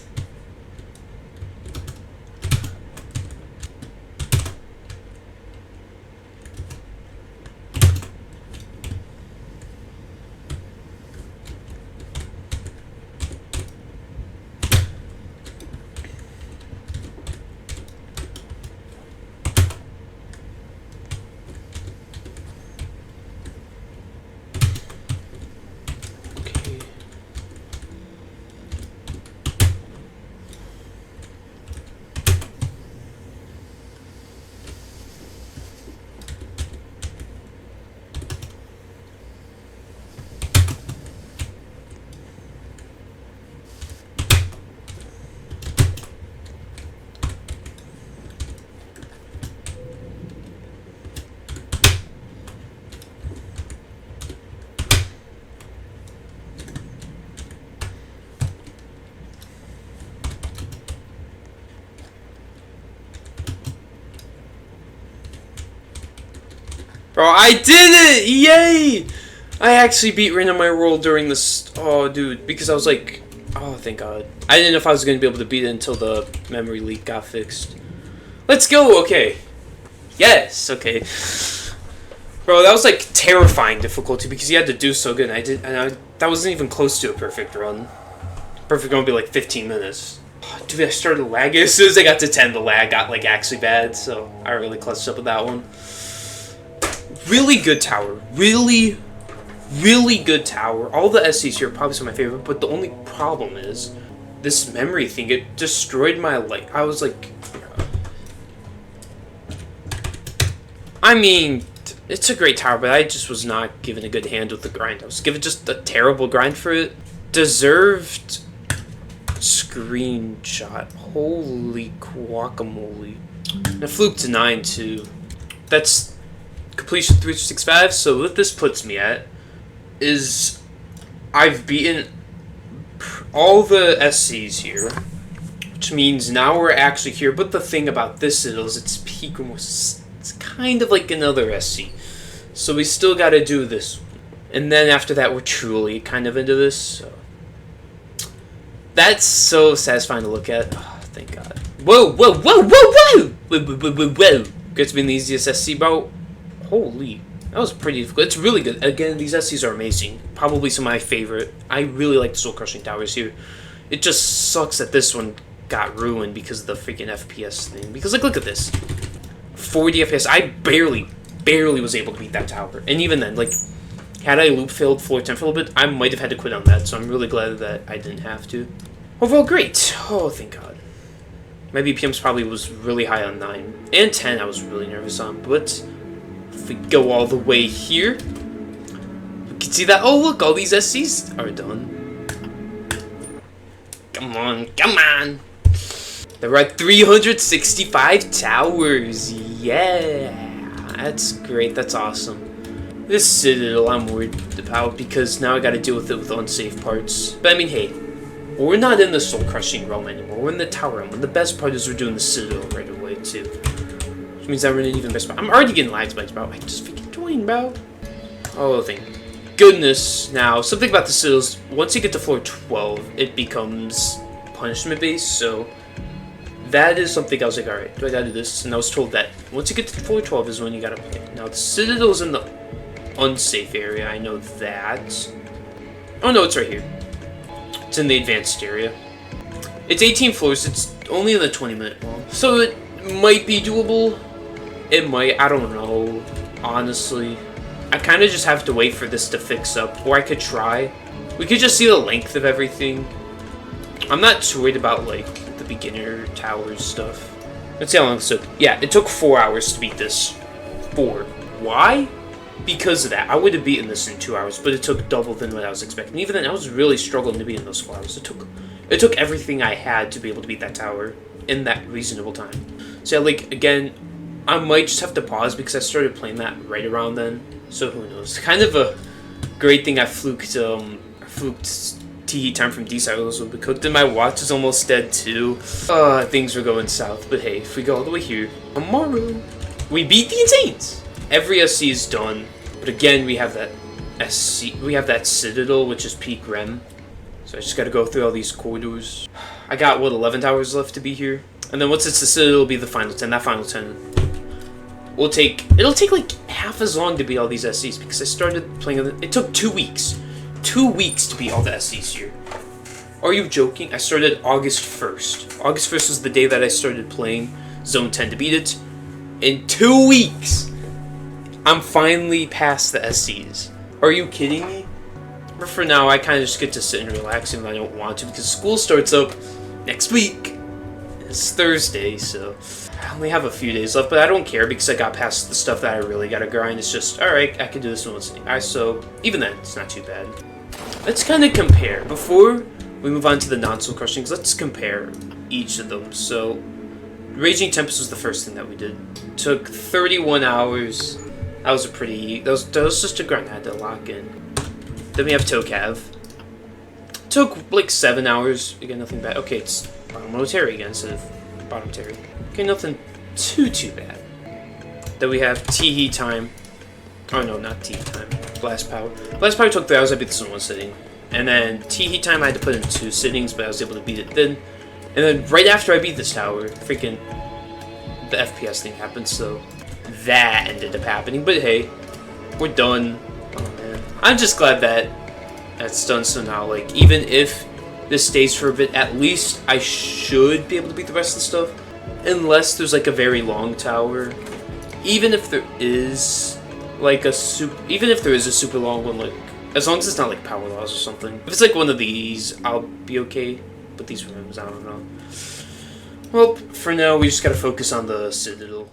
Bro, I did it! Yay! I actually beat Rain on my roll during this. Oh, dude, because I was like, oh, thank God. I didn't know if I was going to be able to beat it until the memory leak got fixed. Let's go! Okay. Yes, okay. Bro, that was like terrifying difficulty because you had to do so good. And that wasn't even close to a perfect run. Perfect run would be like 15 minutes. Oh, dude, I started lagging. As soon as I got to 10, the lag got like actually bad. So I really clutched up with that one. Really good tower. Really good tower. All the SCs here are probably some of my favorite, but the only problem is this memory thing. It destroyed my life. I was like, I mean, it's a great tower, but I just was not given a good hand with the grind. I was given just a terrible grind for it. Deserved screenshot. Holy guacamole. And I fluke to 9 too. That's completion 365, so what this puts me at is I've beaten all the SCs here, which means now we're actually here. But the thing about this citadel is it's peak remorseless. It's kind of like another SC, so we still got to do this, and then after that we're truly kind of into this. So that's so satisfying to look at. Oh, thank God. Whoa, whoa, whoa, whoa, whoa, whoa, whoa, whoa, whoa, whoa. Gets been the easiest SC, bro. Holy, that was pretty difficult. It's really good. Again, these SCs are amazing. Probably some of my favorite. I really like the soul crushing towers here. It just sucks that this one got ruined because of the freaking FPS thing. Because like, look at this, 40 FPS. I barely was able to beat that tower. And even then, like, had I loop failed floor 10 for a little bit, I might have had to quit on that. So I'm really glad that I didn't have to. Overall, great. Oh, thank God. My BPMs probably was really high on 9 and 10. I was really nervous on, but if we go all the way here, we can see that. Oh, look, all these SCs are done. Come on, come on. There are 365 towers. Yeah, that's great. That's awesome. This citadel I'm worried about because now I got to deal with it with unsafe parts. But I mean, hey, we're not in the soul crushing realm anymore. We're in the tower realm. And the best part is we're doing the citadel right away too. Which means that we're in an even better spot. I'm already getting lag spikes, bro. I just freaking joined, bro. Oh, thank goodness. Now, something about the citadels, once you get to floor 12, it becomes punishment based. So that is something I was like, alright, do I gotta do this? And I was told that once you get to floor 12 is when you gotta play. Now, the citadel's in the unsafe area. I know that. Oh, no, it's right here. It's in the advanced area. It's 18 floors. It's only in the 20-minute wall. So it might be doable. It might. I don't know. Honestly. I kind of just have to wait for this to fix up. Or I could try. We could just see the length of everything. I'm not too worried about, like, the beginner towers stuff. Let's see how long it took. Yeah, it took 4 hours to beat this. 4. Why? Because of that. I would have beaten this in 2 hours, but it took double than what I was expecting. Even then, I was really struggling to beat in those 4 hours. It took everything I had to be able to beat that tower in that reasonable time. So, yeah, like, again, I might just have to pause because I started playing that right around then. So, who knows. Kind of a great thing I fluked TE time from D-side was a bit cooked, and my watch is almost dead, too. Things were going south. But, hey, if we go all the way here, tomorrow, we beat the Insanes! Every SC is done, but again, we have that SC, we have that Citadel, which is peak rem. So I just gotta go through all these corridors. I got, what, 11 towers left to be here? And then once it's the Citadel, it'll be the final 10. That final 10 will it'll take like half as long to beat all these SCs because I started playing, it took 2 weeks. 2 weeks to beat all the SCs here. Are you joking? I started August 1st. August 1st was the day that I started playing Zone 10 to beat it. In 2 weeks! I'm finally past the SCs. Are you kidding me? But for now, I kind of just get to sit and relax even though I don't want to because school starts up next week. It's Thursday, so I only have a few days left, but I don't care because I got past the stuff that I really gotta grind. It's just, alright, I can do this once. So even then, it's not too bad. Let's kind of compare. Before we move on to the non-soulcrushings, let's compare each of them. So, Raging Tempest was the first thing that we did. Took 31 hours. That was that was just a grind I had to lock in. Then we have EToH. Took like 7 hours. Again, nothing bad. Okay, it's bottom row Terry again instead of bottom Terry. Okay, nothing too bad. Then we have TE time. Oh no, not TE time. Blast power. Blast power took 3 hours. I beat this in 1 sitting. And then TE time I had to put in 2 sittings, but I was able to beat it then. And then right after I beat this tower, freaking the FPS thing happened, so that ended up happening. But hey, we're done. Oh man, I'm just glad that that's done. So now, like, even if this stays for a bit, at least I should be able to beat the rest of the stuff, unless there's like a very long tower. Even if there is like a super long one, like as long as it's not like power laws or something. If it's like one of these, I'll be okay. But these rooms, I don't know. Well, for now, we just gotta focus on the Citadel.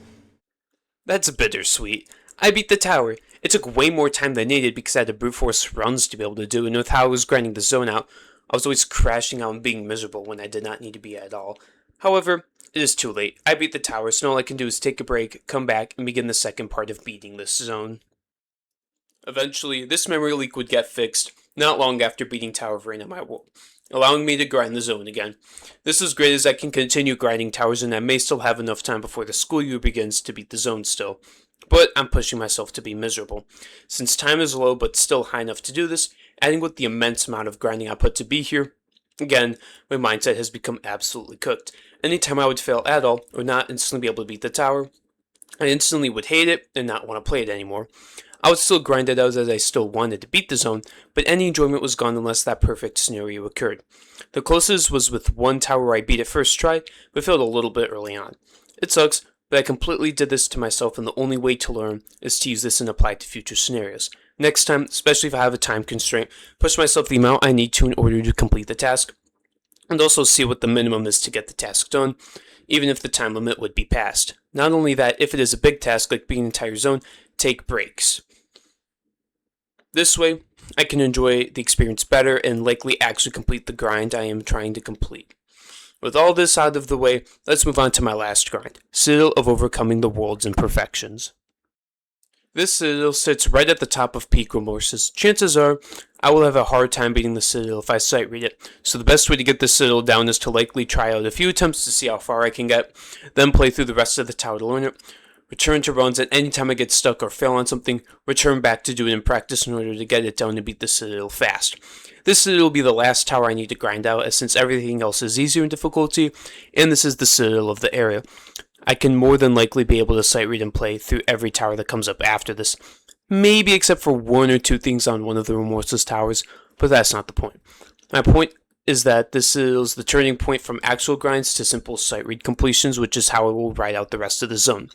That's bittersweet. I beat the tower. It took way more time than needed because I had to brute force runs to be able to do, and with how I was grinding the zone out, I was always crashing out and being miserable when I did not need to be at all. However, it is too late. I beat the tower, so all I can do is take a break, come back, and begin the second part of beating this zone. Eventually, this memory leak would get fixed, not long after beating Tower of Rain on my wall, allowing me to grind the zone again. This is great as I can continue grinding towers and I may still have enough time before the school year begins to beat the zone still. But I'm pushing myself to be miserable. Since time is low but still high enough to do this, adding with the immense amount of grinding I put to be here, again, my mindset has become absolutely cooked. Anytime I would fail at all, or not instantly be able to beat the tower, I instantly would hate it and not want to play it anymore. I would still grind it out as I still wanted to beat the zone, but any enjoyment was gone unless that perfect scenario occurred. The closest was with one tower where I beat it first try, but failed a little bit early on. It sucks, but I completely did this to myself, and the only way to learn is to use this and apply it to future scenarios. Next time, especially if I have a time constraint, push myself the amount I need to in order to complete the task, and also see what the minimum is to get the task done, even if the time limit would be passed. Not only that, if it is a big task like beating an entire zone, take breaks. This way, I can enjoy the experience better and likely actually complete the grind I am trying to complete. With all this out of the way, let's move on to my last grind, Citadel of Overcoming the World's Imperfections. This Citadel sits right at the top of peak remorseless. Chances are, I will have a hard time beating the Citadel if I sight read it, so the best way to get the Citadel down is to likely try out a few attempts to see how far I can get, then play through the rest of the tower to learn it. Return to runs at any time I get stuck or fail on something, return back to do it in practice in order to get it down and beat the Citadel fast. This Citadel will be the last tower I need to grind out, as since everything else is easier in difficulty, and this is the Citadel of the area. I can more than likely be able to sight read and play through every tower that comes up after this. Maybe except for one or two things on one of the remorseless towers, but that's not the point. My point is that this is the turning point from actual grinds to simple sight read completions, which is how I will ride out the rest of the zone,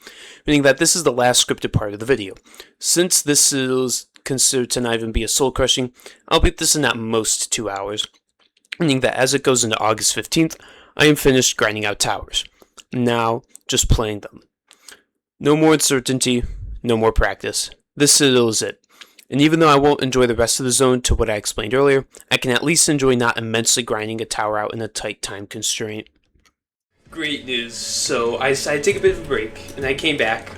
meaning that this is the last scripted part of the video. Since this is considered to not even be a soul crushing, I'll beat this in at most 2 hours, meaning that as it goes into August 15th, I am finished grinding out towers. Now, just playing them. No more uncertainty, no more practice. This Citadel is it. And even though I won't enjoy the rest of the zone to what I explained earlier, I can at least enjoy not immensely grinding a tower out in a tight time constraint. Great news. So I decided to take a bit of a break, and I came back.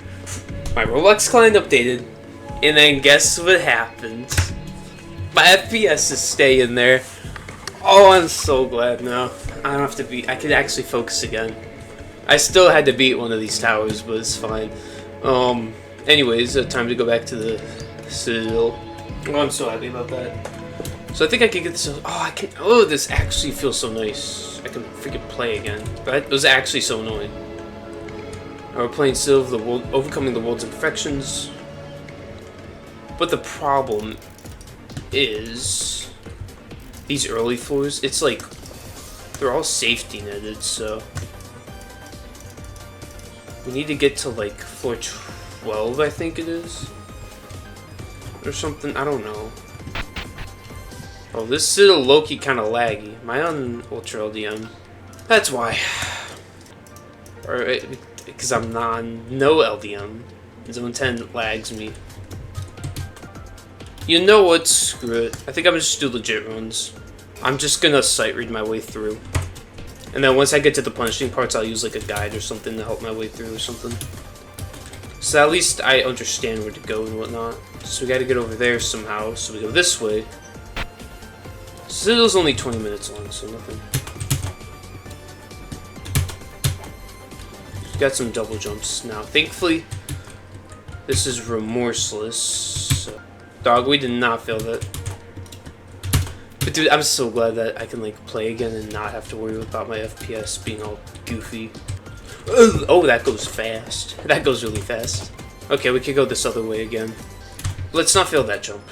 My Roblox client updated, and then guess what happened? My FPS is staying there. Oh, I'm so glad now. I don't have to beat. I can actually focus again. I still had to beat one of these towers, but it's fine. Anyways, time to go back to the Citadel. Oh, I'm so happy about that. So I think I can get this. Oh, I can. Oh, this actually feels so nice. I can freaking play again. That was actually so annoying. We're playing Citadel of the World, Overcoming the World's Imperfections. But the problem is these early floors. It's like they're all safety netted, so we need to get to like floor 12, I think it is. Or something, I don't know. Oh, this Citadel low-key kind of laggy. Am I on Ultra LDM? That's why. Or because I'm on no LDM. Zone 10 lags me. You know what? Screw it. I think I'm just do legit runs. I'm just gonna sight read my way through. And then once I get to the punishing parts, I'll use like a guide or something to help my way through or something. So at least I understand where to go and whatnot. So we gotta get over there somehow. So we go this way. Citadel's only 20 minutes long, so nothing. We've got some double jumps now. Thankfully, this is remorseless. So, dog, we did not fail that. But dude, I'm so glad that I can like play again and not have to worry about my FPS being all goofy. Oh, that goes fast. That goes really fast. Okay, we could go this other way again. Let's not fail that jump.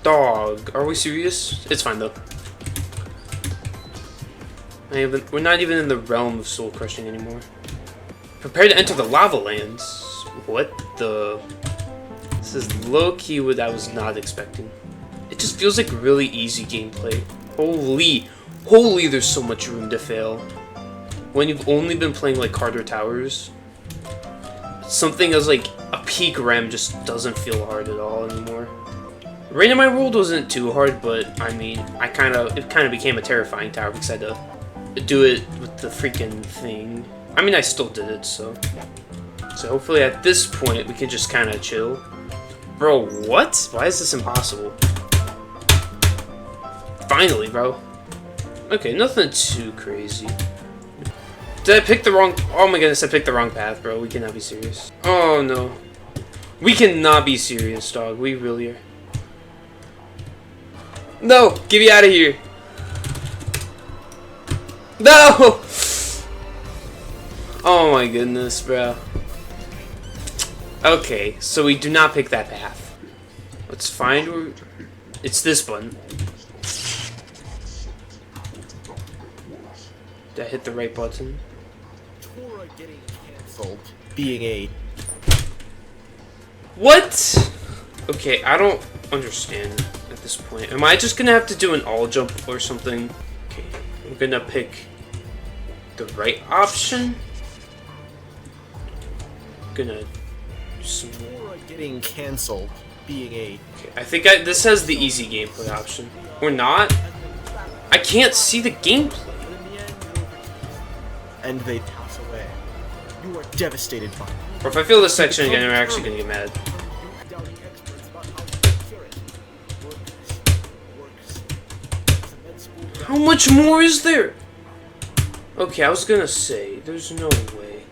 Dog, are we serious? It's fine though. We're not even in the realm of soul crushing anymore. Prepare to enter the lava lands. What the? This is low-key what I was not expecting. It just feels like really easy gameplay. Holy, there's so much room to fail. When you've only been playing like harder towers, something as like a peak rem just doesn't feel hard at all anymore. Rain in My World wasn't too hard, but I mean, it kind of became a terrifying tower because I had to do it with the freaking thing. I mean, I still did it, so hopefully at this point we can just kind of chill. Bro, what? Why is this impossible? Finally, bro. Okay, nothing too crazy. Did I pick the wrong... Oh my goodness, I picked the wrong path, bro. We cannot be serious. Oh, no. We cannot be serious, dog. We really are. No! Get me out of here! No! Oh my goodness, bro. Okay, so we do not pick that path. Let's find where... It's this button. Did I hit the right button? Getting canceled. Being a... What? Okay, I don't understand at this point. Am I just gonna have to do an all jump or something? Okay, I'm gonna pick the right option. Gonna do some more. Getting canceled. Being a... Okay, I think this has the easy gameplay option. Or not? I can't see the gameplay. And they pass away. You are devastated by it. Or if I feel this section again, I'm actually gonna get mad. How much more is there? Okay, I was gonna say, there's no way.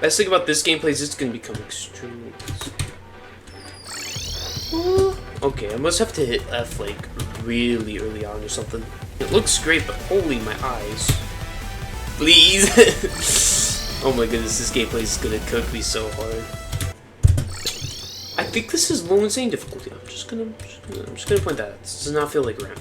Best thing about this gameplay is it's gonna become extremely easy. Okay, I must have to hit F like really early on or something. It looks great, but holy my eyes. Please! Oh my goodness, this gameplay is gonna cook me so hard. I think this is low insane difficulty. I'm just gonna point that out. This does not feel like RAM.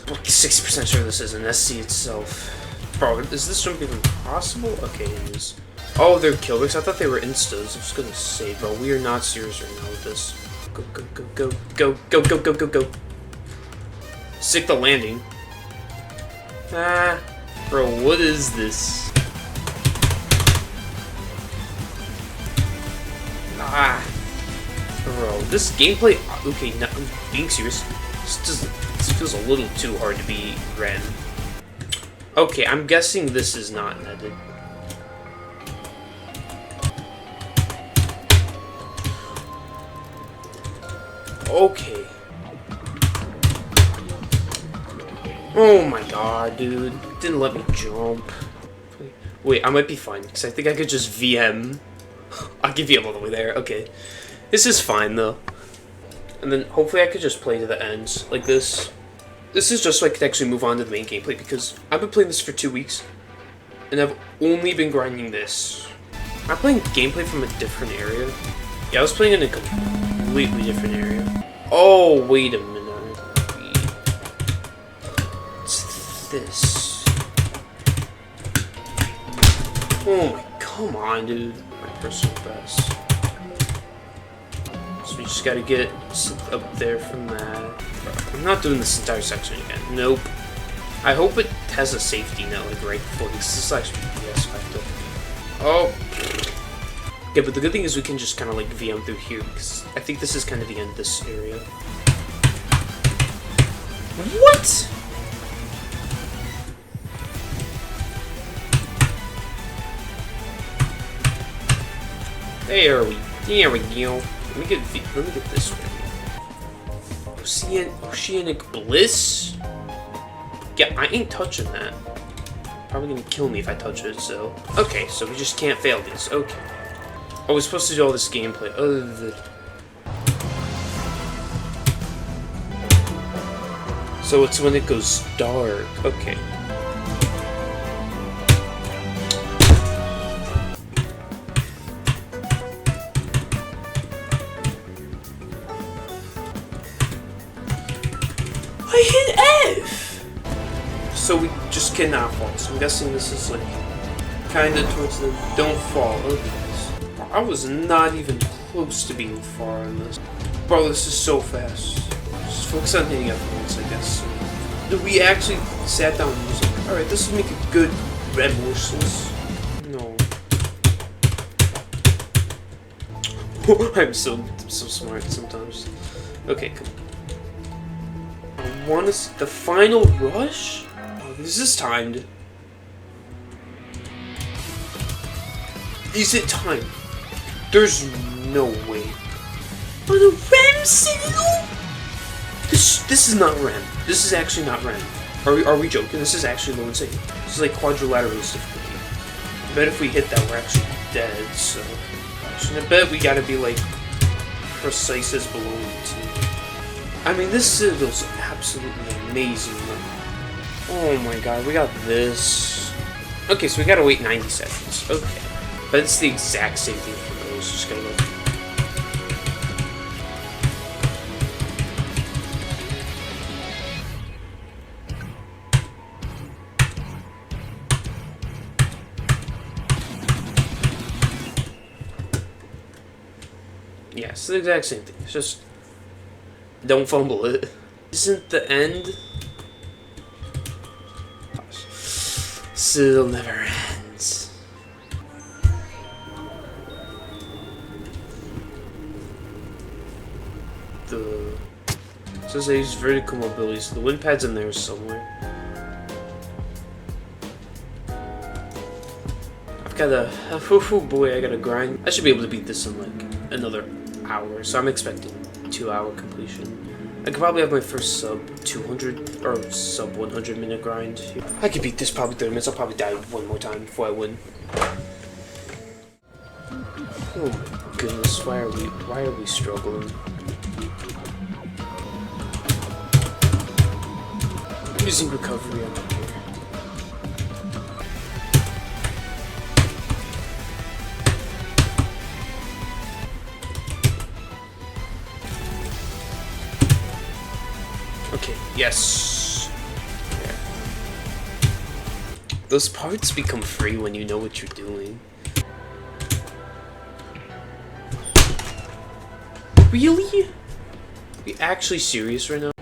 I'm like 60% sure this is an SC itself. Bro, is this jump even possible? Okay, it is. Oh, they're kill bricks. I thought they were instas. I was gonna say, bro, we are not serious right now with this. Go, go, go, go, go, go, go, go, go, go. Stick the landing. Ah, bro, what is this? Ah, bro, this gameplay. Okay, no, I'm being serious. This feels a little too hard to be Ren. Okay, I'm guessing this is not netted. Okay. Oh my god, dude. Didn't let me jump. Wait, I might be fine, because I think I could just VM. I'll give VM all the way there. Okay. This is fine, though. And then, hopefully I could just play to the end, like this. This is just so I could actually move on to the main gameplay, because I've been playing this for 2 weeks. And I've only been grinding this. I'm playing gameplay from a different area. Yeah, I was playing in a completely different area. Oh, wait a minute. What's this? Oh my, come on, dude. My personal best. So we just gotta get up there from that. I'm not doing this entire section again. Nope. I hope it has a safety net, like, right before this is actually PS effective. Oh. Okay, but the good thing is we can just kind of like VM through here, because I think this is kind of the end of this area. What? There we go. Let me get this ready. Oceanic Bliss? Yeah, I ain't touching that. Probably gonna kill me if I touch it, so. Okay, so we just can't fail these. Okay. Oh, we're supposed to do all this gameplay. So it's when it goes dark. Okay. I hit F! So we just cannot fall. So I'm guessing this is like kinda towards the don't fall. Okay. I was not even close to being far on this. Bro, this is so fast. Just focus on hitting F1s, I guess. We actually sat down and was like, alright, this would make a good remorseless. No. I'm so smart sometimes. Okay, come on. I want to the final rush. Oh, this is timed. Is it timed? There's no way. On a REM citadel? This is not REM. This is actually not REM. Are we joking? This is actually low and safe. This is like quadrilateral difficulty. I bet if we hit that, we're actually dead. So, I bet we gotta be like precise as balloon too. I mean, this citadel's absolutely amazing. Oh my god, we got this. Okay, so we gotta wait 90 seconds. Okay, but it's the exact same thing for those. Just gotta go. Yeah, it's the exact same thing. It's just don't fumble it. Isn't the end? Still never ends. It says I use vertical mobility, so the wind pad's in there somewhere. I've got a oh boy, I gotta grind. I should be able to beat this in like another hour, so I'm expecting 2-hour completion. I could probably have my first sub 200 or sub 100 minute grind. I could beat this probably 30 minutes. I'll probably die one more time before I win. Oh my goodness, why are we struggling? I'm using recovery on here. Okay, yes. Yeah. Those parts become free when you know what you're doing. Really? Are we actually serious right now?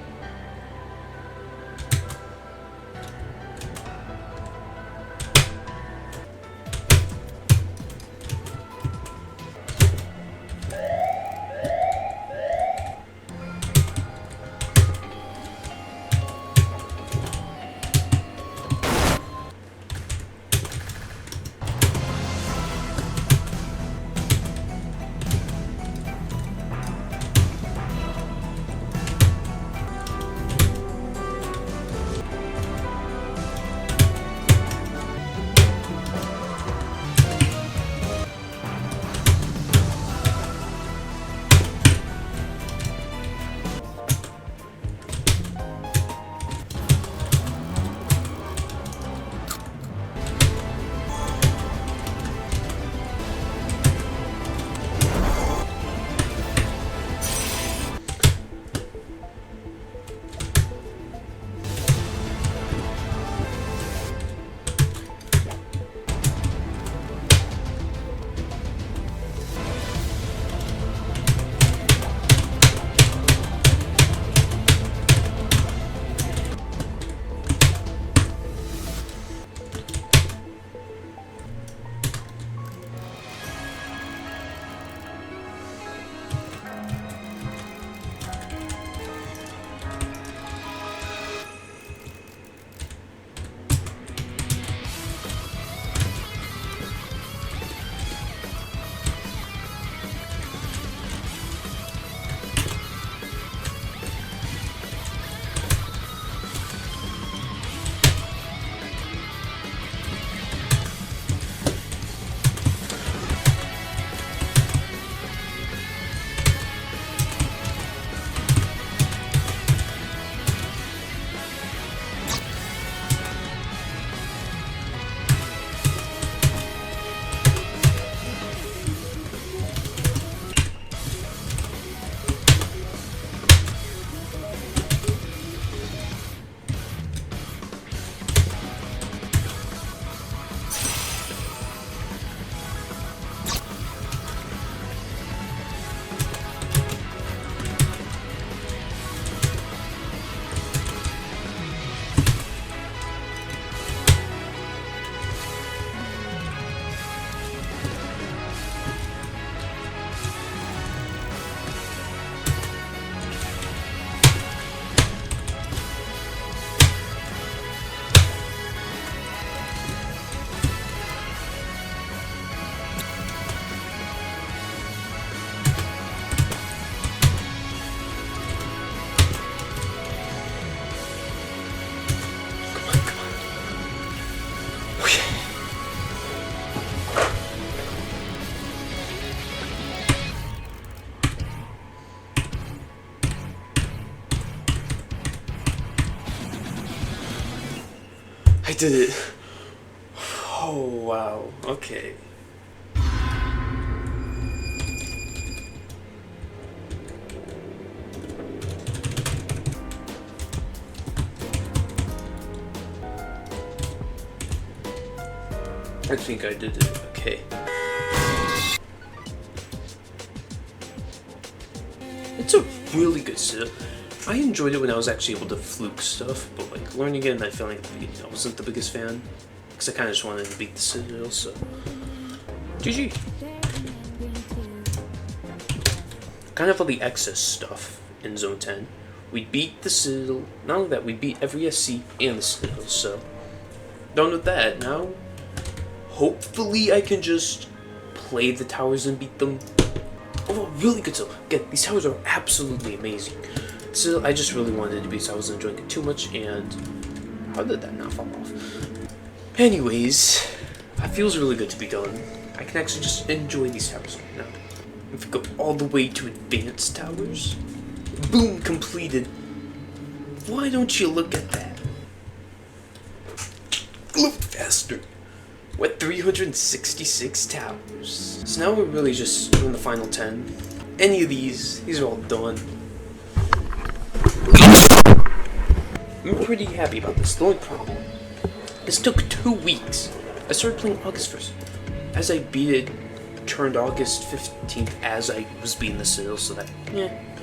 did it. Oh, wow. Okay. I think I did it. Okay. It's a really good citadel. I enjoyed it when I was actually able to fluke stuff, but like learning it, I feel like I wasn't the biggest fan because I kind of just wanted to beat the citadel. So, GG. Kind of all the excess stuff in Zone 10. We beat the citadel. Not only that, we beat every SC and the citadel. So, done with that. Now, hopefully, I can just play the towers and beat them. Oh, really good. So, again, these towers are absolutely amazing. So, I just really wanted to beat, so I wasn't enjoying it too much, and how did that not fall off? Anyways, it feels really good to be done. I can actually just enjoy these towers now. If we go all the way to advanced towers, boom, completed. Why don't you look at that? A little faster. We're at 366 towers. So now we're really just doing the final 10. Any of these are all done. I'm pretty happy about this. The only problem, this took 2 weeks. I started playing August 1st. As I beat it, turned August 15th as I was beating the citadel, so that,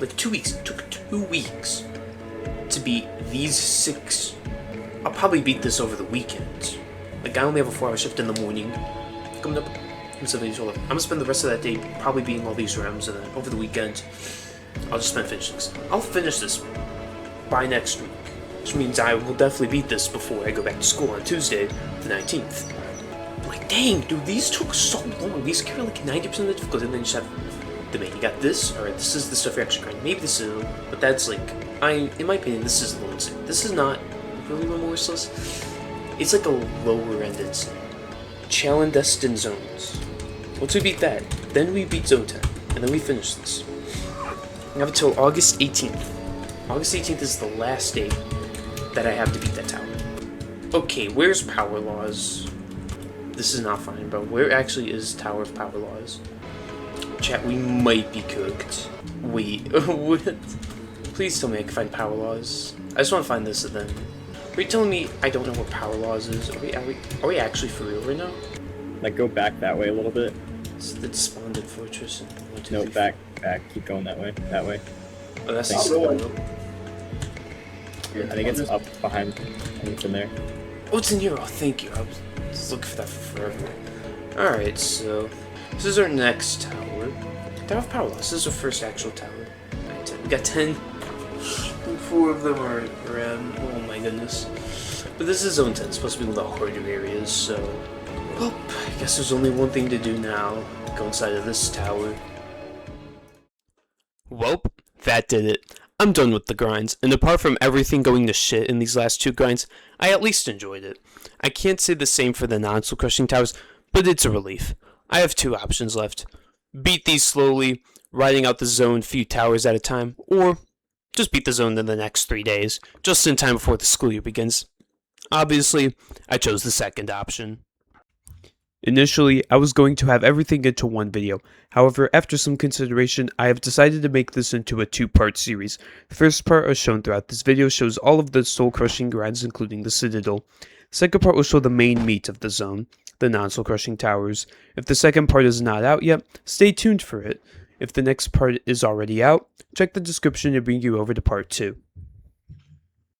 like 2 weeks. It took 2 weeks to beat these 6. I'll probably beat this over the weekend. Like, I only have a 4-hour shift in the morning. Coming up, I'm gonna spend the rest of that day probably beating all these realms, and then over the weekend, I'll just spend finishing this. I'll finish this by next week, which means I will definitely beat this before I go back to school on Tuesday, the 19th. Like, dang, dude, these took so long. These carry like 90% of the difficulty, and then you just have the main. You got this, alright, this is the stuff you're actually grinding. Maybe this is, but that's like, in my opinion, this is low sin. This is not really remorseless. It's like a lower-ended sin. Clandestine zones. Once we beat that, then we beat Zone 10, and then we finish this. We have until August 18th. August 18th is the last day that I have to beat that tower. Okay, where's Power Laws? This is not fine, bro. Where actually is Tower of Power Laws? Chat, we might be cooked. Wait, what? Please tell me I can find Power Laws. I just want to find this and then... Are you telling me I don't know what Power Laws is? Are we actually for real right now? Like, go back that way a little bit. It's the Despondent Fortress. And 1, 2, No, 3, back. Keep going that way. That way. Oh, that's the Thanks. Citadel. I think it's up behind. I think it's in there. Oh, it's in here. Oh, thank you. I was just looking for that for forever. Alright, so this is our next tower. Tower of Power Loss. This is our first actual tower. Right, we got 10. 4 of them are around. Oh my goodness. But this is Zone 10. It's supposed to be one of the harder areas, so... Well, I guess there's only one thing to do now. Go inside of this tower. Welp, that did it. I'm done with the grinds, and apart from everything going to shit in these last 2 grinds, I at least enjoyed it. I can't say the same for the non-soulcrushing towers, but it's a relief. I have 2 options left. Beat these slowly, riding out the zone few towers at a time, or just beat the zone in the next 3 days, just in time before the school year begins. Obviously, I chose the second option. Initially, I was going to have everything into one video. However, after some consideration, I have decided to make this into a 2-part series. The first part, as shown throughout this video, shows all of the soul-crushing grinds, including the Citadel. The second part will show the main meat of the zone, the non-soul-crushing towers. If the second part is not out yet, stay tuned for it. If the next part is already out, check the description to bring you over to part 2.